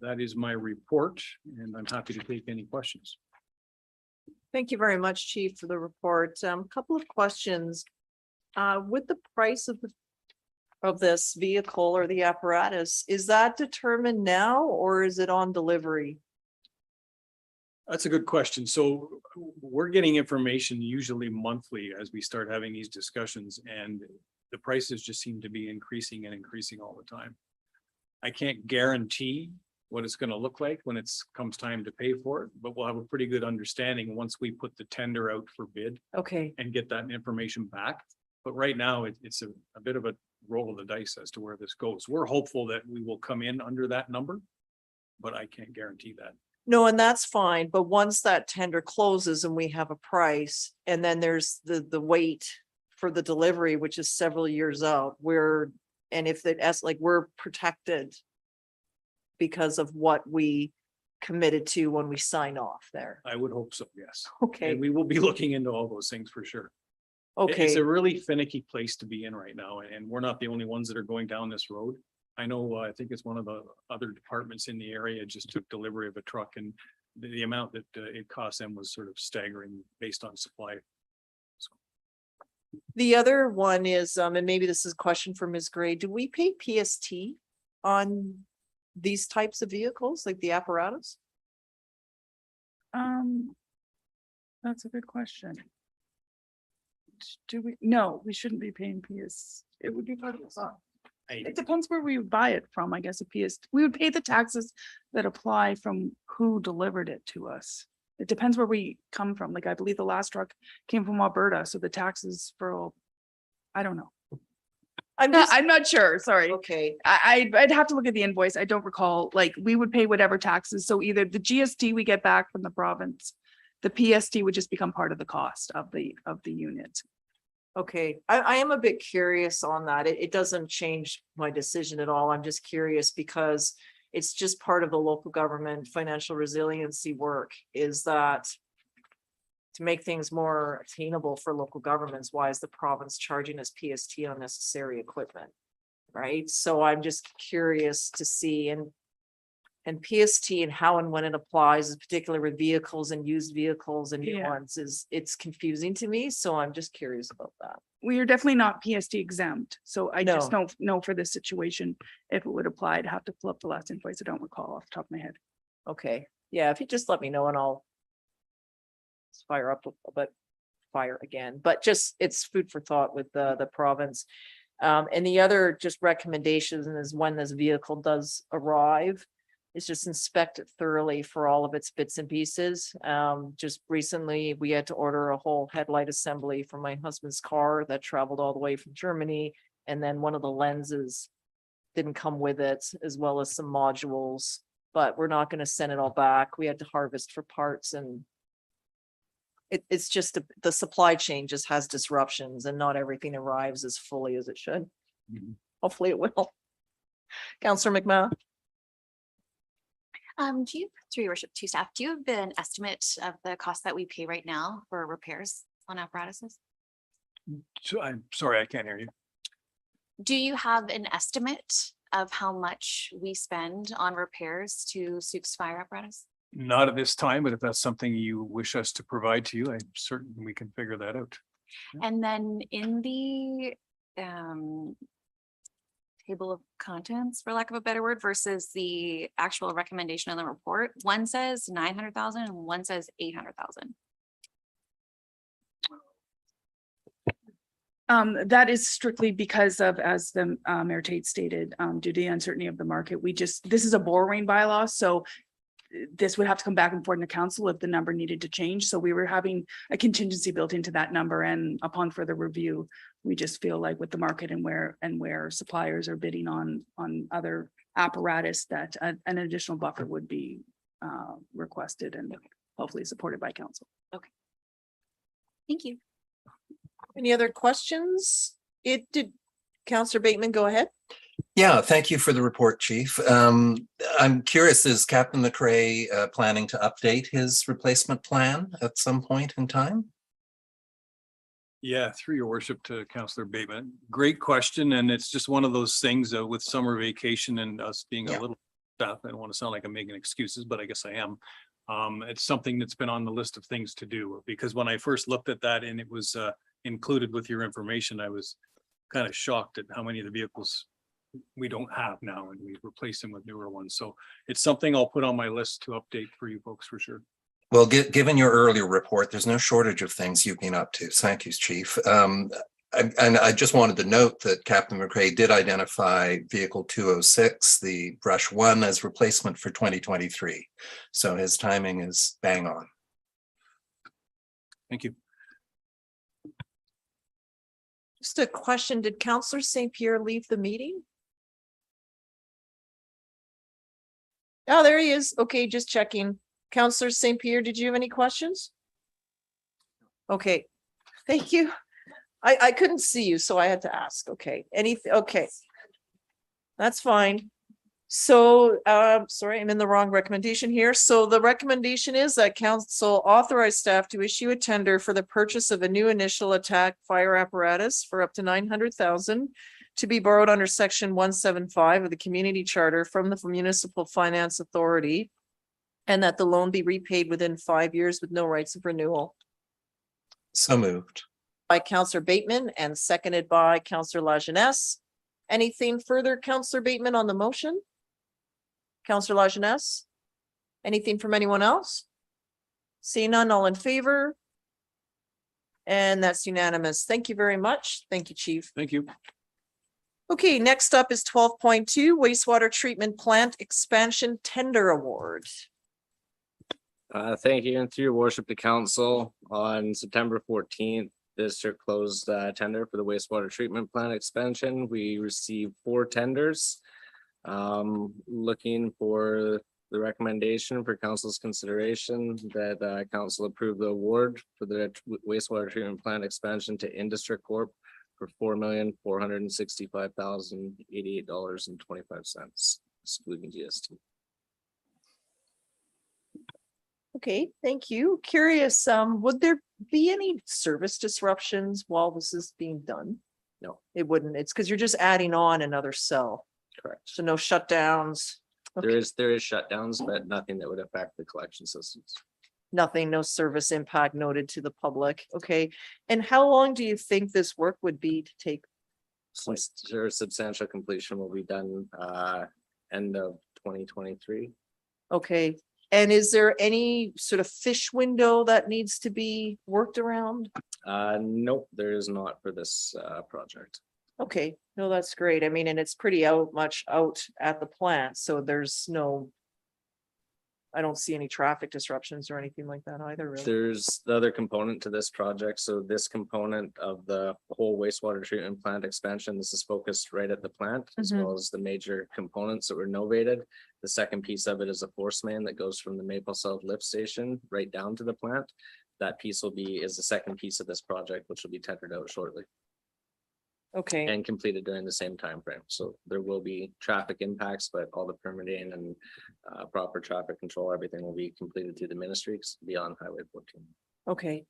that is my report, and I'm happy to take any questions. Thank you very much, Chief, for the report. Couple of questions. With the price of this vehicle or the apparatus, is that determined now or is it on delivery? That's a good question. So we're getting information usually monthly as we start having these discussions, and the prices just seem to be increasing and increasing all the time. I can't guarantee what it's going to look like when it comes time to pay for it, but we'll have a pretty good understanding once we put the tender out for bid Okay, and get that information back. But right now, it's a bit of a roll of the dice as to where this goes. We're hopeful that we will come in under that number, but I can't guarantee that. no, and that's fine. But once that tender closes and we have a price, and then there's the wait for the delivery, which is several years out, and if we're protected because of what we committed to when we sign off there. I would hope so, yes. Okay, And we will be looking into all those things for sure. It's okay, a really finicky place to be in right now, and we're not the only ones that are going down this road. I know, I think it's one of the other departments in the area just took delivery of a truck, and the amount that it cost them was sort of staggering based on supply. the other one is, and maybe this is a question for Ms. Gray, do we pay PST on these types of vehicles, like the apparatus? That's a good question. Do we? No, we shouldn't be paying PS. It would be part of the cost. It depends where we would buy it from, I guess. We would pay the taxes that apply from who delivered it to us. It depends where we come from. Like, I believe the last truck came from Alberta, so the taxes for, I don't know. I'm just, I'm not sure, sorry. okay, I'd have to look at the invoice. I don't recall, like, we would pay whatever taxes. So either the GST we get back from the province, the PST would just become part of the cost of the unit. okay. I am a bit curious on that. It doesn't change my decision at all. I'm just curious because it's just part of the local government financial resiliency work, is that to make things more attainable for local governments, why is the province charging us PST on necessary equipment? Right? So I'm just curious to see, and And PST and how and when it applies, particularly with vehicles and used vehicles and new Yeah. ones, it's confusing to me, so I'm just curious about that. We are definitely not PST exempt, so I just No. don't know for this situation if it would apply. I'd have to pull up the last invoice. I don't recall off the top of my head. Okay, yeah, if you just let me know and I'll fire up, but fire again, but just, it's food for thought with the province. And the other just recommendations is when this vehicle does arrive, is just inspect it thoroughly for all of its bits and pieces. Just recently, we had to order a whole headlight assembly for my husband's car that traveled all the way from Germany. And then one of the lenses didn't come with it, as well as some modules, but we're not gonna send it all back. We had to harvest for parts, and it's just the supply chain just has disruptions and not everything arrives as fully as it should. Mhm. Hopefully it will. Counselor McMahon? Do you, through your worship, to staff, do you have an estimate of the cost that we pay right now for repairs on apparatuses? So I'm sorry, I can't hear you. Do you have an estimate of how much we spend on repairs to Soup's fire apparatus? Not at this time, but if that's something you wish us to provide to you, I'm certain we can figure that out. And then in the table of contents, for lack of a better word, versus the actual recommendation in the report, one says 900,000 and one says 800,000. That is strictly because of, as the Mayor Tate stated, due to the uncertainty of the market, this is a borrowing bylaw, so this would have to come back and forth in the council if the number needed to change. So we were having a contingency built into that number, and upon further review, we just feel like with the market and where suppliers are bidding on other apparatus, that an additional buffer would be requested and hopefully supported by council. Thank you. Any other questions? Counselor Bateman, go ahead. Yeah, thank you for the report, Chief. I'm curious, is Captain McRae planning to update his replacement plan at some point in time? Yeah, through your worship to Councillor Bateman. Great question. And it's just one of those things with summer vacation and us being a little staff. I don't want to sound like I'm making excuses, but I guess I am. It's something that's been on the list of things to do, because when I first looked at that and it was included with your information, I was kind of shocked at how many of the vehicles we don't have now, and we replace them with newer ones. So it's something I'll put on my list to update for you folks for sure. Well, given your earlier report, there's no shortage of things you've been up to. Thank you, Chief. And I just wanted to note that Captain McRae did identify vehicle 206, the brush one, as replacement for 2023. So his timing is bang on. Thank you. Just a question, did Counselor St. Pierre leave the meeting? Oh, there he is. Okay, just checking. Counselor St. Pierre, did you have any questions? Okay, thank you. I couldn't see you, so I had to ask. Okay, okay. That's fine. So, sorry, I'm in the wrong recommendation here. So the recommendation is that council authorize staff to issue a tender for the purchase of a new initial attack fire apparatus for up to 900,000 to be borrowed under section 175 of the community charter from the Municipal Finance Authority, and that the loan be repaid within 5 years with no rights of renewal. So moved. By Counselor Bateman and seconded by Counselor Lajeunesse. Anything further, Counselor Bateman, on the motion? Counselor Lajeunesse? Anything from anyone else? Seeing none, all in favor? And that's unanimous. Thank you very much. Thank you, Chief. Thank you. Okay, next up is 12.2 wastewater treatment plant expansion tender award. Thank you, and through your worship to council, on September 14th, district closed tender for the wastewater treatment plant expansion. We received 4 tenders. Looking for the recommendation for council's consideration that council approve the award for the wastewater treatment plant expansion to Industry Corp for $4,465,088.25, excluding GST. Okay, thank you. Curious, would there be any service disruptions while this is being done? No. It wouldn't. It's because you're just adding on another cell. Correct. So no shutdowns. There is shutdowns, but nothing that would affect the collection systems. Nothing, no service impact noted to the public. Okay. And how long do you think this work would be to take? Substantial completion will be done end of 2023. Okay. And is there any sort of fish window that needs to be worked around? Nope, there is not for this project. Okay, no, that's great. I mean, and it's pretty much out at the plant, so there's no. I don't see any traffic disruptions or anything like that either, really. There's the other component to this project. So this component of the whole wastewater treatment plant expansion, this is focused right at the plant, as well as the major components that were novated. The second piece of it is a force main that goes from the Maple South lift station right down to the plant. That piece is the second piece of this project, which will be tendered out shortly. Okay, And completed during the same time frame. So there will be traffic impacts, but all the permitting and proper traffic control, everything will be completed through the ministries beyond Highway 14. okay.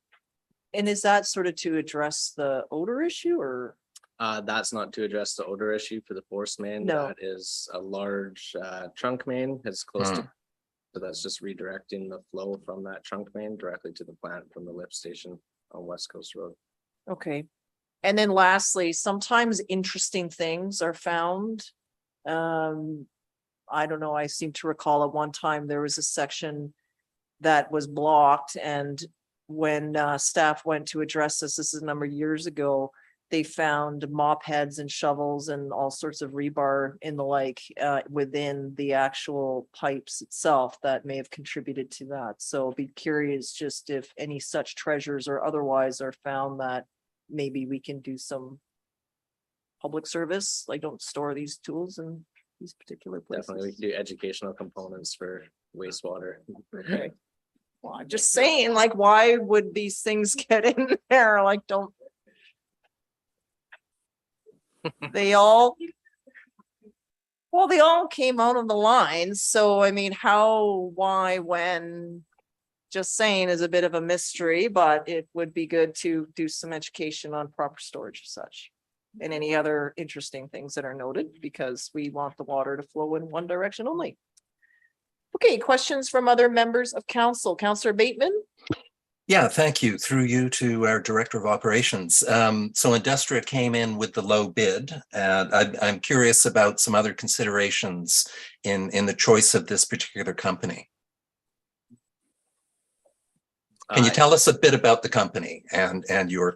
And is that sort of to address the odor issue or? That's not to address the odor issue for the force main. No. That is a large trunk main. It's close to. So that's just redirecting the flow from that trunk main directly to the plant from the lift station on West Coast Road. Okay. And then lastly, sometimes interesting things are found. I don't know, I seem to recall at one time there was a section that was blocked, and when staff went to address this is a number of years ago, they found mop heads and shovels and all sorts of rebar in the within the actual pipes itself that may have contributed to that. So be curious just if any such treasures or otherwise are found that maybe we can do some public service, like don't store these tools in these particular places. Definitely, we can do educational components for wastewater. Okay. Well, I'm just saying, like, why would these things get in there? Like, don't. They all. Well, they all came out of the lines. So, I mean, how, why, when? Just saying is a bit of a mystery, but it would be good to do some education on proper storage of such. And any other interesting things that are noted, because we want the water to flow in one direction only. Okay, questions from other members of council. Councillor Bateman? Yeah, thank you. Through you to our Director of Operations. So Industria came in with the low bid, and I'm curious about some other considerations in the choice of this particular company. Can you tell us a bit about the company and your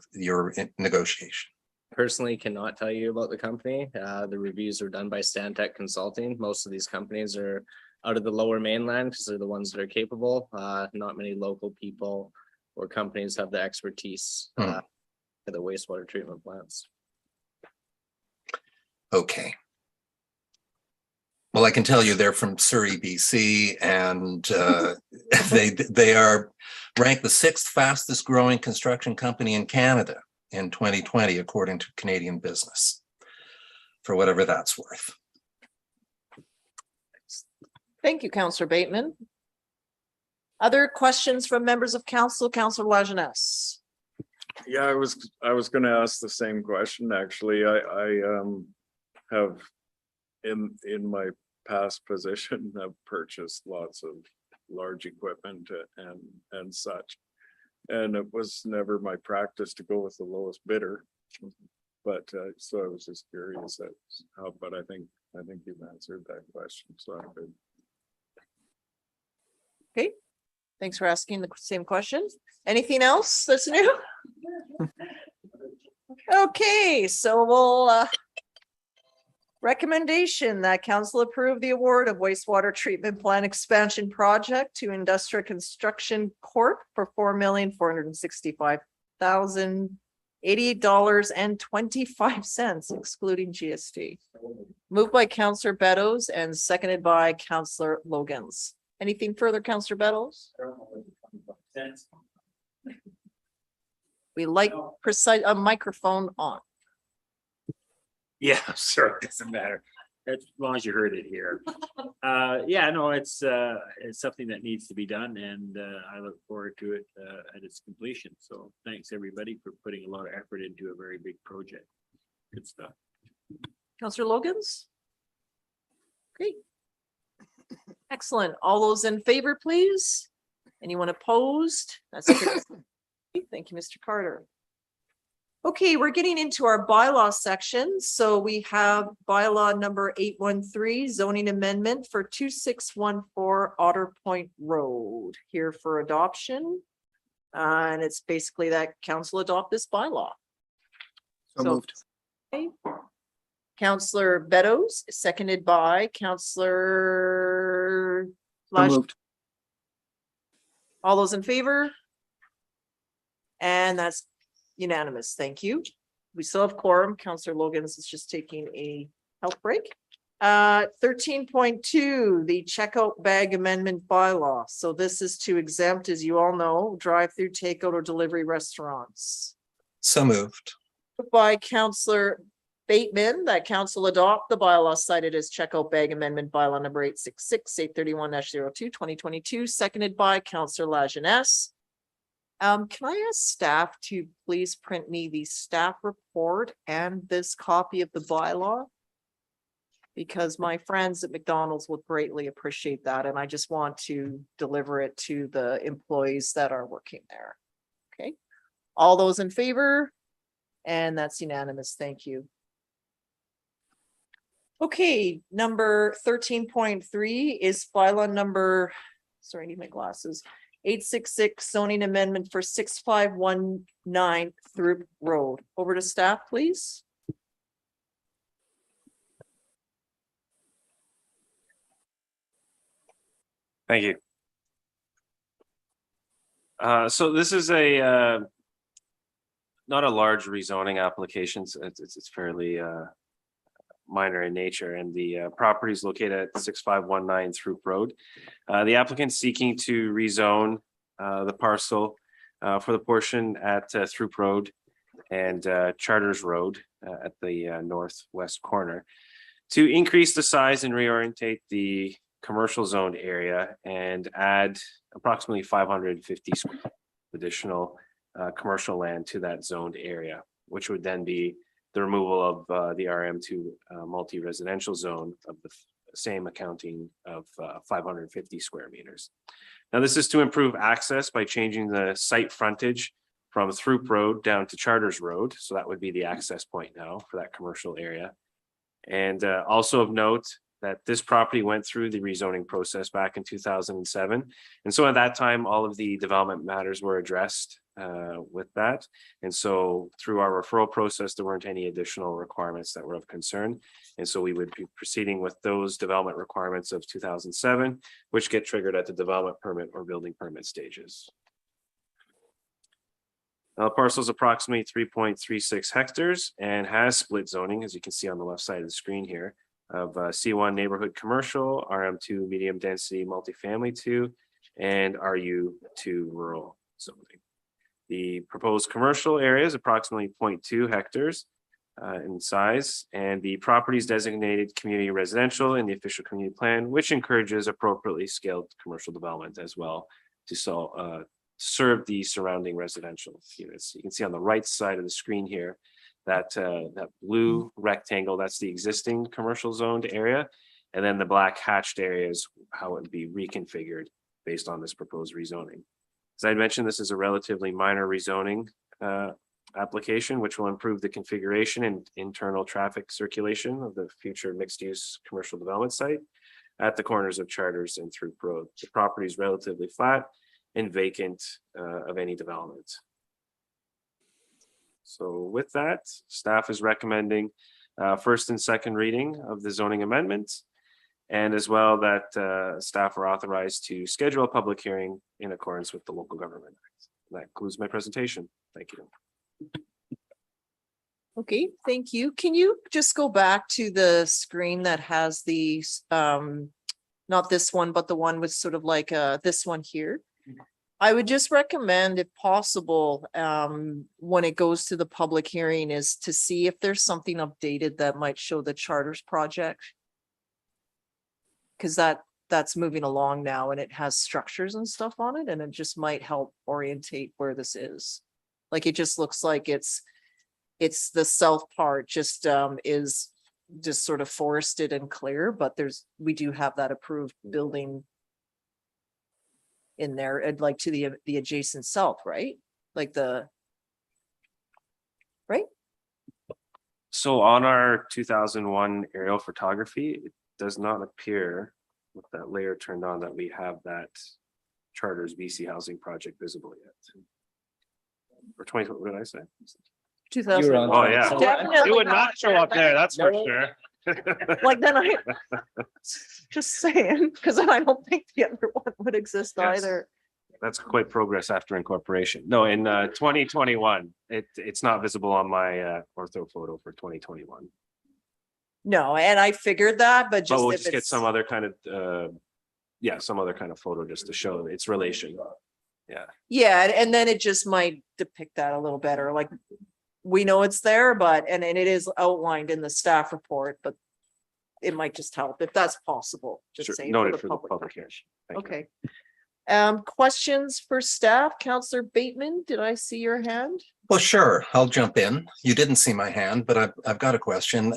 negotiation? Personally, cannot tell you about the company. The reviews are done by Stantec Consulting. Most of these companies are out of the lower mainland because they're the ones that are capable. Not many local people or companies have the expertise for the wastewater treatment plants. Okay. Well, I can tell you they're from Surrey, BC, and they are ranked the 6th fastest growing construction company in Canada in 2020, according to Canadian Business, for whatever that's worth. Thank you, Councillor Bateman. Other questions from members of council? Councillor Lajeunesse. Yeah, I was gonna ask the same question, actually. I have in my past position have purchased lots of large equipment and such. And it was never my practice to go with the lowest bidder. But so I was just curious how, but I think you've answered that question. So I'm good. Okay, thanks for asking the same question. Anything else that's new? Okay, so we'll recommendation that council approve the award of wastewater treatment plant expansion project to Industrial Construction Corp for $4,065,088.25 excluding GST. Moved by Councillor Beddoes and seconded by Councillor Logans. Anything further, Councillor Beddoes? We like precise a microphone on. Yeah, sure, it doesn't matter, as long as you heard it here. Yeah, no, it's something that needs to be done, and I look forward to it at its completion. So thanks, everybody, for putting a lot of effort into a very big project. Good stuff. Councillor Logans? Great. Excellent. All those in favor, please? Anyone opposed? That's carried. Thank you, Mr. Carter. Okay, we're getting into our bylaw section. So we have bylaw number 813, zoning amendment for 2614 Otter Point Road here for adoption. And it's basically that council adopt this bylaw. So moved. Okay. Counselor Beddoes, seconded by Counselor. So moved. All those in favor? And that's unanimous. Thank you. We still have quorum. Counselor Logan's is just taking a health break. 13.2, the checkout bag amendment bylaw. So this is to exempt, as you all know, drive-through takeout or delivery restaurants. So moved. By Counselor Bateman, that council adopt the bylaw cited as checkout bag amendment bylaw number 866, 831-02, 2022, seconded by Counselor Lajeunesse. Can I ask staff to please print me the staff report and this copy of the bylaw? Because my friends at McDonald's would greatly appreciate that, and I just want to deliver it to the employees that are working there. Okay, all those in favor? And that's unanimous. Thank you. Okay, number 13.3 is bylaw number, sorry, I need my glasses. 866 zoning amendment for 6519 Throop Road. Over to staff, please. Thank you. So this is a not a large rezoning application. So it's fairly minor in nature, and the property is located at 6519 Throop Road. The applicant seeking to rezone the parcel for the portion at Throop Road and Charters Road at the northwest corner to increase the size and reorientate the commercial zoned area and add approximately 550 square additional commercial land to that zoned area, which would then be the removal of the RM to multi-residential zone of the same accounting of 550 square meters. Now, this is to improve access by changing the site frontage from Throop Road down to Charters Road. So that would be the access point now for that commercial area. And also of note that this property went through the rezoning process back in 2007. And so at that time, all of the development matters were addressed with that. And so through our referral process, there weren't any additional requirements that were of concern. And so we would be proceeding with those development requirements of 2007, which get triggered at the development permit or building permit stages. Now, the parcel is approximately 3.36 hectares and has split zoning, as you can see on the left side of the screen here, of C1 neighborhood commercial, RM2 medium density multifamily 2, and RU2 rural zoning. The proposed commercial area is approximately 0.2 hectares in size, and the property is designated community residential in the official community plan, which encourages appropriately scaled commercial development as well to serve the surrounding residential units. You can see on the right side of the screen here that that blue rectangle, that's the existing commercial zoned area, and then the black hatched area is how it would be reconfigured based on this proposed rezoning. As I mentioned, this is a relatively minor rezoning application, which will improve the configuration and internal traffic circulation of the future mixed-use commercial development site at the corners of Charters and Throop Road. The property is relatively flat and vacant of any development. So with that, staff is recommending first and second reading of the zoning amendments, and as well that staff are authorized to schedule a public hearing in accordance with the Local Government Act. That concludes my presentation. Thank you. Okay, thank you. Can you just go back to the screen that has the, not this one, but the one with sort of like this one here? I would just recommend, if possible, when it goes to the public hearing, is to see if there's something updated that might show the Charters project. Because that's moving along now and it has structures and stuff on it, and it just might help orientate where this is. Like, it just looks like it's the south part just is just sort of forested and clear, but we do have that approved building in there, and like to the adjacent south, right? Like right? So on our 2001 aerial photography, it does not appear with that layer turned on that we have that Charters BC housing project visible yet. Or 20, what did I say? 2001. Oh, yeah. Definitely It would not show up there, that's for sure. Like then I just saying, because I don't think the other one would exist Yes. either. That's quite progress after incorporation. No, in 2021, it's not visible on my ortho photo for 2021. No, and I figured that, but But just we'll if just get it's, some other kind of some other kind of photo just to show its relation. Yeah. yeah, and then it just might depict that a little better, like we know it's there, but, and it is outlined in the staff report, but it might just help if that's possible, just Sure. say. Noted for the public hearing. Thank you. Okay. Questions for staff? Counselor Bateman, did I see your hand? Well, sure, I'll jump in. You didn't see my hand, but I've got a question.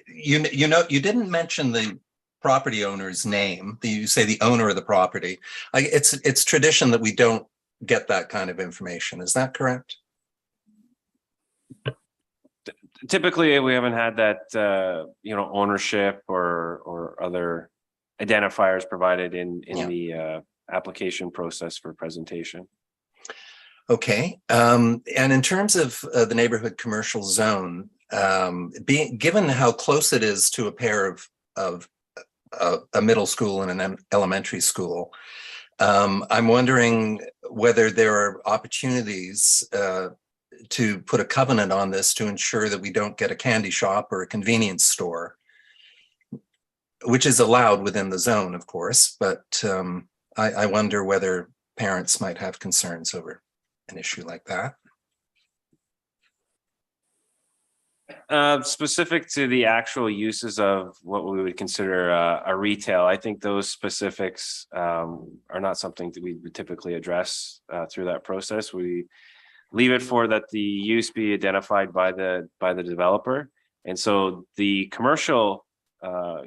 You didn't mention the property owner's name. You say the owner of the property. It's tradition that we don't get that kind of information. Is that correct? Typically, we haven't had that, ownership or other identifiers provided in the application process for presentation. Okay, and in terms of the neighborhood commercial zone, given how close it is to a pair of a middle school and an elementary school, I'm wondering whether there are opportunities to put a covenant on this to ensure that we don't get a candy shop or a convenience store, which is allowed within the zone, of course, but I wonder whether parents might have concerns over an issue like that. Specific to the actual uses of what we would consider a retail, I think those specifics are not something that we would typically address through that process. We leave it for that the use be identified by the developer, and so the commercial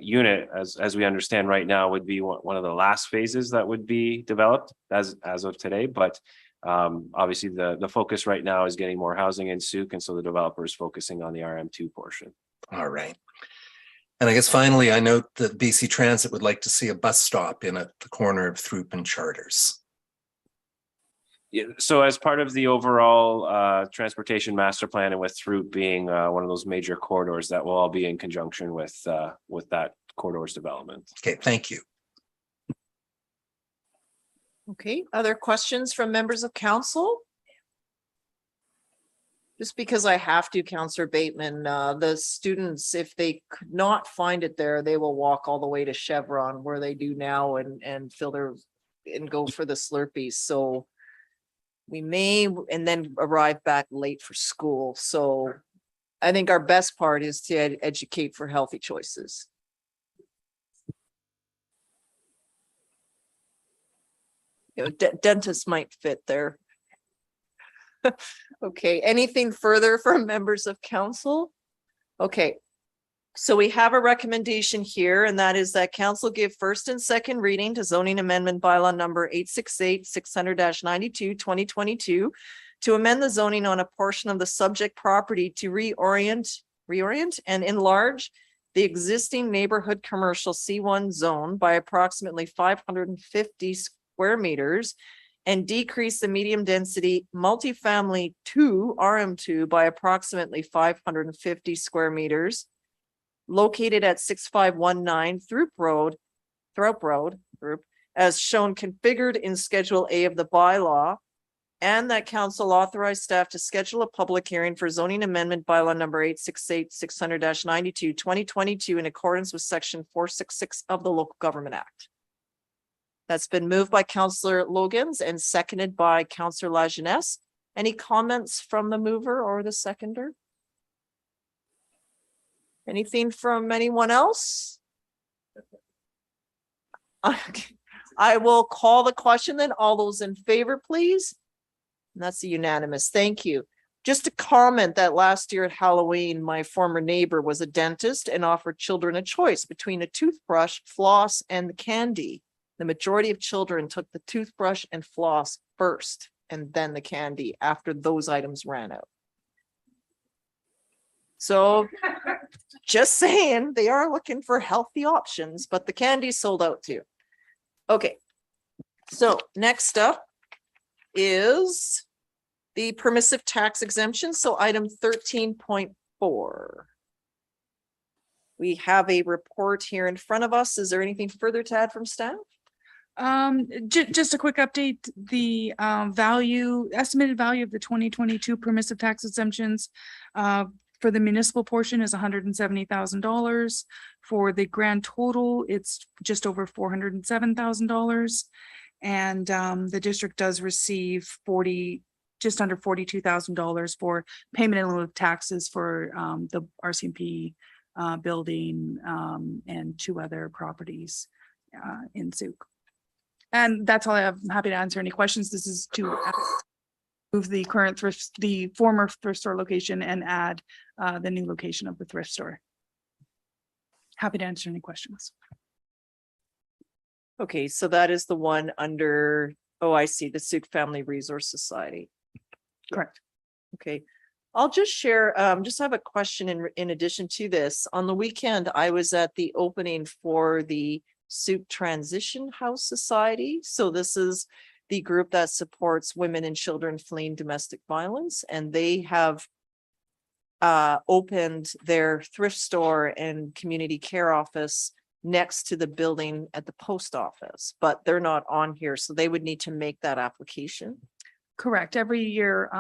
unit, as we understand right now, would be one of the last phases that would be developed as of today. But obviously the focus right now is getting more housing in Souk, and so the developer is focusing on the RM2 portion. All right. And I guess finally, I note that BC Transit would like to see a bus stop in at the corner of Throop and Charters. Yeah, so as part of the overall transportation master plan, and with Throop being one of those major corridors, that will all be in conjunction with that corridor's development. Okay, thank you. Okay, other questions from members of council? Just because I have to, Counselor Bateman, the students, if they could not find it there, they will walk all the way to Chevron where they do now and fill their and go for the Slurpees. So we may, and then arrive back late for school. So I think our best part is to educate for healthy choices. You know, dentists might fit there. Okay, anything further from members of council? Okay, so we have a recommendation here, and that is that council give first and second reading to zoning amendment bylaw number 868-600-92-2022 to amend the zoning on a portion of the subject property to reorient and enlarge the existing neighborhood commercial C1 zone by approximately 550 square meters and decrease the medium density multifamily 2 RM2 by approximately 550 square meters located at 6519 Throop Road, as shown configured in Schedule A of the bylaw, and that council authorized staff to schedule a public hearing for zoning amendment bylaw number 868-600-92-2022 in accordance with section 466 of the Local Government Act. That's been moved by Councillor Logans and seconded by Councillor Lajeunesse. Any comments from the mover or the seconder? Anything from anyone else? I will call the question then. All those in favor, please. And that's a unanimous. Thank you. Just a comment that last year at Halloween, my former neighbor was a dentist and offered children a choice between a toothbrush, floss, and the candy. The majority of children took the toothbrush and floss first, and then the candy after those items ran out. So just saying, they are looking for healthy options, but the candy sold out too. Okay. So next up is the permissive tax exemption. So item 13.4. We have a report here in front of us. Is there anything further to add from staff? Just a quick update, the estimated value of the 2022 permissive tax exemptions for the municipal portion is $170,000. For the grand total, it's just over $407,000. And the district does receive just under $42,000 for payment in lieu of taxes for the RCMP building and 2 other properties in Souk. And that's all I have. I'm happy to answer any questions. This is to move the current the former thrift store location and add the new location of the thrift store. Happy to answer any questions. Okay, so that is the one under, oh, I see, the Souk Family Resource Society. Correct. Okay, I'll just share, just have a question in addition to this. On the weekend, I was at the opening for the Souk Transition House Society. So this is the group that supports women and children fleeing domestic violence, and they have opened their thrift store and community care office next to the building at the post office, but they're not on here, so they would need to make that application. Correct. Every year,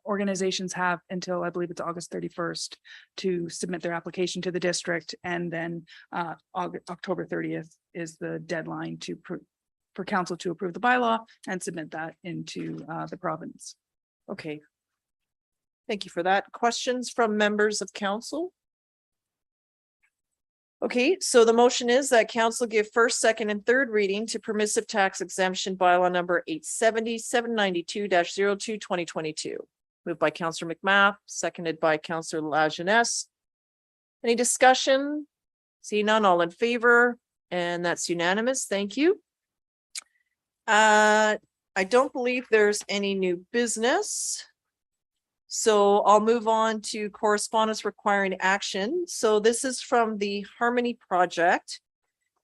organizations have until I believe it's August 31st to submit their application to the district, and then October 30th is the deadline for council to approve the bylaw and submit that into the province. Okay. Thank you for that. Questions from members of council? Okay, so the motion is that council give first, second, and third reading to permissive tax exemption bylaw number 870-792-02 2022. Moved by Councillor McMath, seconded by Councillor Lajeunesse. Any discussion? See none, all in favor, and that's unanimous. Thank you. I don't believe there's any new business. So I'll move on to correspondence requiring action. So this is from the Harmony Project.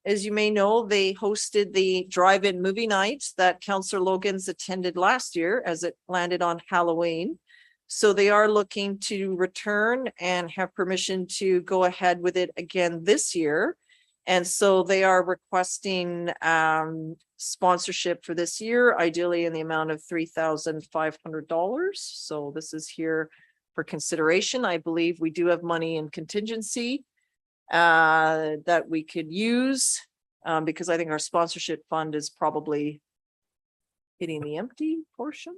As you may know, they hosted the drive-in movie night that Councillor Logan's attended last year as it landed on Halloween. So they are looking to return and have permission to go ahead with it again this year. And so they are requesting sponsorship for this year, ideally in the amount of $3,500. So this is here for consideration. I believe we do have money in contingency that we could use because I think our sponsorship fund is probably hitting the empty portion.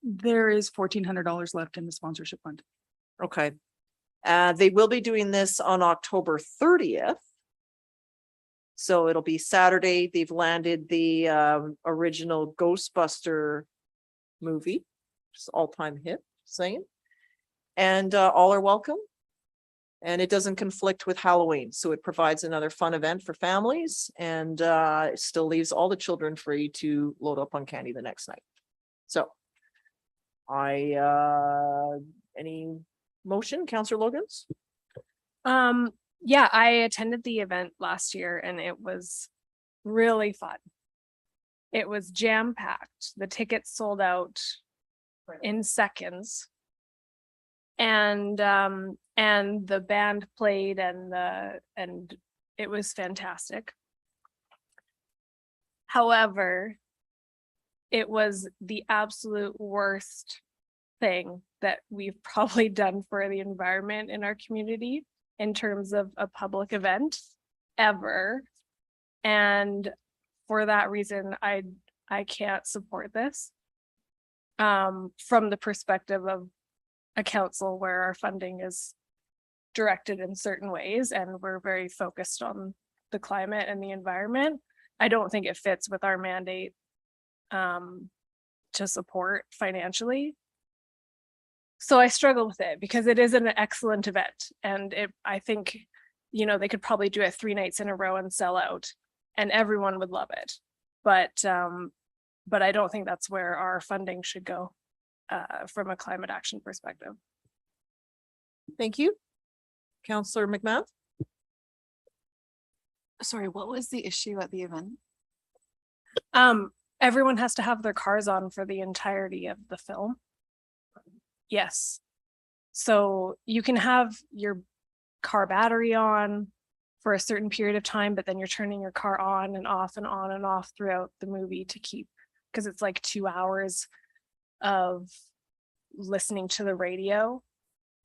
There is $1,400 left in the sponsorship fund. Okay. They will be doing this on October 30th. So it'll be Saturday. They've landed the original Ghostbuster movie, just all-time hit, saying, and all are welcome. And it doesn't conflict with Halloween, so it provides another fun event for families, and it still leaves all the children free to load up on candy the next night. So, any motion, Councillor Logan's? Yeah, I attended the event last year and it was really fun. It was jam-packed. The tickets sold out in seconds. And the band played and it was fantastic. However, it was the absolute worst thing that we've probably done for the environment in our community in terms of a public event ever. And for that reason, I can't support this from the perspective of a council where our funding is directed in certain ways and we're very focused on the climate and the environment. I don't think it fits with our mandate to support financially. So I struggle with it because it is an excellent event and I think, they could probably do it 3 nights in a row and sell out and everyone would love it. But I don't think that's where our funding should go from a climate action perspective. Thank you. Councillor McMahon? Sorry, what was the issue at the event? Everyone has to have their cars on for the entirety of the film. Yes. So you can have your car battery on for a certain period of time, but then you're turning your car on and off and on and off throughout the movie to keep, because it's like 2 hours of listening to the radio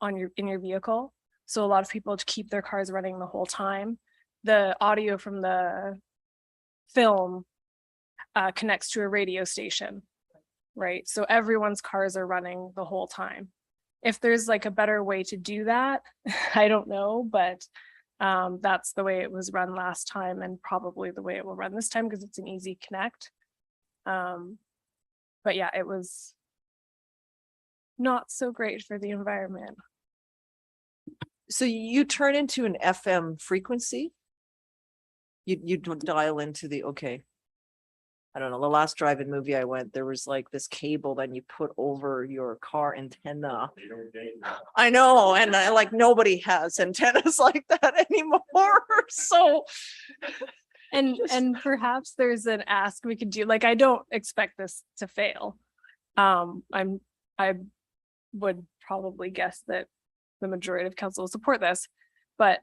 in your vehicle. So a lot of people keep their cars running the whole time. The audio from the film connects to a radio station, right? So everyone's cars are running the whole time. If there's like a better way to do that, I don't know, but that's the way it was run last time and probably the way it will run this time because it's an easy connect. But yeah, it was not so great for the environment. So you turn into an FM frequency? You don't dial into the, okay. I don't know, the last drive-in movie I went, there was like this cable that you put over your car antenna. I know, and nobody has antennas like that anymore, so. And perhaps there's an ask we could do, like, I don't expect this to fail. I would probably guess that the majority of council will support this, but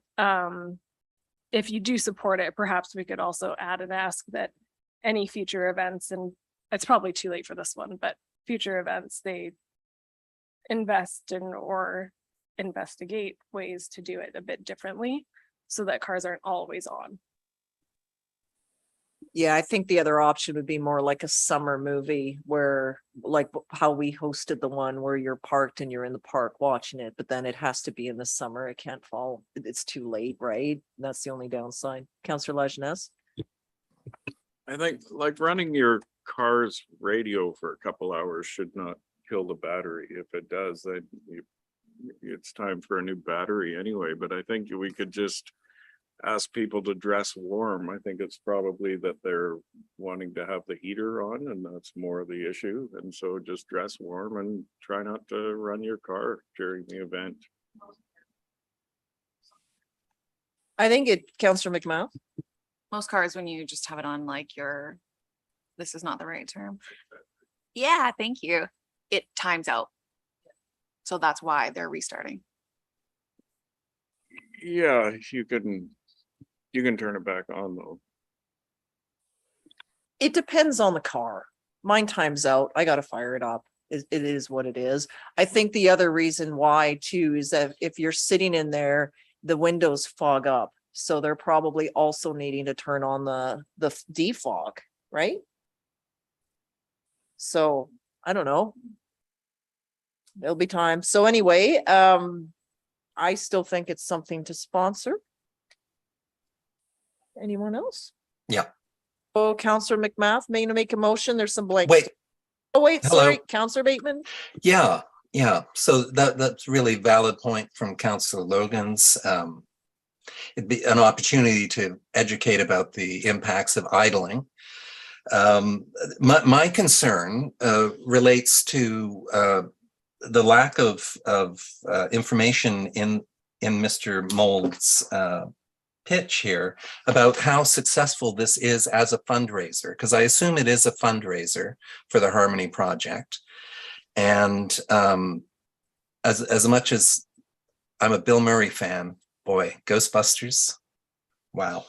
if you do support it, perhaps we could also add an ask that any future events, and it's probably too late for this one, but future events, they invest in or investigate ways to do it a bit differently so that cars aren't always on. Yeah, I think the other option would be more like a summer movie where, like how we hosted the one where you're parked and you're in the park watching it, but then it has to be in the summer. It can't fall. It's too late, right? That's the only downside. Councillor Lajeunesse? I think like running your car's radio for a couple hours should not kill the battery. If it does, then it's time for a new battery anyway. But I think we could just ask people to dress warm. I think it's probably that they're wanting to have the heater on and that's more of the issue. And so just dress warm and try not to run your car during the event. I think Councillor McMahon? Most cars, when you just have it on like this is not the right term. Yeah, thank you. It times out. So that's why they're restarting. Yeah, you can turn it back on though. It depends on the car. Mine times out. I got to fire it up. It is what it is. I think the other reason why too is that if you're sitting in there, the windows fog up. So they're probably also needing to turn on the defog, right? So I don't know. There'll be time. So anyway, I still think it's something to sponsor. Anyone else? Yeah. Oh, Councillor McMath, may I make a motion? There's some blanks. Wait. Oh, wait, Hello. sorry, Councillor Bateman. Yeah. So that's really valid point from Councillor Logan's. It'd be an opportunity to educate about the impacts of idling. My concern relates to the lack of information in Mr. Mold's pitch here about how successful this is as a fundraiser, because I assume it is a fundraiser for the Harmony Project. And as much as I'm a Bill Murray fan, boy, Ghostbusters, wow,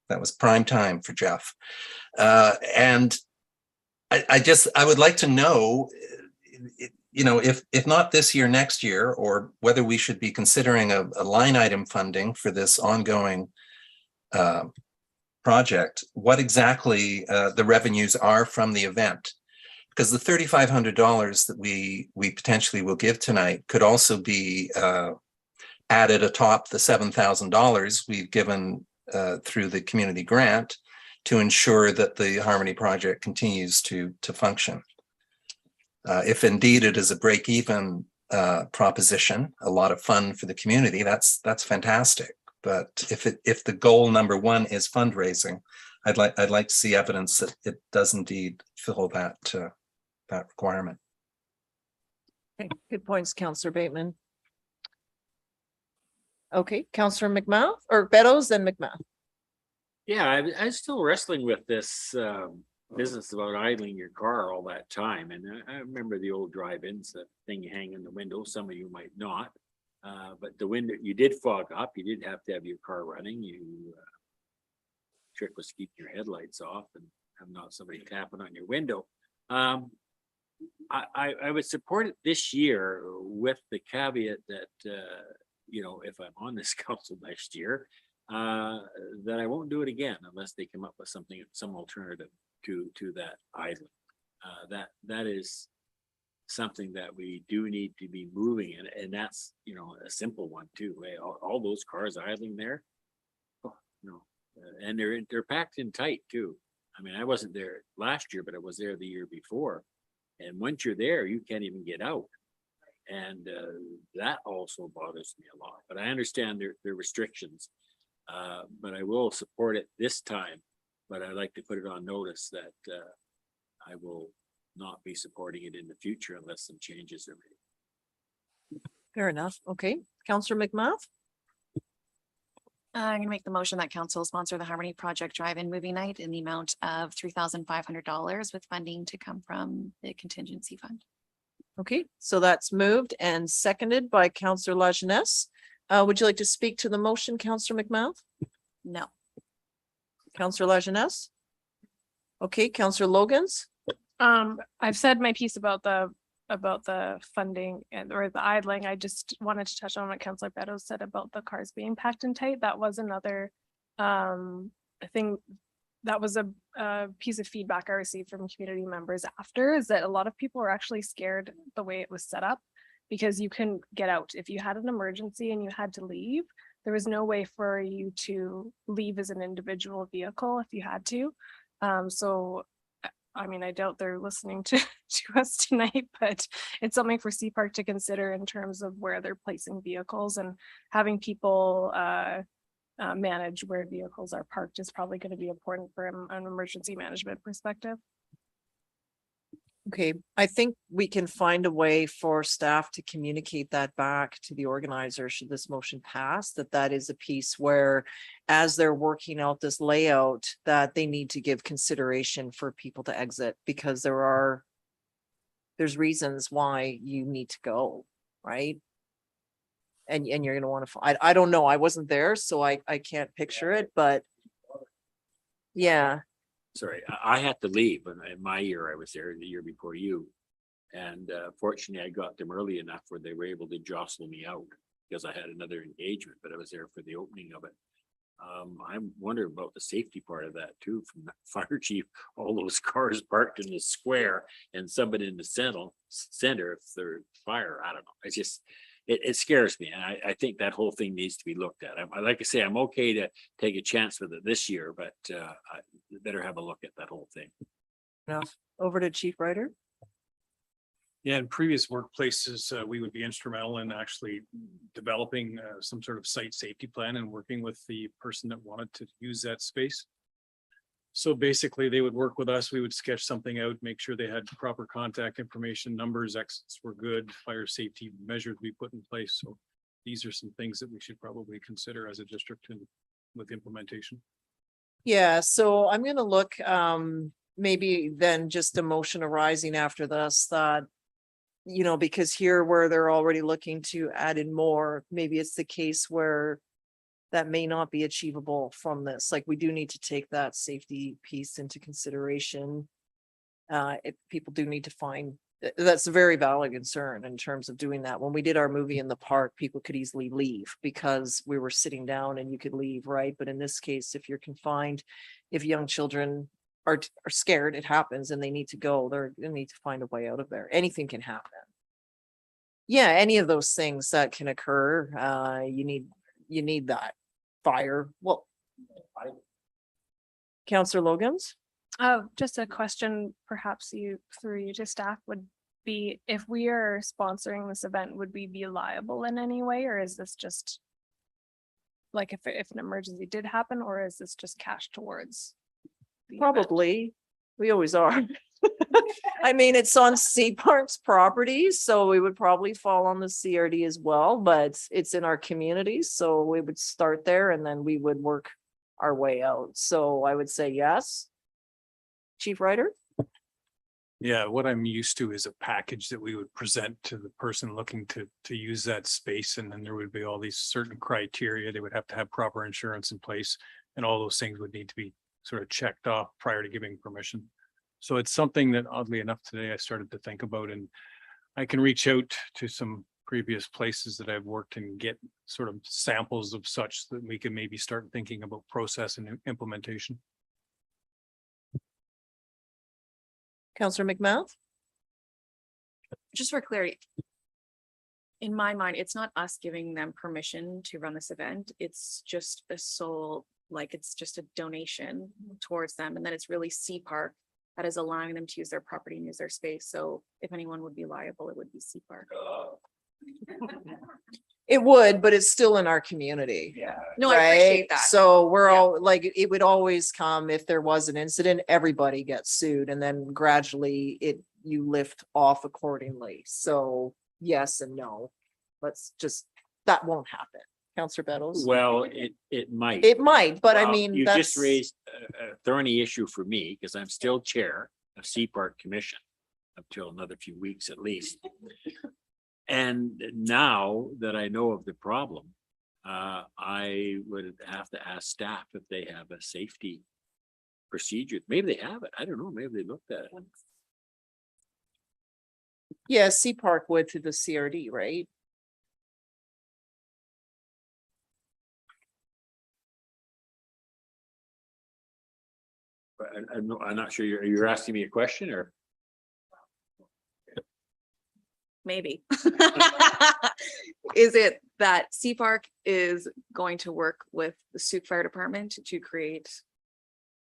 that was prime time for Jeff. And I would like to know, if not this year, next year, or whether we should be considering a line item funding for this ongoing project, what exactly the revenues are from the event. Because the $3,500 that we potentially will give tonight could also be added atop the $7,000 we've given through the community grant to ensure that the Harmony Project continues to function. If indeed it is a break-even proposition, a lot of fun for the community. That's fantastic. But if the goal number one is fundraising, I'd like to see evidence that it does indeed fill that requirement. Okay, good points, Councillor Bateman. Okay, Councillor McMahon or Beddoes, then McMahon. Yeah, I'm still wrestling with this business about idling your car all that time. And I remember the old drive-ins, the thing you hang in the window. Some of you might not. But the window, you did fog up. You did have to have your car running. Trick was to keep your headlights off and have not somebody tapping on your window. I would support it this year with the caveat that, you know, if I'm on this council next year, that I won't do it again unless they come up with some alternative to that idling. That is something that we do need to be moving, and that's, you know, a simple one too. All those cars idling there, oh, no, and they're packed in tight too. I mean, I wasn't there last year, but I was there the year before. And once you're there, you can't even get out. And that also bothers me a lot. But I understand their restrictions. But I will support it this time. But I'd like to put it on notice that I will not be supporting it in the future unless some changes are made. Fair enough. Okay, Councillor McMahon. I'm gonna make the motion that council sponsor the Harmony Project Drive-In Movie Night in the amount of $3,500 with funding to come from the contingency fund. Okay, so that's moved and seconded by Councillor Lajeunesse. Would you like to speak to the motion, Councillor McMahon? No. Councillor Lajeunesse? Okay, Councillor Logans? I've said my piece about the funding or the idling. I just wanted to touch on what Councillor Beddoes said about the cars being packed in tight. That was another thing. That was a piece of feedback I received from community members after, is that a lot of people were actually scared the way it was set up because you couldn't get out. If you had an emergency and you had to leave, there was no way for you to leave as an individual vehicle if you had to. So I mean, I doubt they're listening to us tonight, but it's something for CPark to consider in terms of where they're placing vehicles, and having people manage where vehicles are parked is probably going to be important from an emergency management perspective. Okay, I think we can find a way for staff to communicate that back to the organizer should this motion pass, that is a piece where as they're working out this layout, that they need to give consideration for people to exit, because there's reasons why you need to go, right? And you're going to want to, I don't know, I wasn't there, so I can't picture it, but yeah. Sorry, I had to leave in my year. I was there the year before you. And fortunately, I got them early enough where they were able to jostle me out because I had another engagement, but I was there for the opening of it. I'm wondering about the safety part of that too, from the fire chief, all those cars parked in the square and somebody in the center, if there's fire, I don't know. It's just, it scares me. And I think that whole thing needs to be looked at. Like I say, I'm okay to take a chance with it this year, but I better have a look at that whole thing. Enough. Over to Chief Writer. Yeah, in previous workplaces, we would be instrumental in actually developing some sort of site safety plan and working with the person that wanted to use that space. So basically, they would work with us. We would sketch something out, make sure they had proper contact information, numbers, exits were good, fire safety measures we put in place. So these are some things that we should probably consider as a district with implementation. Yeah, so I'm going to look, maybe then just a motion arising after this that, you know, because here where they're already looking to add in more, maybe it's the case where that may not be achievable from this. Like, we do need to take that safety piece into consideration. If people do need to find, that's a very valid concern in terms of doing that. When we did our movie in the park, people could easily leave because we were sitting down and you could leave, right? But in this case, if you're confined, if young children are scared, it happens and they need to go, they're going to need to find a way out of there. Anything can happen. Yeah, any of those things that can occur, you need that fire. Well, Councillor Logans? Just a question, perhaps through you to staff, would if we are sponsoring this event, would we be liable in any way, or is this just like if an emergency did happen, or is this just cash towards? the event? Probably, we always are. I mean, it's on Sea Park's property, so we would probably fall on the CRD as well, but it's in our community, so we would start there and then we would work our way out. So I would say yes. Chief Ryder? Yeah, what I'm used to is a package that we would present to the person looking to use that space, and then there would be all these certain criteria. They would have to have proper insurance in place, and all those things would need to be sort of checked off prior to giving permission. So it's something that oddly enough today I started to think about, and I can reach out to some previous places that I've worked and get sort of samples of such that we can maybe start thinking about process and implementation. Counselor McMouth? Just for clarity. In my mind, it's not us giving them permission to run this event. It's just a sole, like it's just a donation towards them. And then it's really Sea Park that is allowing them to use their property and use their space. So if anyone would be liable, it would be Sea Park. It would, but it's still in our community. Yeah. No, I appreciate that. So we're Yeah. all like, it would always come if there was an incident, everybody gets sued, and then gradually you lift off accordingly. So yes and no. Let's just, that won't happen. Counselor Bettles? Well, it might. It might, but I Well, mean, you just that's, raised a thorny issue for me because I'm still chair of Sea Park Commission up till another few weeks at least. And now that I know of the problem, I would have to ask staff if they have a safety procedure. Maybe they have it. I don't know. Maybe they looked at it. yeah, Sea Park would through the CRD, right? But I'm not sure you're asking me a question or. Maybe. Is it that Sea Park is going to work with the Sault Fire Department to create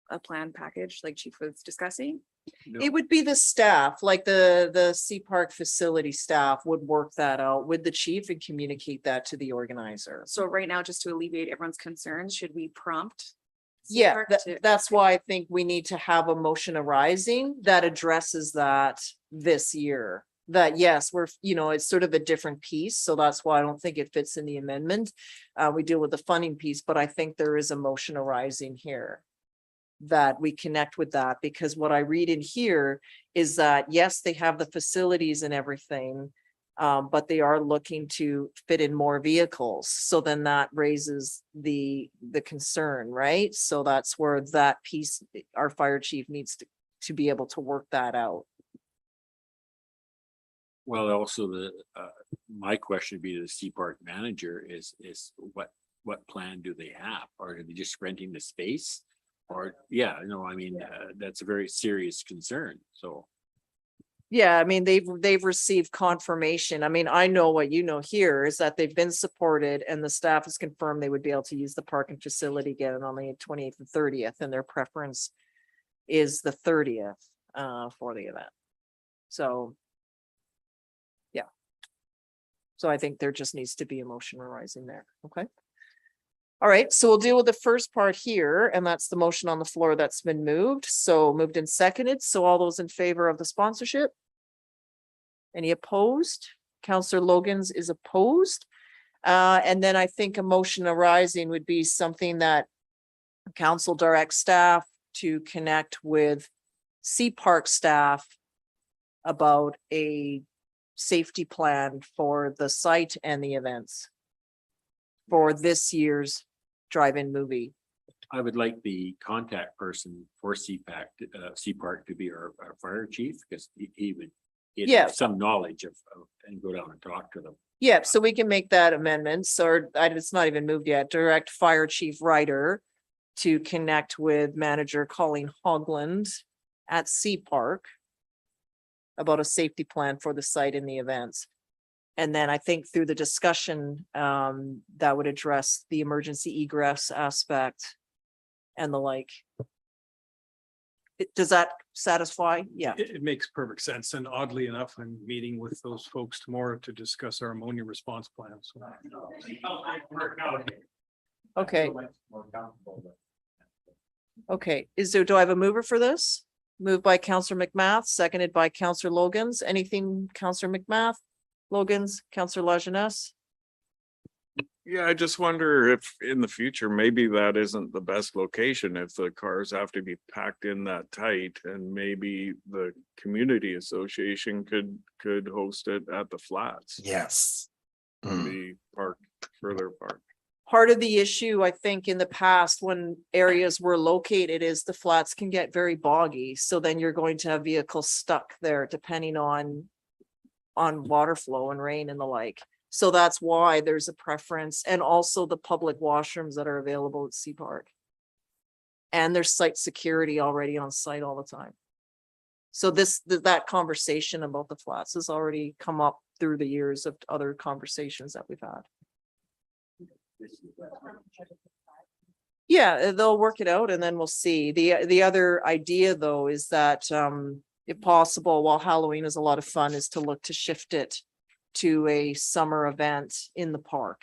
a plan package like Chief was discussing? No. It would be the staff, like the Sea Park facility staff would work that out with the chief and communicate that to the organizer. So right now, just to alleviate everyone's concerns, should we prompt? Sea Yeah, Park to- that's why I think we need to have a motion arising that addresses that this year. That yes, it's sort of a different piece, so that's why I don't think it fits in the amendment. We deal with the funding piece, but I think there is a motion arising here. That we connect with that, because what I read in here is that, yes, they have the facilities and everything. But they are looking to fit in more vehicles, so then that raises the concern, right? So that's where that piece, our fire chief needs to be able to work that out. Well, also my question would be to the Sea Park manager is what plan do they have? Or are they just renting the space? Or, that's a very serious concern, so. Yeah, I mean, they've received confirmation. I mean, I know what you know here is that they've been supported and the staff has confirmed they would be able to use the parking facility again on the 28th and 30th, and their preference is the 30th for the event. So. Yeah. So I think there just needs to be a motion arising there, okay? All right, so we'll deal with the first part here, and that's the motion on the floor that's been moved. So moved and seconded. So all those in favor of the sponsorship? Any opposed? Counselor Logan's is opposed. And then I think a motion arising would be something that council directs staff to connect with Sea Park staff about a safety plan for the site and the events for this year's drive-in movie. I would like the contact person for Sea Park to be our fire chief, because he would. He'd have some knowledge of and go down and talk to them. Yeah, so we can make that amendments, or it's not even moved yet. Direct Fire Chief Ryder to connect with Manager Colleen Hogland at Sea Park about a safety plan for the site and the events. And then I think through the discussion, that would address the emergency egress aspect and the like. Does that satisfy? Yeah. It makes perfect sense. And oddly enough, I'm meeting with those folks tomorrow to discuss our ammonia response plan. So Okay. Okay, do I have a mover for this? Moved by Counselor McMath, seconded by Counselor Logans. Anything, Counselor McMath, Logans, Counselor Lajeunesse? Yeah, I just wonder if in the future, maybe that isn't the best location if the cars have to be packed in that tight, and maybe the community association could host it at the flats. Yes. Mm. The park, further apart. Part of the issue, I think, in the past, when areas were located, is the flats can get very boggy. So then you're going to have vehicles stuck there depending on water flow and rain and the like. So that's why there's a preference, and also the public washrooms that are available at Sea Park. And there's site security already on site all the time. So that conversation about the flats has already come up through the years of other conversations that we've had. Yeah, they'll work it out and then we'll see. The other idea though is that if possible, while Halloween is a lot of fun, is to look to shift it to a summer event in the park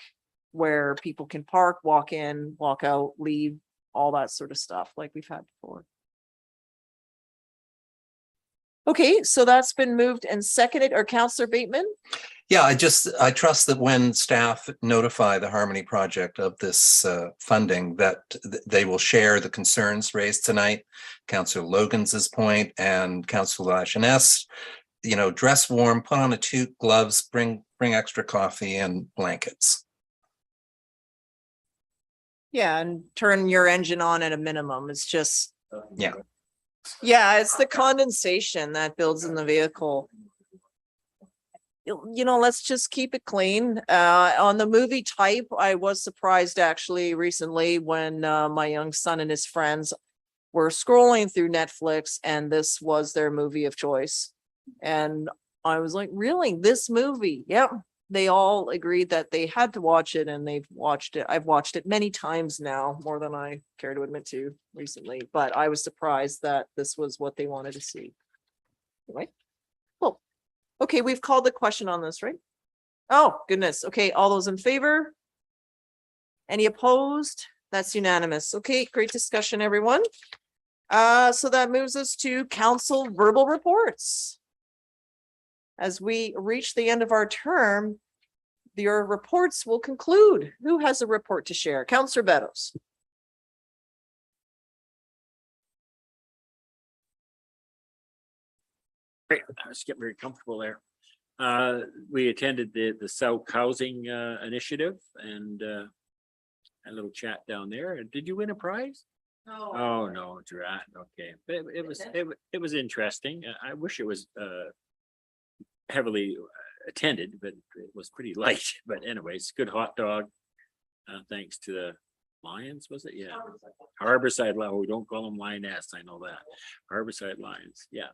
where people can park, walk in, walk out, leave, all that sort of stuff like we've had before. Okay, so that's been moved and seconded. Or Counselor Bateman? Yeah, I trust that when staff notify the Harmony Project of this funding, that they will share the concerns raised tonight. Councillor Logan's point and Councillor Lajeunesse, dress warm, put on a toque, gloves, bring extra coffee and blankets. Yeah, and turn your engine on at a minimum. It's just, yeah. Yeah, it's the condensation that builds in the vehicle. Let's just keep it clean. On the movie type, I was surprised actually recently when my young son and his friends were scrolling through Netflix and this was their movie of choice. And I was like, really, this movie? Yep. They all agreed that they had to watch it, and they've watched it. I've watched it many times now, more than I care to admit to recently, but I was surprised that this was what they wanted to see. Anyway, cool. Okay, we've called the question on this, right? Oh, goodness. Okay, all those in favor? Any opposed? That's unanimous. Okay, great discussion, everyone. So that moves us to council verbal reports. As we reach the end of our term, your reports will conclude. Who has a report to share? Councillor Beddoes. Great, let's get very comfortable there. We attended the South Housing Initiative and a little chat down there. Did you win a prize? No. Oh, no, Drat. Okay, but it was interesting. I wish it was heavily attended, but it was pretty light. But anyways, good hot dog. Thanks to the Lions, was it? Yeah. Harborside, we don't call them Lioness, I know that. Harborside Lions, yeah.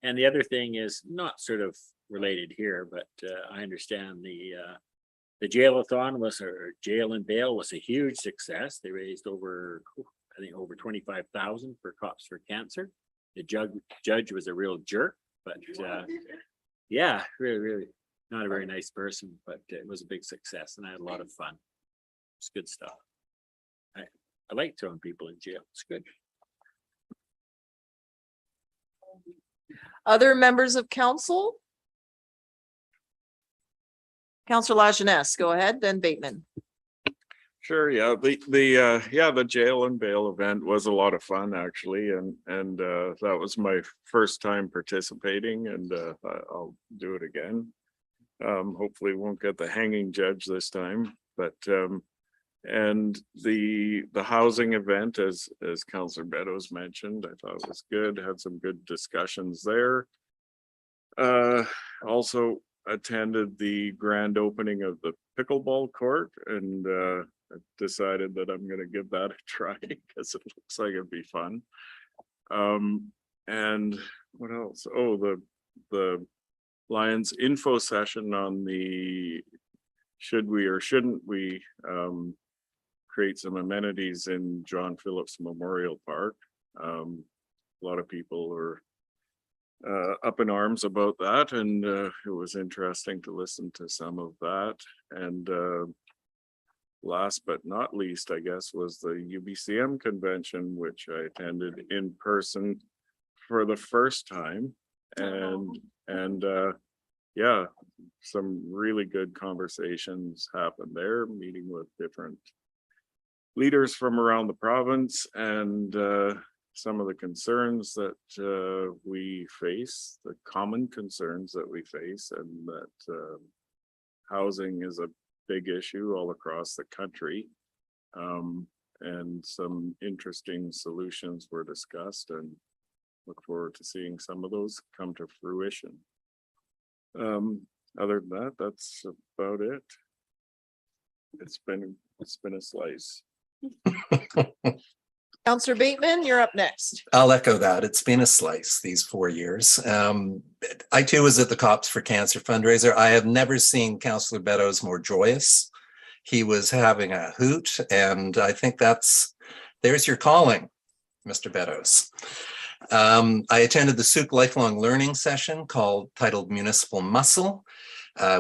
And the other thing is not sort of related here, but I understand the jail-a-thon or jail and bail was a huge success. They raised over, I think over 25,000 for Cops for Cancer. The judge was a real jerk, but yeah, really not a very nice person, but it was a big success and I had a lot of fun. It's good stuff. I like throwing people in jail. It's good. Other members of council? Councillor Lajeunesse, go ahead, then Bateman. Sure, yeah, the jail and bail event was a lot of fun actually, and that was my first time participating, and I'll do it again. Hopefully won't get the hanging judge this time, but and the housing event, as Councillor Beddoes mentioned, I thought it was good, had some good discussions there. Also attended the grand opening of the pickleball court, and I decided that I'm going to give that a try because it looks like it'd be fun. And what else? Oh, the Lions info session on the should we or shouldn't we create some amenities in John Phillips Memorial Park. a lot of people were up in arms about that, and it was interesting to listen to some of that. And last but not least, I guess, was the UBCM convention, which I attended in person for the first time. And yeah, some really good conversations happened there, meeting with different leaders from around the province, and some of the concerns that we face, the common concerns that we face, and that housing is a big issue all across the country. And some interesting solutions were discussed, and look forward to seeing some of those come to fruition. Other than that, that's about it. It's been a slice. Counselor Bateman, you're up next. I'll echo that. It's been a slice these 4 years. I too was at the Cops for Cancer fundraiser. I have never seen Councillor Beddoes more joyous. He was having a hoot, and I think there's your calling, Mr. Beddoes. I attended the Souk Lifelong Learning session titled Municipal Muscle.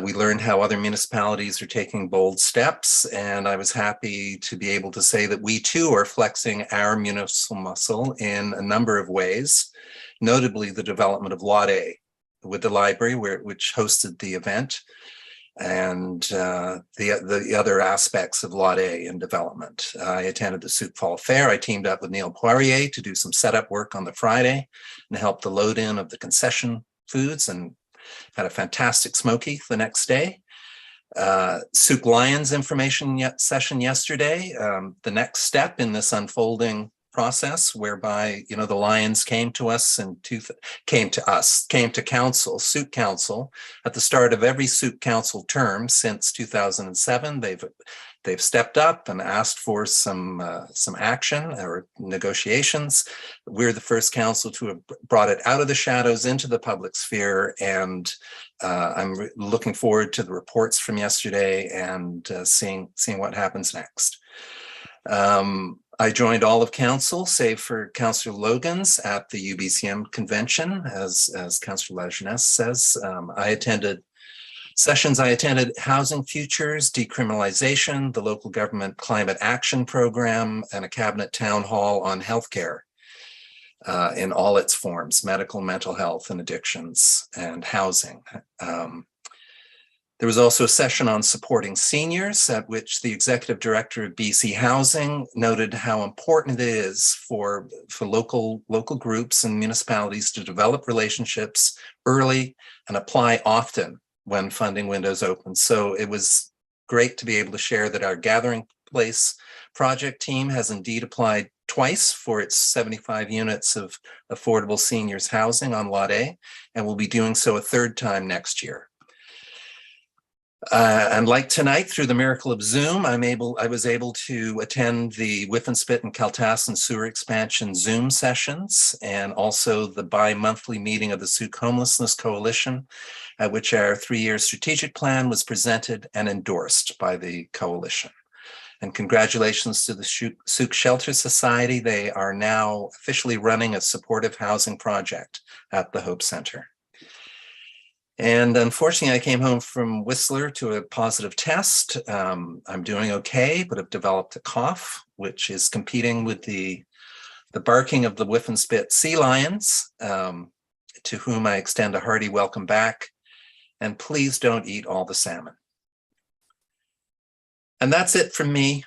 We learned how other municipalities are taking bold steps, and I was happy to be able to say that we too are flexing our municipal muscle in a number of ways, notably the development of Lot A with the library, which hosted the event, and the other aspects of Lot A in development. I attended the Souk Fall Fair. I teamed up with Neil Poirier to do some setup work on the Friday and help the load in of the concession foods, and had a fantastic smoky the next day. Souk Lions information session yesterday. The next step in this unfolding process, whereby the Lions came to council, Souk Council, at the start of every Souk Council term since 2007. They've stepped up and asked for some action or negotiations. We're the first council to have brought it out of the shadows into the public sphere, and I'm looking forward to the reports from yesterday and seeing what happens next. I joined all of council, save for Councillor Logan's, at the UBCM convention, as Councillor Lajeunesse says. I attended housing futures, decriminalization, the local government climate action program, and a cabinet town hall on healthcare in all its forms: medical, mental health, and addictions, and housing. There was also a session on supporting seniors, at which the executive director of BC Housing noted how important it is for local groups and municipalities to develop relationships early and apply often when funding windows open. So it was great to be able to share that our Gathering Place project team has indeed applied twice for its 75 units of affordable seniors housing on Lot A, and will be doing so a third time next year. And like tonight, through the miracle of Zoom, I was able to attend the Whiffenspit and Kaltassin sewer expansion Zoom sessions, and also the bi-monthly meeting of the Souk Homelessness Coalition, at which our 3-year strategic plan was presented and endorsed by the coalition. And congratulations to the Souk Shelter Society. They are now officially running a supportive housing project at the Hope Center. And unfortunately, I came home from Whistler to a positive test. I'm doing okay, but have developed a cough, which is competing with the barking of the Whiffenspit sea lions, to whom I extend a hearty welcome back. And please don't eat all the salmon. And that's it from me.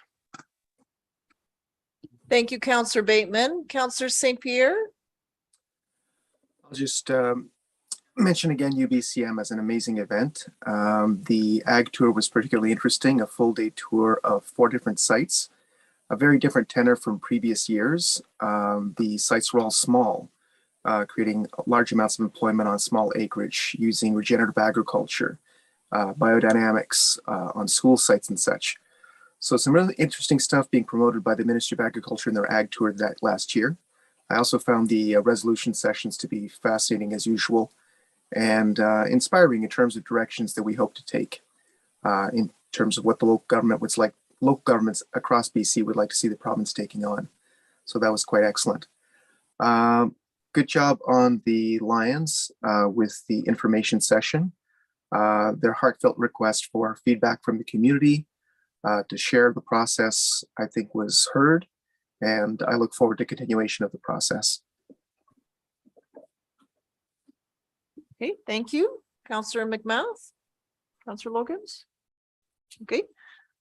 Thank you, Councillor Bateman. Councillor St. Pierre? I'll just mention again UBCM as an amazing event. The ag tour was particularly interesting, a full day tour of 4 different sites, a very different tenor from previous years. The sites were all small, creating large amounts of employment on small acreage using regenerative agriculture, biodynamics on school sites and such. So some really interesting stuff being promoted by the Ministry of Agriculture in their ag tour that last year. I also found the resolution sessions to be fascinating as usual, and inspiring in terms of directions that we hope to take in terms of what the local governments across BC would like to see the province taking on. So that was quite excellent. good job on the Lions with the information session. Their heartfelt request for feedback from the community to share the process, I think, was heard, and I look forward to continuation of the process. Okay, thank you, Councillor McMath. Councillor Logans. Okay,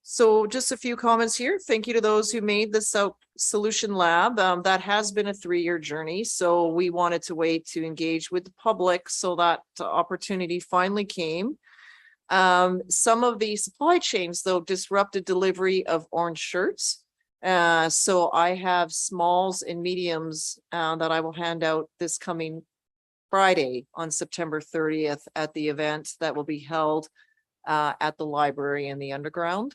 so just a few comments here. Thank you to those who made this out solution lab. That has been a 3-year journey, so we wanted to wait to engage with the public, so that opportunity finally came. Some of the supply chains, though, disrupted delivery of orange shirts. So I have smalls and mediums that I will hand out this coming Friday on September 30th at the event that will be held at the library in the underground.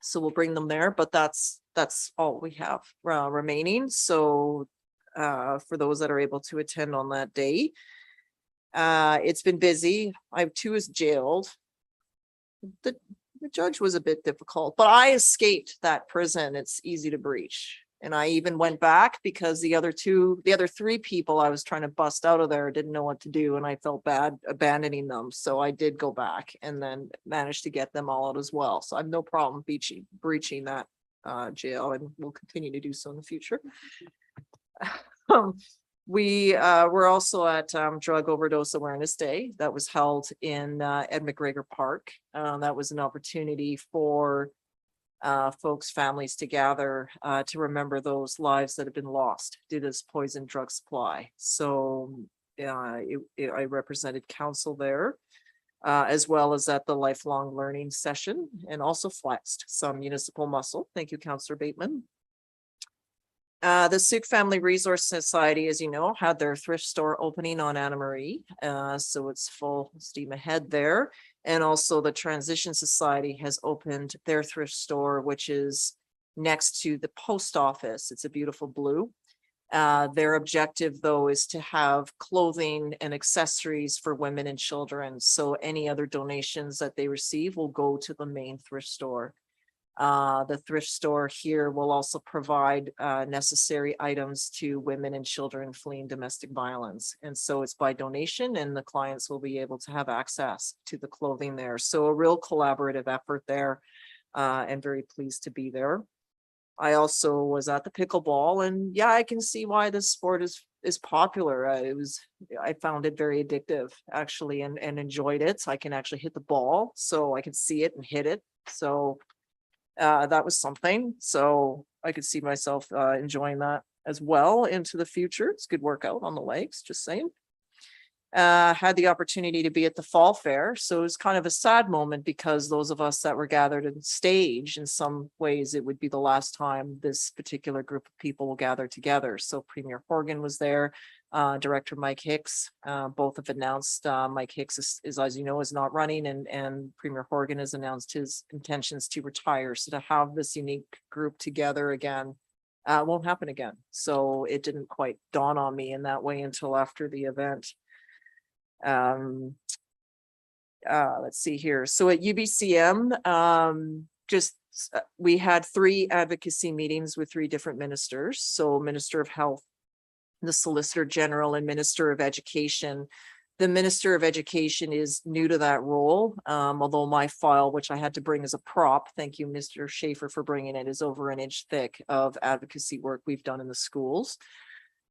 So we'll bring them there, but that's all we have remaining. So for those that are able to attend on that day, it's been busy. I have 2 is jailed. The judge was a bit difficult, but I escaped that prison. It's easy to breach. And I even went back because the other 3 people I was trying to bust out of there didn't know what to do, and I felt bad abandoning them. So I did go back and then managed to get them all out as well. So I have no problem breaching that jail, and will continue to do so in the future. We were also at Drug Overdose Awareness Day that was held in Ed McGregor Park. That was an opportunity for folks, families to gather to remember those lives that have been lost due to this poison drug supply. So I represented council there, as well as at the lifelong learning session, and also flexed some municipal muscle. Thank you, Councillor Bateman. The Souk Family Resource Society, as you know, had their thrift store opening on Anna Marie. So it's full steam ahead there. And also the Transition Society has opened their thrift store, which is next to the post office. It's a beautiful blue. Their objective, though, is to have clothing and accessories for women and children. So any other donations that they receive will go to the main thrift store. The thrift store here will also provide necessary items to women and children fleeing domestic violence. And so it's by donation, and the clients will be able to have access to the clothing there. So a real collaborative effort there, and very pleased to be there. I also was at the pickleball, and yeah, I can see why this sport is popular. I found it very addictive, actually, and enjoyed it. I can actually hit the ball, so I can see it and hit it. So that was something. So I could see myself enjoying that as well into the future. It's a good workout on the legs, just saying. Had the opportunity to be at the fall fair. So it was kind of a sad moment, because those of us that were gathered on stage, in some ways, it would be the last time this particular group of people will gather together. So Premier Horgan was there, Director Mike Hicks, both have announced Mike Hicks is, as you know, is not running, and Premier Horgan has announced his intentions to retire. So to have this unique group together again won't happen again. So it didn't quite dawn on me in that way until after the event. Let's see here. So at UBCM, we had 3 advocacy meetings with 3 different ministers. So Minister of Health, the Solicitor General, and Minister of Education. The Minister of Education is new to that role, although my file, which I had to bring as a prop, thank you, Mr. Schaefer, for bringing it, is over an inch thick of advocacy work we've done in the schools.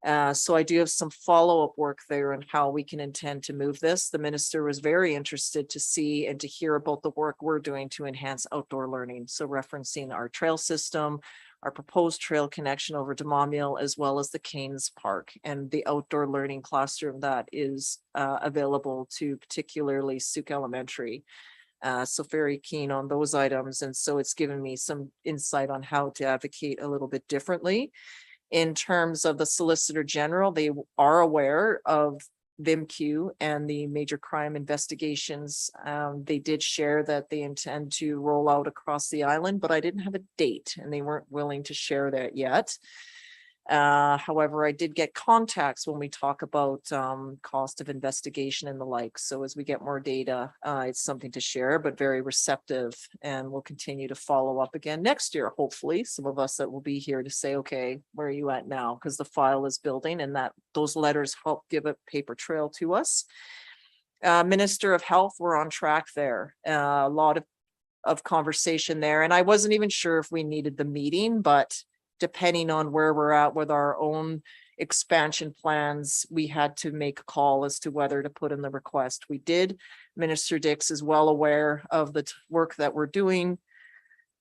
So I do have some follow-up work there on how we can intend to move this. The minister was very interested to see and to hear about the work we're doing to enhance outdoor learning. So referencing our trail system, our proposed trail connection over to Maumill, as well as the Canes Park and the outdoor learning classroom that is available to particularly Souk Elementary. So very keen on those items. And so it's given me some insight on how to advocate a little bit differently. In terms of the Solicitor General, they are aware of VIMQ and the major crime investigations. They did share that they intend to roll out across the island, but I didn't have a date, and they weren't willing to share that yet. However, I did get contacts when we talk about cost of investigation and the like. So as we get more data, it's something to share, but very receptive, and we'll continue to follow up again next year. Hopefully, some of us that will be here to say, okay, where are you at now? Because the file is building, and that those letters help give a paper trail to us. Minister of Health, we're on track there. A lot of conversation there, and I wasn't even sure if we needed the meeting, but depending on where we're at with our own expansion plans, we had to make a call as to whether to put in the request. We did. Minister Dix is well aware of the work that we're doing.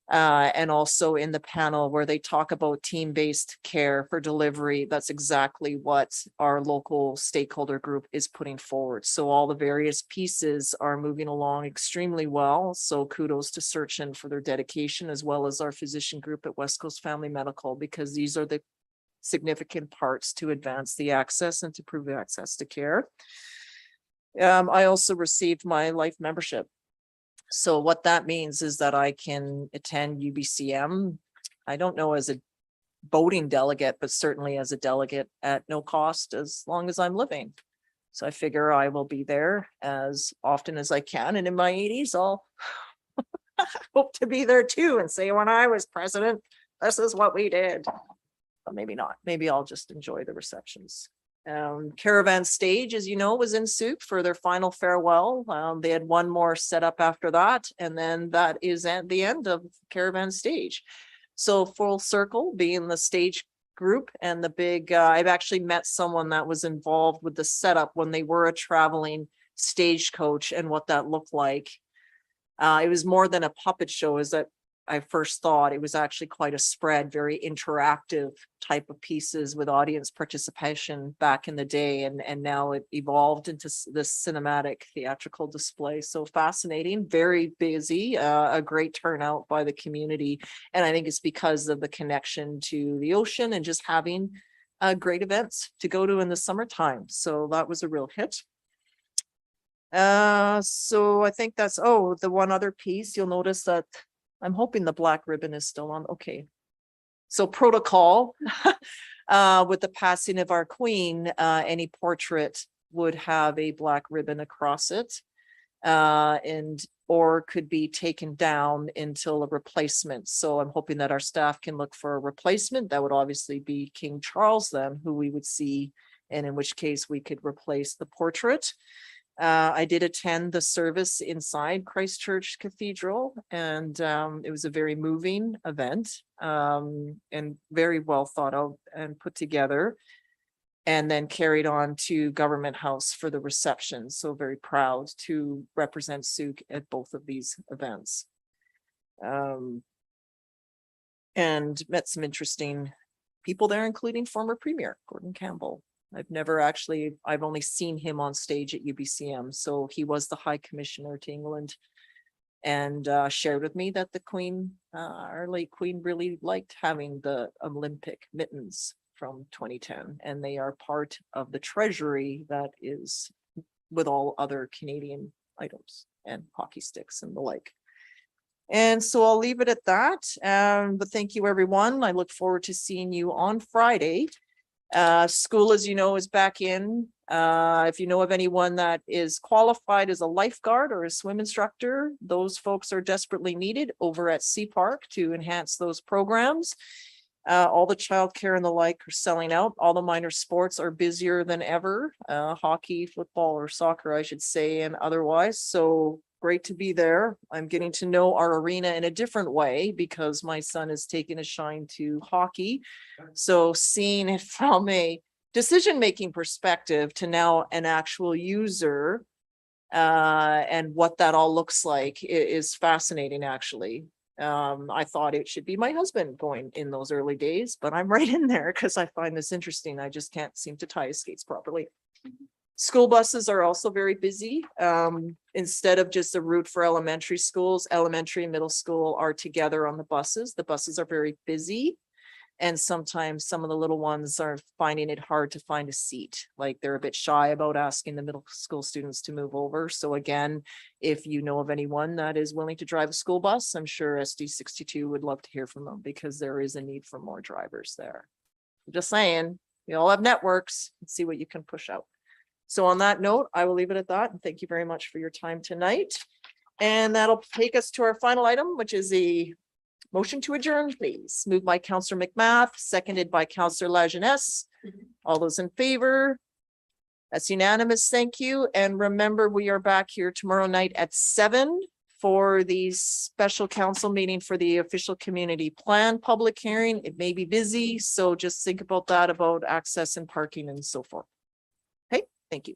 And also in the panel where they talk about team-based care for delivery, that's exactly what our local stakeholder group is putting forward. So all the various pieces are moving along extremely well. So kudos to Searchin for their dedication, as well as our physician group at West Coast Family Medical, because these are the significant parts to advance the access and to prove access to care. I also received my life membership. So what that means is that I can attend UBCM. I don't know as a voting delegate, but certainly as a delegate at no cost as long as I'm living. So I figure I will be there as often as I can. And in my 80s, I'll hope to be there too and say, when I was president, this is what we did. But maybe not. Maybe I'll just enjoy the receptions. Caravan Stage, as you know, was in Soup for their final farewell. They had one more set up after that, and then that is at the end of Caravan Stage. So full circle, being the stage group and the big, I've actually met someone that was involved with the setup when they were a traveling stagecoach and what that looked like. It was more than a puppet show, is that I first thought. It was actually quite a spread, very interactive type of pieces with audience participation back in the day. And now it evolved into this cinematic theatrical display. So fascinating, very busy, a great turnout by the community. And I think it's because of the connection to the ocean and just having great events to go to in the summertime. So that was a real hit. So I think that's, oh, the one other piece, you'll notice that I'm hoping the black ribbon is still on. Okay. So protocol, with the passing of our queen, any portrait would have a black ribbon across it, or could be taken down until a replacement. So I'm hoping that our staff can look for a replacement. That would obviously be King Charles then, who we would see, and in which case we could replace the portrait. I did attend the service inside Christchurch Cathedral, and it was a very moving event, and very well thought out and put together, and then carried on to Government House for the reception. So very proud to represent Souk at both of these events. And met some interesting people there, including former Premier Gordon Campbell. I've only seen him on stage at UBCM. So he was the High Commissioner to England, and shared with me that the Queen, our late Queen, really liked having the Olympic mittens from 2010. And they are part of the treasury that is with all other Canadian items and hockey sticks and the like. And so I'll leave it at that. But thank you, everyone. I look forward to seeing you on Friday. School, as you know, is back in. If you know of anyone that is qualified as a lifeguard or a swim instructor, those folks are desperately needed over at Sea Park to enhance those programs. All the childcare and the like are selling out. All the minor sports are busier than ever. Hockey, football, or soccer, I should say, and otherwise. So great to be there. I'm getting to know our arena in a different way because my son is taking a shine to hockey. So seeing it from a decision-making perspective to now an actual user, and what that all looks like is fascinating, actually. I thought it should be my husband going in those early days, but I'm right in there because I find this interesting. I just can't seem to tie his skates properly. School buses are also very busy. Instead of just a route for elementary schools, elementary and middle school are together on the buses. The buses are very busy. And sometimes some of the little ones are finding it hard to find a seat. Like they're a bit shy about asking the middle school students to move over. So again, if you know of anyone that is willing to drive a school bus, I'm sure SD62 would love to hear from them because there is a need for more drivers there. Just saying, you all have networks, let's see what you can push out. So on that note, I will leave it at that. And thank you very much for your time tonight. And that'll take us to our final item, which is a motion to adjourn, please. Moved by Councillor McMath, seconded by Councillor Lajeunesse. All those in favor? That's unanimous. Thank you. And remember, we are back here tomorrow night at 7 for the special council meeting for the official community plan public hearing. It may be busy, so just think about that, about access and parking and so forth. Okay, thank you.